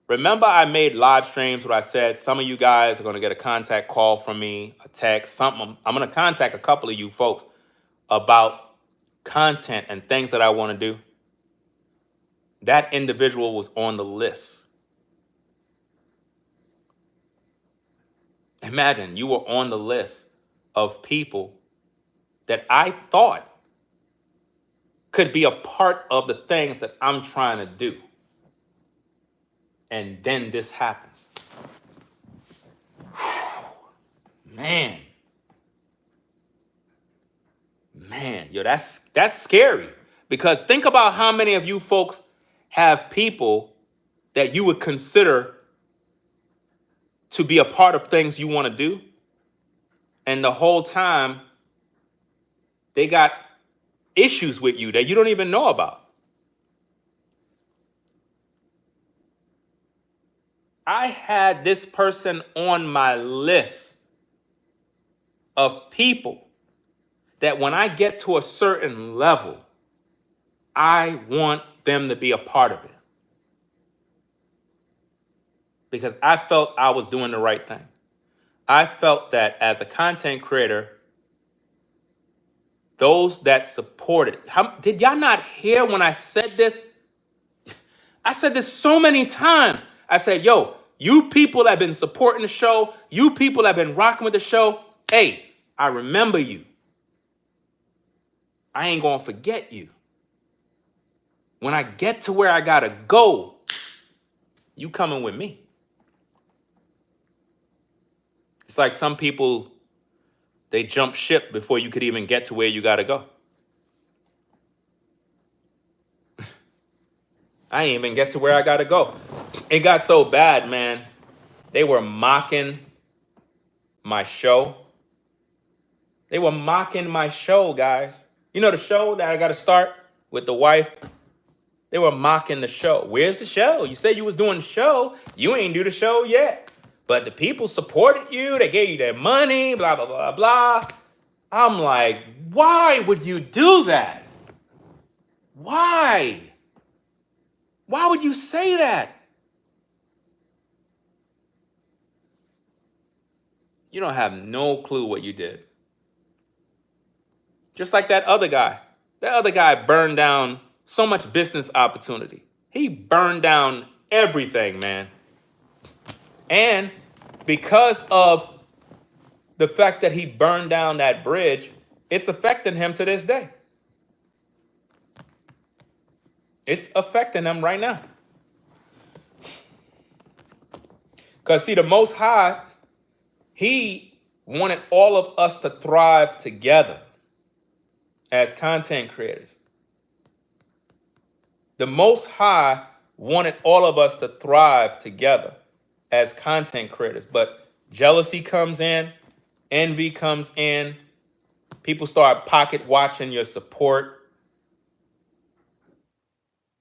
Remember I made live streams where I said some of you guys are going to get a contact call from me, a text, something. I'm going to contact a couple of you folks about content and things that I want to do. That individual was on the list. Imagine you were on the list of people that I thought could be a part of the things that I'm trying to do. And then this happens. Man, yo, that's scary. Because think about how many of you folks have people that you would consider to be a part of things you want to do. And the whole time, they got issues with you that you don't even know about. I had this person on my list of people that when I get to a certain level, I want them to be a part of it. Because I felt I was doing the right thing. I felt that as a content creator, those that supported, did y'all not hear when I said this? I said this so many times. I said, yo, you people that have been supporting the show, you people that have been rocking with the show, hey, I remember you. I ain't gonna forget you. When I get to where I gotta go, you coming with me. It's like some people, they jump ship before you could even get to where you gotta go. I ain't even get to where I gotta go. It got so bad, man. They were mocking my show. They were mocking my show, guys. You know the show that I gotta start with the wife? They were mocking the show. Where's the show? You said you was doing the show. You ain't do the show yet. But the people supported you. They gave you their money, blah, blah, blah, blah. I'm like, why would you do that? Why? Why would you say that? You don't have no clue what you did. Just like that other guy. That other guy burned down so much business opportunity. He burned down everything, man. And because of the fact that he burned down that bridge, it's affecting him to this day. It's affecting him right now. Because see, the Most High, he wanted all of us to thrive together as content creators. The Most High wanted all of us to thrive together as content creators. But jealousy comes in, envy comes in, people start pocket watching your support.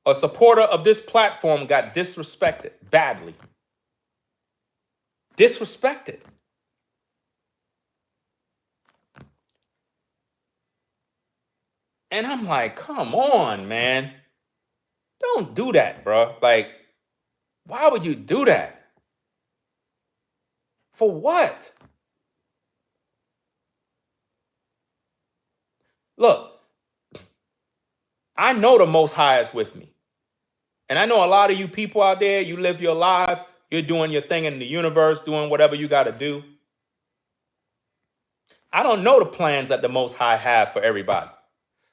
A supporter of this platform got disrespected badly. Disrespected. And I'm like, come on, man. Don't do that, bro. Like, why would you do that? For what? Look, I know the Most High is with me. And I know a lot of you people out there, you live your lives, you're doing your thing in the universe, doing whatever you got to do. I don't know the plans that the Most High have for everybody.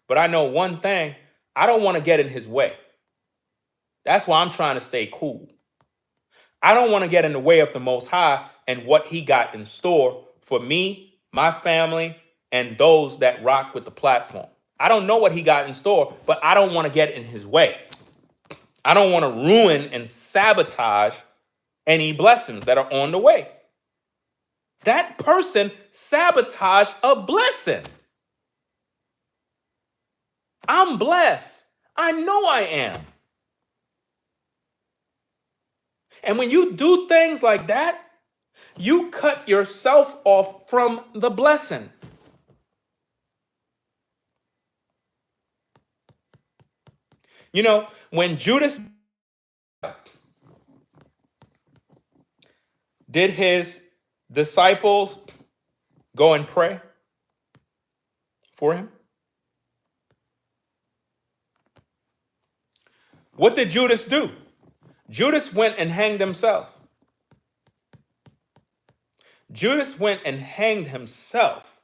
But I know one thing, I don't want to get in his way. That's why I'm trying to stay cool. I don't want to get in the way of the Most High and what he got in store for me, my family, and those that rock with the platform. I don't know what he got in store, but I don't want to get in his way. I don't want to ruin and sabotage any blessings that are on the way. That person sabotaged a blessing. I'm blessed. I know I am. And when you do things like that, you cut yourself off from the blessing. You know, when Judas did his disciples go and pray for him? What did Judas do? Judas went and hanged himself. Judas went and hanged himself.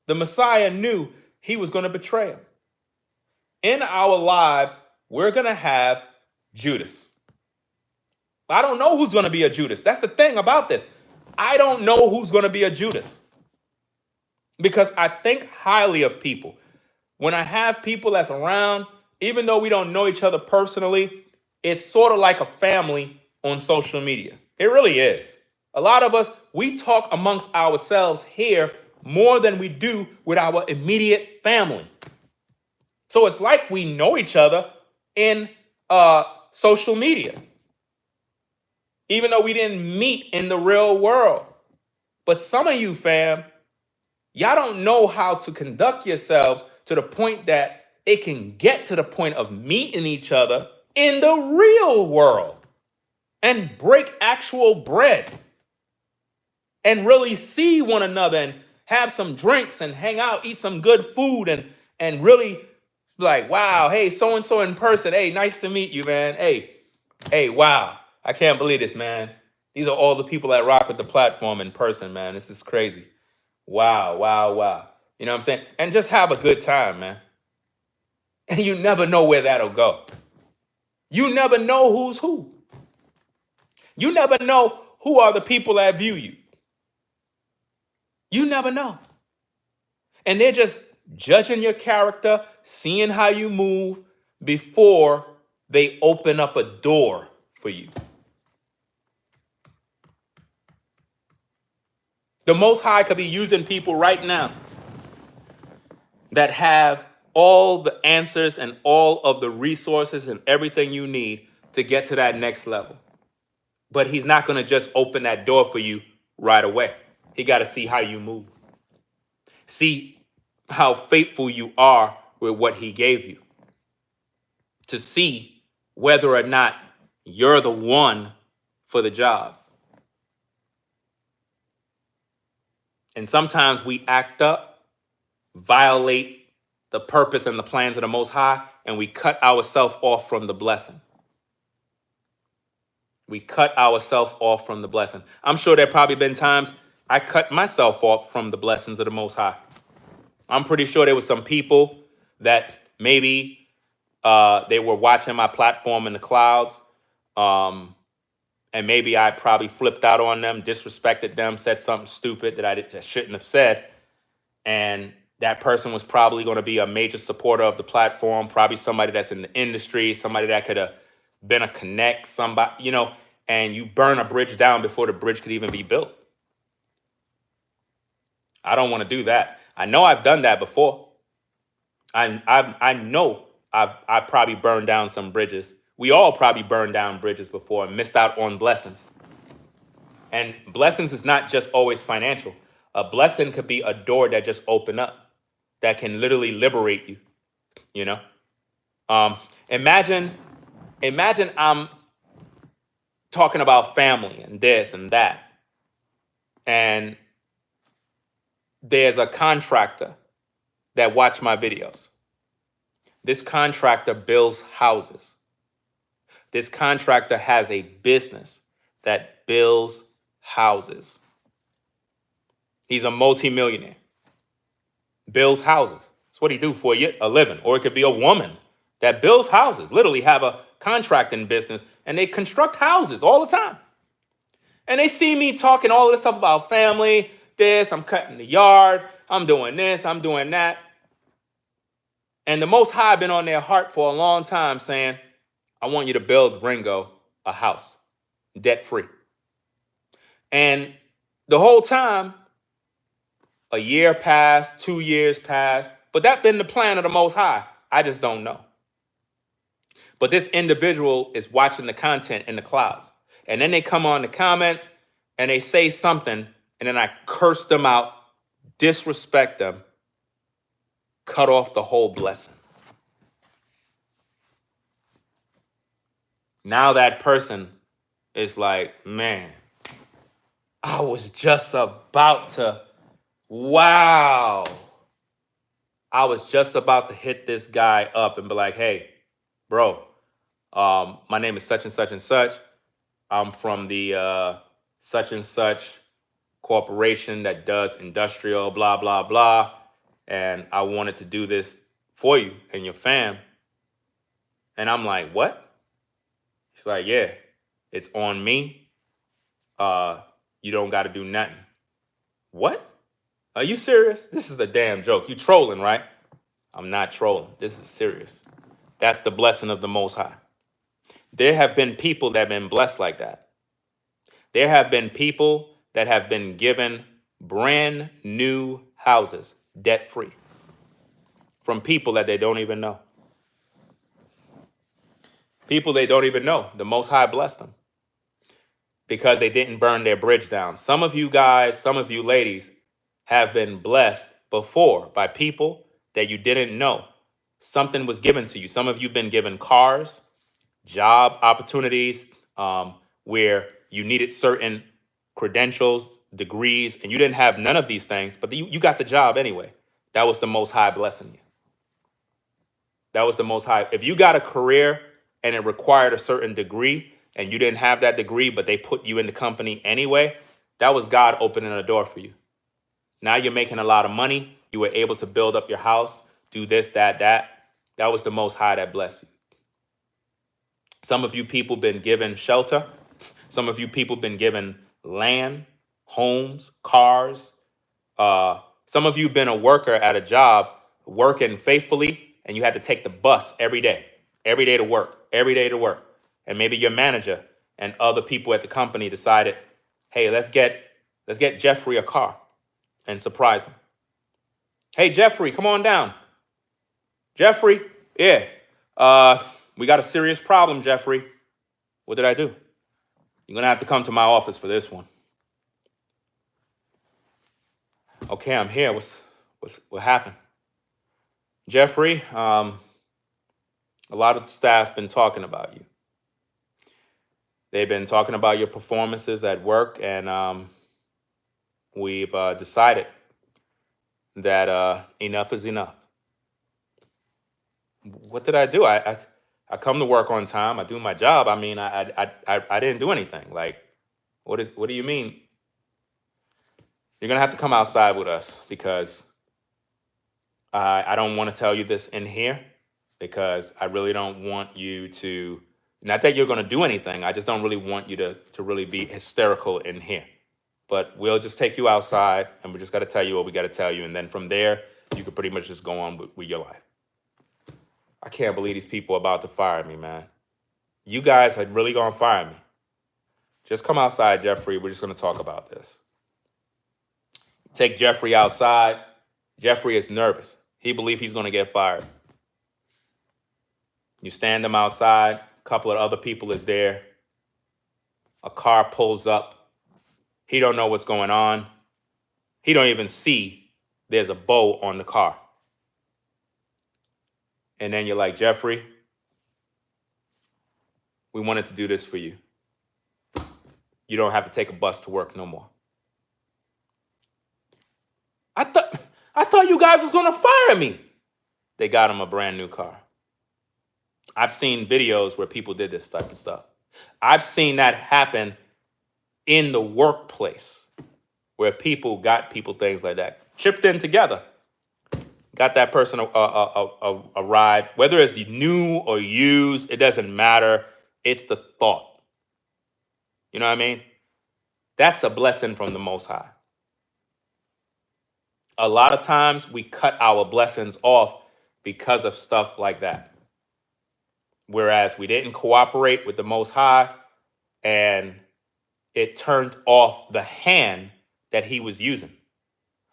The Messiah knew he was going to betray him. In our lives, we're going to have Judas. I don't know who's going to be a Judas. That's the thing about this. I don't know who's going to be a Judas. Because I think highly of people. When I have people that's around, even though we don't know each other personally, it's sort of like a family on social media. It really is. A lot of us, we talk amongst ourselves here more than we do with our immediate family. So it's like we know each other in social media. even though we didn't meet in the real world. But some of you, fam, y'all don't know how to conduct yourselves to the point that it can get to the point of meeting each other in the real world and break actual bread and really see one another and have some drinks and hang out, eat some good food and really like, wow, hey, so-and-so in person. Hey, nice to meet you, man. Hey, wow. I can't believe this, man. These are all the people that rock with the platform in person, man. This is crazy. Wow, wow, wow. You know what I'm saying? And just have a good time, man. And you never know where that'll go. You never know who's who. You never know who are the people that view you. You never know. And they're just judging your character, seeing how you move before they open up a door for you. The Most High could be using people right now that have all the answers and all of the resources and everything you need to get to that next level. But he's not going to just open that door for you right away. He got to see how you move. See how faithful you are with what he gave you. To see whether or not you're the one for the job. And sometimes we act up, violate the purpose and the plans of the Most High, and we cut ourselves off from the blessing. We cut ourselves off from the blessing. I'm sure there probably been times I cut myself off from the blessings of the Most High. I'm pretty sure there were some people that maybe they were watching my platform in the clouds, and maybe I probably flipped out on them, disrespected them, said something stupid that I shouldn't have said. And that person was probably going to be a major supporter of the platform, probably somebody that's in the industry, somebody that could have been a connect, somebody, you know, and you burn a bridge down before the bridge could even be built. I don't want to do that. I know I've done that before. I know I've probably burned down some bridges. We all probably burned down bridges before and missed out on blessings. And blessings is not just always financial. A blessing could be a door that just opened up that can literally liberate you, you know? Imagine I'm talking about family and this and that. And there's a contractor that watch my videos. This contractor builds houses. This contractor has a business that builds houses. He's a multimillionaire. Builds houses. That's what he do for a living. Or it could be a woman that builds houses, literally have a contracting business, and they construct houses all the time. And they see me talking all of this stuff about family, this, I'm cutting the yard, I'm doing this, I'm doing that. And the Most High been on their heart for a long time saying, I want you to build Ringo a house, debt-free. And the whole time, a year passed, 2 years passed, but that's been the plan of the Most High. I just don't know. But this individual is watching the content in the clouds. And then they come on the comments and they say something, and then I curse them out, disrespect them, cut off the whole blessing. Now that person is like, man, I was just about to, wow. I was just about to hit this guy up and be like, hey, bro, my name is such and such and such. I'm from the such and such corporation that does industrial, blah, blah, blah. And I wanted to do this for you and your fam. And I'm like, what? He's like, yeah, it's on me. You don't got to do nothing. What? Are you serious? This is a damn joke. You trolling, right? I'm not trolling. This is serious. That's the blessing of the Most High. There have been people that have been blessed like that. There have been people that have been given brand new houses, debt-free, from people that they don't even know. People they don't even know. The Most High blessed them. because they didn't burn their bridge down. Some of you guys, some of you ladies have been blessed before by people that you didn't know. Something was given to you. Some of you have been given cars, job opportunities, where you needed certain credentials, degrees, and you didn't have none of these things, but you got the job anyway. That was the Most High blessing you. That was the Most High. If you got a career and it required a certain degree and you didn't have that degree, but they put you in the company anyway, that was God opening a door for you. Now you're making a lot of money. You were able to build up your house, do this, that. That was the Most High that blessed you. Some of you people been given shelter. Some of you people been given land, homes, cars. Some of you been a worker at a job, working faithfully, and you had to take the bus every day to work. And maybe your manager and other people at the company decided, hey, let's get Jeffrey a car and surprise him. Hey, Jeffrey, come on down. Jeffrey, yeah. We got a serious problem, Jeffrey. What did I do? You're going to have to come to my office for this one. Okay, I'm here. What happened? Jeffrey, a lot of the staff been talking about you. They've been talking about your performances at work, and we've decided that enough is enough. What did I do? I come to work on time. I do my job. I mean, I didn't do anything. Like, what do you mean? You're gonna have to come outside with us, because I don't want to tell you this in here, because I really don't want you to, not that you're gonna do anything. I just don't really want you to really be hysterical in here. But we'll just take you outside, and we just got to tell you what we got to tell you. And then from there, you could pretty much just go on with your life. I can't believe these people are about to fire me, man. You guys are really going to fire me. Just come outside, Jeffrey. We're just going to talk about this. Take Jeffrey outside. Jeffrey is nervous. He believes he's going to get fired. You stand him outside. A couple of other people is there. A car pulls up. He don't know what's going on. He don't even see there's a bow on the car. And then you're like, Jeffrey, we wanted to do this for you. You don't have to take a bus to work no more. I thought you guys was gonna fire me. They got him a brand new car. I've seen videos where people did this type of stuff. I've seen that happen in the workplace, where people got people things like that, chipped in together, got that person a ride, whether it's new or used, it doesn't matter. It's the thought. You know what I mean? That's a blessing from the Most High. A lot of times we cut our blessings off because of stuff like that. Whereas we didn't cooperate with the Most High, and it turned off the hand that he was using.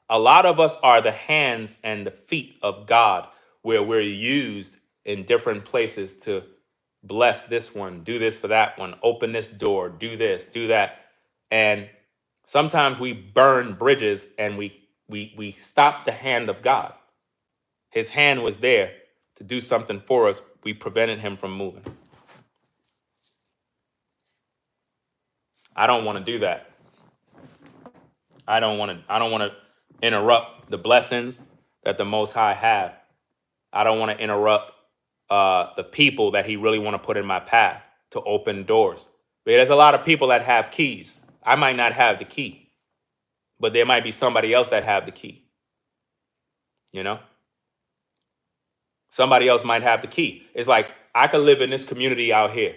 A lot of us are the hands and the feet of God, where we're used in different places to bless this one, do this for that one, open this door, do this, do that. And sometimes we burn bridges, and we stop the hand of God. His hand was there to do something for us. We prevented him from moving. I don't want to do that. I don't want to interrupt the blessings that the Most High have. I don't want to interrupt the people that he really want to put in my path to open doors. But there's a lot of people that have keys. I might not have the key, but there might be somebody else that have the key. You know? Somebody else might have the key. It's like, I could live in this community out here.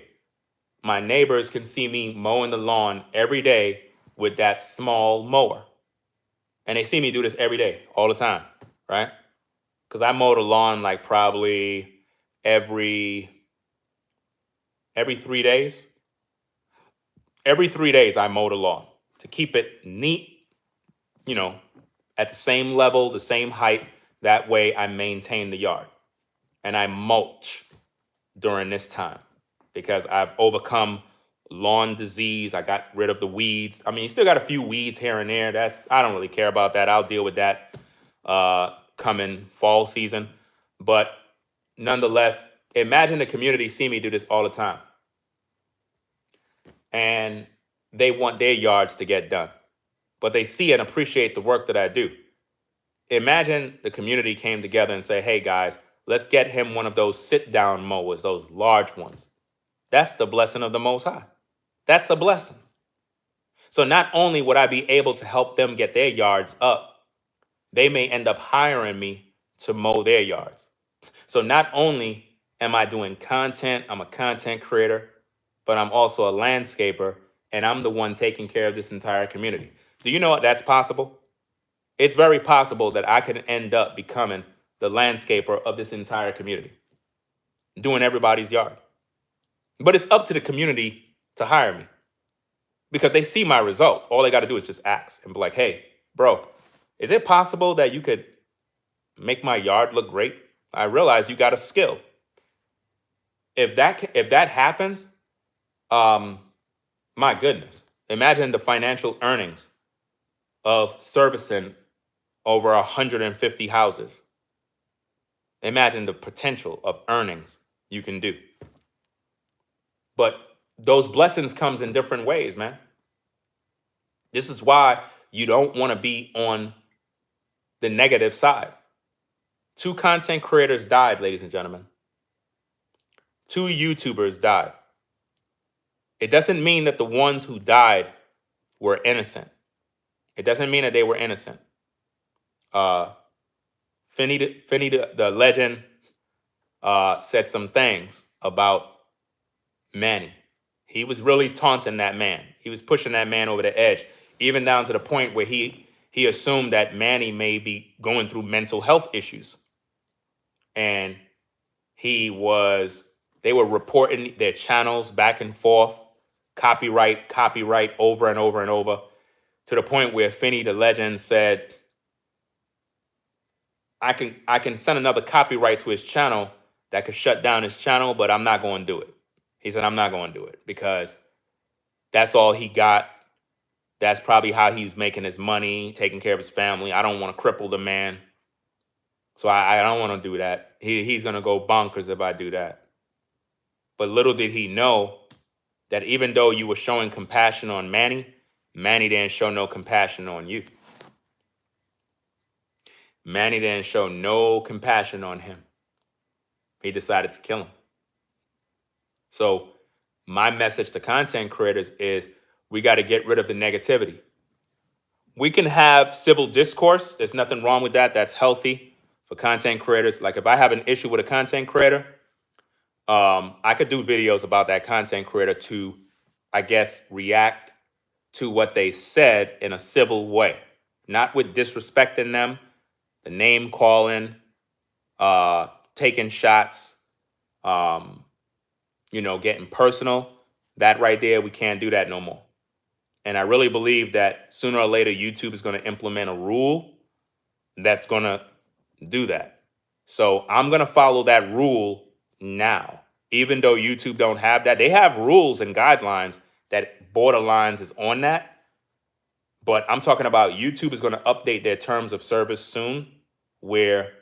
My neighbors can see me mowing the lawn every day with that small mower. And they see me do this every day, all the time, right? Because I mow the lawn like probably every 3 days. Every 3 days I mow the lawn to keep it neat, you know, at the same level, the same height. That way I maintain the yard. And I mulch during this time, because I've overcome lawn disease. I got rid of the weeds. I mean, you still got a few weeds here and there. I don't really care about that. I'll deal with that coming fall season. But nonetheless, imagine the community see me do this all the time. And they want their yards to get done. But they see and appreciate the work that I do. Imagine the community came together and say, hey guys, let's get him one of those sit-down mowers, those large ones. That's the blessing of the Most High. That's a blessing. So not only would I be able to help them get their yards up, they may end up hiring me to mow their yards. So not only am I doing content, I'm a content creator, but I'm also a landscaper, and I'm the one taking care of this entire community. Do you know that's possible? It's very possible that I could end up becoming the landscaper of this entire community, doing everybody's yard. But it's up to the community to hire me because they see my results. All they got to do is just ask and be like, hey, bro, is it possible that you could make my yard look great? I realize you got a skill. If that happens, my goodness, imagine the financial earnings of servicing over 150 houses. Imagine the potential of earnings you can do. But those blessings comes in different ways, man. This is why you don't want to be on the negative side. 2 content creators died, ladies and gentlemen. 2 YouTubers died. It doesn't mean that the ones who died were innocent. It doesn't mean that they were innocent. Finney the legend said some things about Manny. He was really taunting that man. He was pushing that man over the edge, even down to the point where he assumed that Manny may be going through mental health issues. And they were reporting their channels back and forth, copyright, over and over and over, to the point where Finney the legend said, I can send another copyright to his channel that could shut down his channel, but I'm not going to do it. He said, I'm not going to do it because that's all he got. That's probably how he's making his money, taking care of his family. I don't want to cripple the man. So I don't want to do that. He's going to go bonkers if I do that. But little did he know that even though you were showing compassion on Manny didn't show no compassion on you. Manny didn't show no compassion on him. He decided to kill him. So my message to content creators is we got to get rid of the negativity. We can have civil discourse. There's nothing wrong with that. That's healthy for content creators. Like if I have an issue with a content creator, I could do videos about that content creator to, I guess, react to what they said in a civil way, not with disrespecting them, the name calling, taking shots, getting personal. That right there, we can't do that no more. And I really believe that sooner or later, YouTube is going to implement a rule that's going to do that. So I'm going to follow that rule now. Even though YouTube don't have that, they have rules and guidelines that borderlines is on that. But I'm talking about YouTube is going to update their terms of service soon, where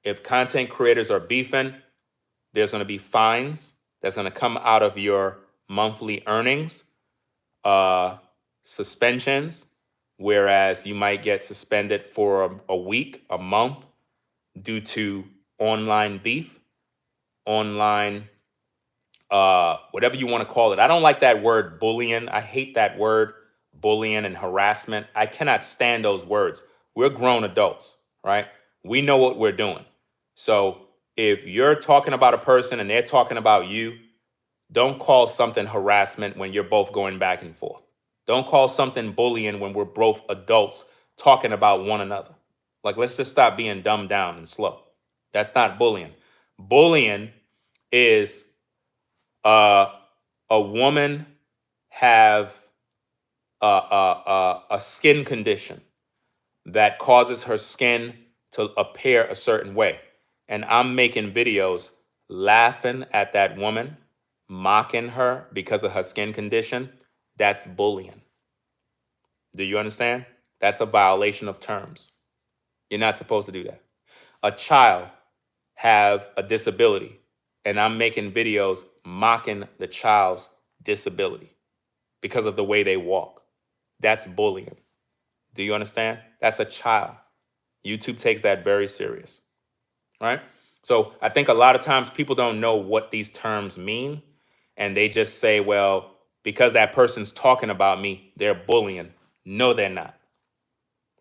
if content creators are beefing, there's going to be fines that's going to come out of your monthly earnings, suspensions, whereas you might get suspended for a week, a month, due to online beef, online, whatever you want to call it. I don't like that word bullying. I hate that word, bullying and harassment. I cannot stand those words. We're grown adults, right? We know what we're doing. So if you're talking about a person and they're talking about you, don't call something harassment when you're both going back and forth. Don't call something bullying when we're both adults talking about one another. Like, let's just stop being dumbed down and slow. That's not bullying. Bullying is a woman have a skin condition that causes her skin to appear a certain way. And I'm making videos laughing at that woman, mocking her because of her skin condition, that's bullying. Do you understand? That's a violation of terms. You're not supposed to do that. A child have a disability, and I'm making videos mocking the child's disability because of the way they walk. That's bullying. Do you understand? That's a child. YouTube takes that very serious, right? So I think a lot of times people don't know what these terms mean, and they just say, well, because that person's talking about me, they're bullying. No, they're not.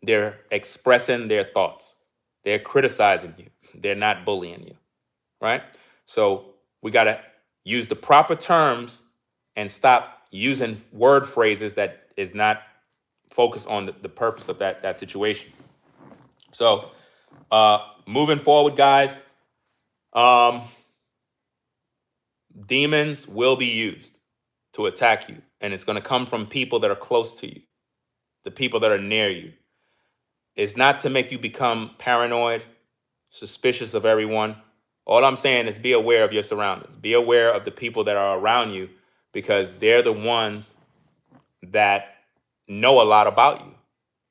They're expressing their thoughts. They're criticizing you. They're not bullying you, right? So we got to use the proper terms and stop using word phrases that is not focused on the purpose of that situation. So moving forward, guys, demons will be used to attack you, and it's going to come from people that are close to you, the people that are near you. It's not to make you become paranoid, suspicious of everyone. All I'm saying is be aware of your surroundings. Be aware of the people that are around you, because they're the ones that know a lot about you.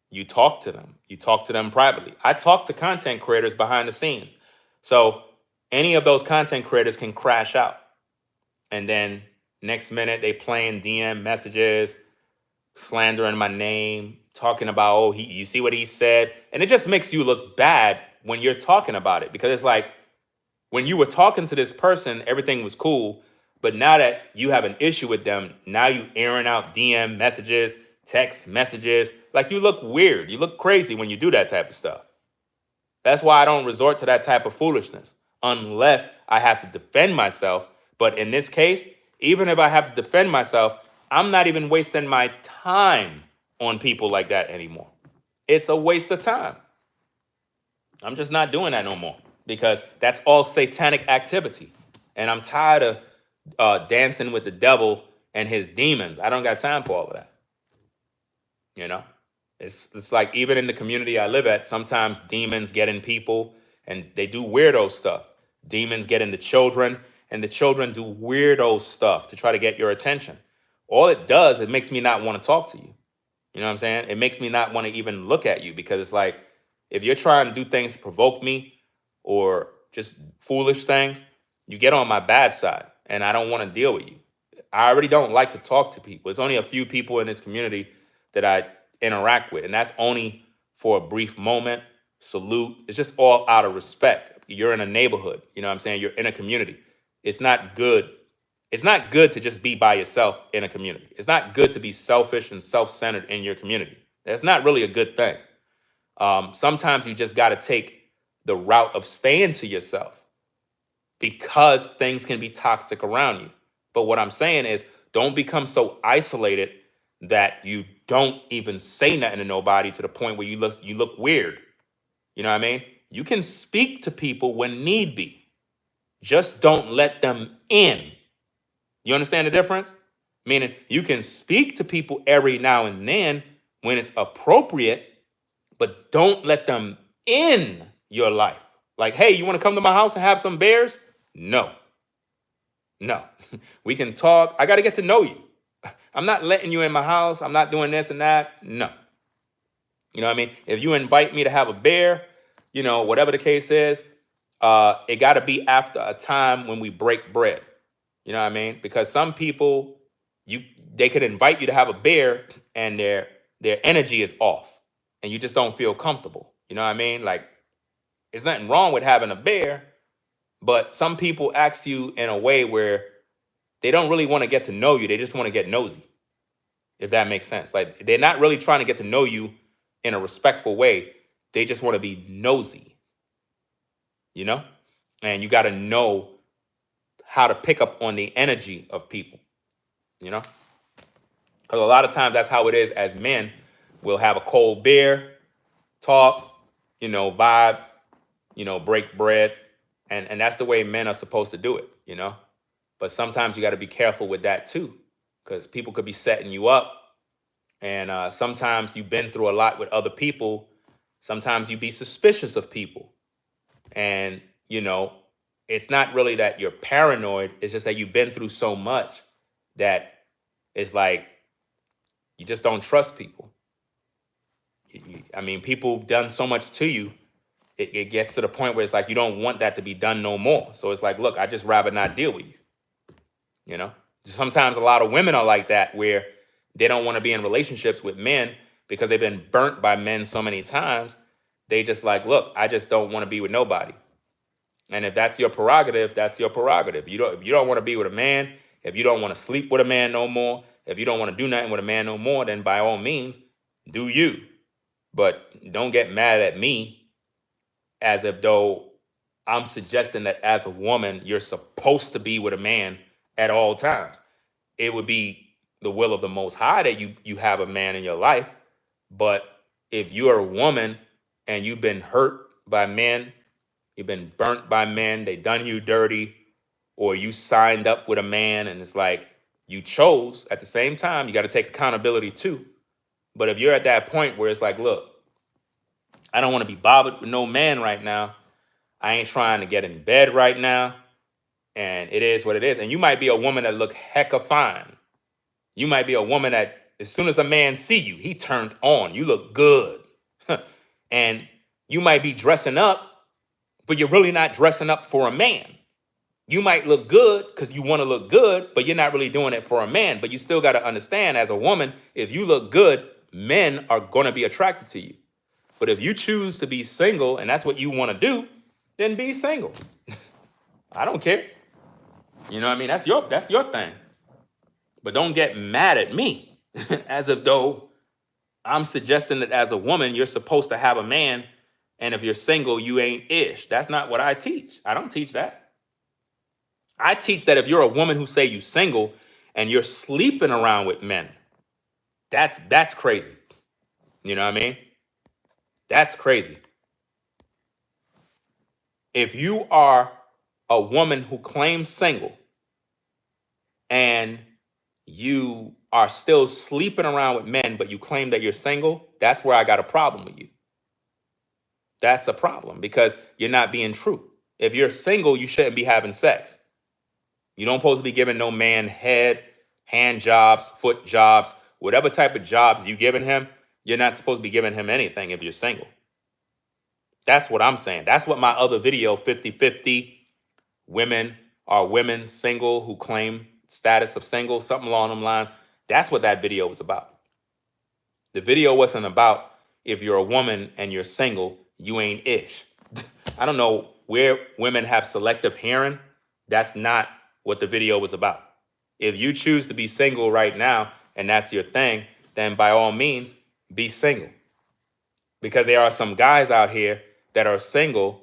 You talk to them. You talk to them privately. I talk to content creators behind the scenes. So any of those content creators can crash out. And then next minute they playing DM messages, slandering my name, talking about, oh, you see what he said? And it just makes you look bad when you're talking about it, because it's like, when you were talking to this person, everything was cool. But now that you have an issue with them, now you airing out DM messages, text messages. Like, you look weird. You look crazy when you do that type of stuff. That's why I don't resort to that type of foolishness unless I have to defend myself. But in this case, even if I have to defend myself, I'm not even wasting my time on people like that anymore. It's a waste of time. I'm just not doing that no more, because that's all satanic activity. And I'm tired of dancing with the devil and his demons. I don't got time for all of that. You know, it's like, even in the community I live at, sometimes demons get in people and they do weirdo stuff. Demons get into children, and the children do weirdo stuff to try to get your attention. All it does, it makes me not want to talk to you. You know what I'm saying? It makes me not want to even look at you, because it's like, if you're trying to do things to provoke me or just foolish things, you get on my bad side, and I don't want to deal with you. I already don't like to talk to people. There's only a few people in this community that I interact with, and that's only for a brief moment. Salute. It's just all out of respect. You're in a neighborhood. You know what I'm saying? You're in a community. It's not good. It's not good to just be by yourself in a community. It's not good to be selfish and self-centered in your community. That's not really a good thing. Sometimes you just got to take the route of staying to yourself, because things can be toxic around you. But what I'm saying is, don't become so isolated that you don't even say nothing to nobody, to the point where you look weird. You know what I mean? You can speak to people when need be. Just don't let them in. You understand the difference? Meaning, you can speak to people every now and then when it's appropriate, but don't let them in your life. Like, hey, you want to come to my house and have some beers? No. We can talk. I got to get to know you. I'm not letting you in my house. I'm not doing this and that. No. You know what I mean? If you invite me to have a beer, whatever the case is, it got to be after a time when we break bread. You know what I mean? Because some people, they could invite you to have a beer, and their energy is off, and you just don't feel comfortable. You know what I mean? Like, there's nothing wrong with having a beer, but some people ask you in a way where they don't really want to get to know you. They just want to get nosy, if that makes sense. Like, they're not really trying to get to know you in a respectful way. They just want to be nosy, And you got to know how to pick up on the energy of people, Because a lot of times that's how it is as men. We'll have a cold beer, talk, vibe, break bread. And that's the way men are supposed to do it, But sometimes you got to be careful with that too, because people could be setting you up. And sometimes you've been through a lot with other people. Sometimes you be suspicious of people. And, it's not really that you're paranoid. It's just that you've been through so much that it's like you just don't trust people. I mean, people done so much to you. It gets to the point where it's like you don't want that to be done no more. So it's like, look, I just rather not deal with you. You know, sometimes a lot of women are like that, where they don't want to be in relationships with men because they've been burnt by men so many times. They just like, look, I just don't want to be with nobody. And if that's your prerogative, that's your prerogative. If you don't want to be with a man, if you don't want to sleep with a man no more, if you don't want to do nothing with a man no more, then by all means, do you. But don't get mad at me as if though I'm suggesting that as a woman, you're supposed to be with a man at all times. It would be the will of the Most High that you have a man in your life. But if you're a woman and you've been hurt by men, you've been burnt by men, they done you dirty, or you signed up with a man and it's like you chose, at the same time, you got to take accountability too. But if you're at that point where it's like, look, I don't want to be bothered with no man right now. I ain't trying to get in bed right now. And it is what it is. And you might be a woman that look hecka fine. You might be a woman that as soon as a man see you, he turned on. You look good. And you might be dressing up, but you're really not dressing up for a man. You might look good because you want to look good, but you're not really doing it for a man. But you still got to understand, as a woman, if you look good, men are going to be attracted to you. But if you choose to be single and that's what you want to do, then be single. I don't care. You know what I mean? That's your thing. But don't get mad at me as if though I'm suggesting that as a woman, you're supposed to have a man. And if you're single, you ain't ish. That's not what I teach. I don't teach that. I teach that if you're a woman who say you single and you're sleeping around with men, that's crazy. You know what I mean? That's crazy. If you are a woman who claims single and you are still sleeping around with men, but you claim that you're single, that's where I got a problem with you. That's a problem because you're not being true. If you're single, you shouldn't be having sex. You don't supposed to be giving no man head, hand jobs, foot jobs, whatever type of jobs you giving him. You're not supposed to be giving him anything if you're single. That's what I'm saying. That's what my other video, 50-50, women are women single who claim status of single, something along them lines. That's what that video was about. The video wasn't about if you're a woman and you're single, you ain't ish. I don't know where women have selective hearing. That's not what the video was about. If you choose to be single right now and that's your thing, then by all means, be single. Because there are some guys out here that are single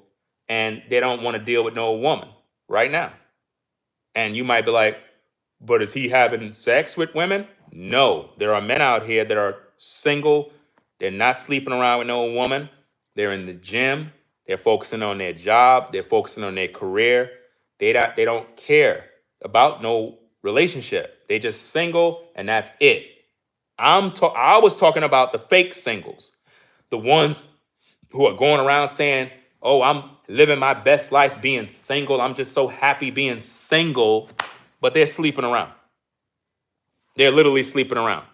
and they don't want to deal with no woman right now. And you might be like, but is he having sex with women? No, there are men out here that are single. They're not sleeping around with no woman. They're in the gym. They're focusing on their job. They're focusing on their career. They don't care about no relationship. They just single and that's it. I was talking about the fake singles, the ones who are going around saying, oh, I'm living my best life being single. I'm just so happy being single, but they're sleeping around. They're literally sleeping around.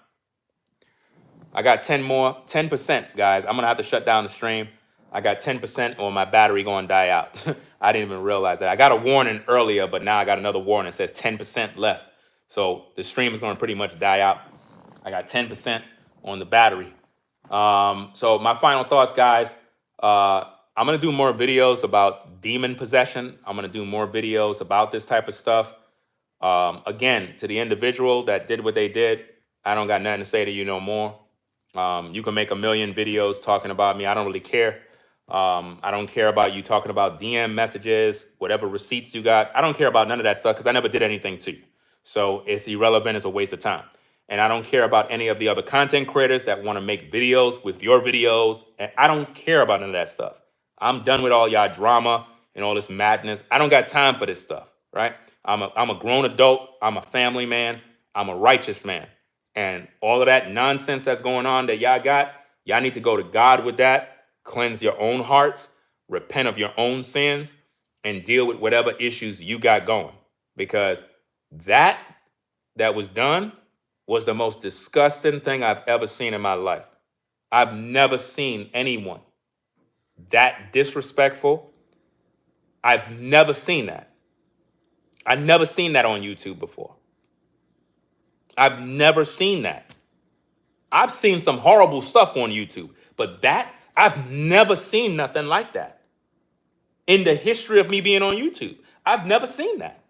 I got 10%, guys. I'm going to have to shut down the stream. I got 10% or my battery going to die out. I didn't even realize that. I got a warning earlier, but now I got another warning that says 10% left. So the stream is going to pretty much die out. I got 10% on the battery. So my final thoughts, guys. I'm going to do more videos about demon possession. I'm going to do more videos about this type of stuff. Again, to the individual that did what they did, I don't got nothing to say to you no more. You can make a million videos talking about me. I don't really care. I don't care about you talking about DM messages, whatever receipts you got. I don't care about none of that stuff because I never did anything to you. So it's irrelevant. It's a waste of time. And I don't care about any of the other content creators that want to make videos with your videos. And I don't care about none of that stuff. I'm done with all y'all drama and all this madness. I don't got time for this stuff, right? I'm a grown adult. I'm a family man. I'm a righteous man. And all of that nonsense that's going on that y'all got, y'all need to go to God with that. Cleanse your own hearts. Repent of your own sins. and deal with whatever issues you got going, because that was done was the most disgusting thing I've ever seen in my life. I've never seen anyone that disrespectful. I've never seen that. I've never seen that on YouTube before. I've never seen that. I've seen some horrible stuff on YouTube, but that, I've never seen nothing like that. In the history of me being on YouTube, I've never seen that.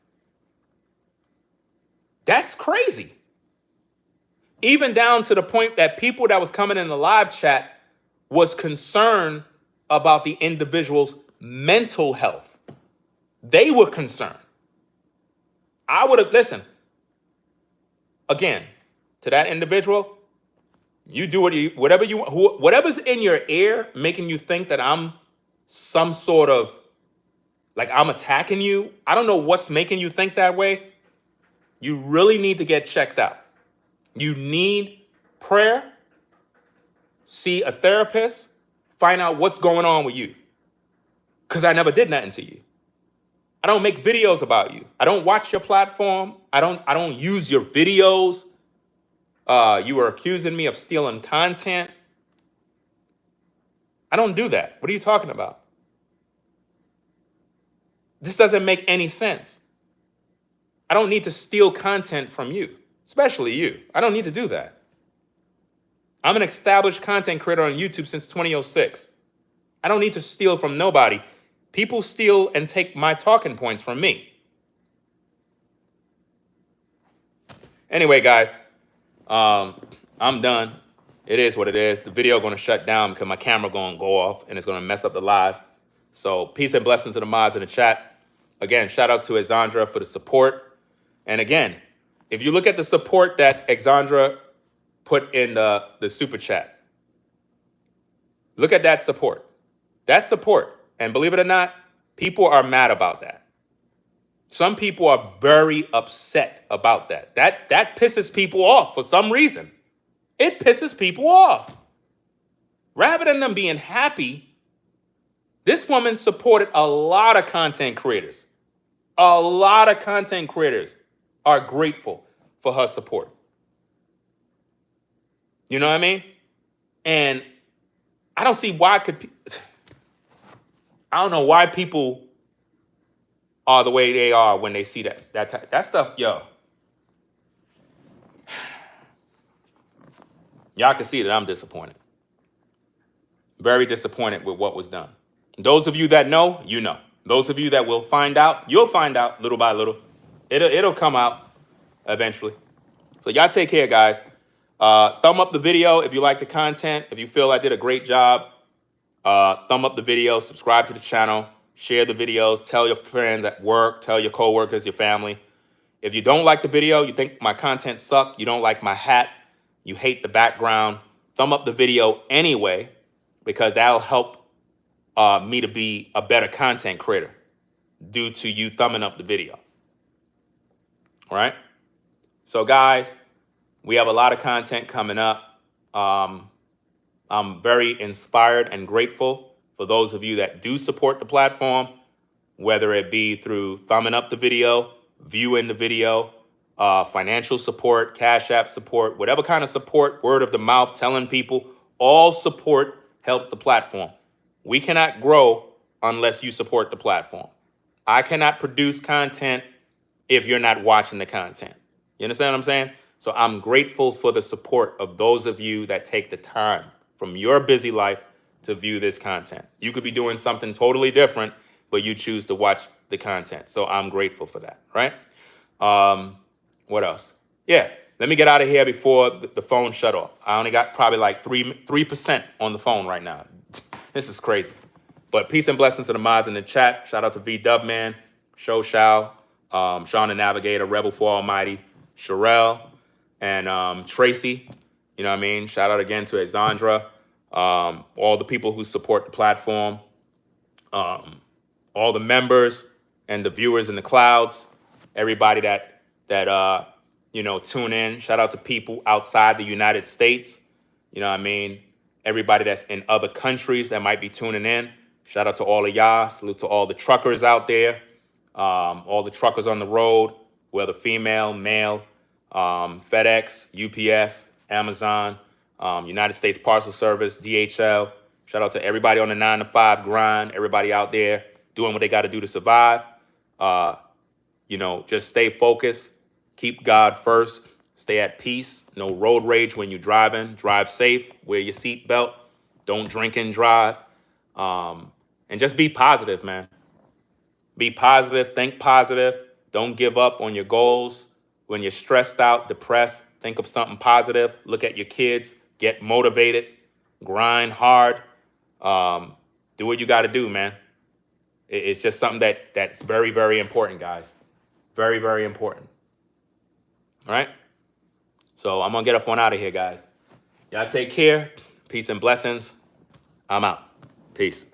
That's crazy. Even down to the point that people that was coming in the live chat was concerned about the individual's mental health. They were concerned. I would have, listen, again, to that individual, you do whatever you want, whatever's in your ear making you think that I'm some sort of, like I'm attacking you. I don't know what's making you think that way. You really need to get checked out. You need prayer, see a therapist, find out what's going on with you. Because I never did nothing to you. I don't make videos about you. I don't watch your platform. I don't use your videos. You were accusing me of stealing content. I don't do that. What are you talking about? This doesn't make any sense. I don't need to steal content from you, especially you. I don't need to do that. I'm an established content creator on YouTube since 2006. I don't need to steal from nobody. People steal and take my talking points from me. Anyway, guys, I'm done. It is what it is. The video going to shut down because my camera going to go off and it's going to mess up the live. So peace and blessings to the mods in the chat. Again, shout out to Exandra for the support. And again, if you look at the support that Exandra put in the super chat, look at that support. That's support. And believe it or not, people are mad about that. Some people are very upset about that. That pisses people off for some reason. It pisses people off. Rather than them being happy, this woman supported a lot of content creators. A lot of content creators are grateful for her support. You know what I mean? And I don't see why I don't know why people are the way they are when they see that stuff, yo. Y'all can see that I'm disappointed. Very disappointed with what was done. Those of you that know, you know. Those of you that will find out, you'll find out little by little. It'll come out eventually. So y'all take care, guys. Thumb up the video if you like the content. If you feel I did a great job, thumb up the video, subscribe to the channel, share the videos, tell your friends at work, tell your coworkers, your family. If you don't like the video, you think my content sucked, you don't like my hat, you hate the background, thumb up the video anyway, because that'll help me to be a better content creator due to you thumbing up the video. All right? So guys, we have a lot of content coming up. I'm very inspired and grateful for those of you that do support the platform, whether it be through thumbing up the video, viewing the video, financial support, Cash App support, whatever kind of support, word of the mouth, telling people, all support helps the platform. We cannot grow unless you support the platform. I cannot produce content if you're not watching the content. You understand what I'm saying? So I'm grateful for the support of those of you that take the time from your busy life to view this content. You could be doing something totally different, but you choose to watch the content. So I'm grateful for that, right? What else? Yeah, let me get out of here before the phone shut off. I only got probably like 3% on the phone right now. This is crazy. But peace and blessings to the mods in the chat. Shout out to V-Dub-Man, Show Shao, Sean the Navigator, Rebel for Almighty, Sherelle, and Tracy. You know what I mean? Shout out again to Exandra, all the people who support the platform, all the members and the viewers in the clouds, everybody that you know, tune in. Shout out to people outside the United States. You know what I mean? Everybody that's in other countries that might be tuning in. Shout out to all of y'all. Salute to all the truckers out there, all the truckers on the road, whether female, male, FedEx, UPS, Amazon, United States Parcel Service, DHL. Shout out to everybody on the 9-to-5 grind, everybody out there doing what they got to do to survive. Just stay focused, keep God first, stay at peace, no road rage when you're driving, drive safe, wear your seatbelt, don't drink and drive, and just be positive, man. Be positive, think positive, don't give up on your goals. When you're stressed out, depressed, think of something positive, look at your kids, get motivated, grind hard, do what you got to do, man. It's just something that's very, very important, guys. Very, very important. All right? So I'm going to get up on out of here, guys. Y'all take care. Peace and blessings. I'm out. Peace.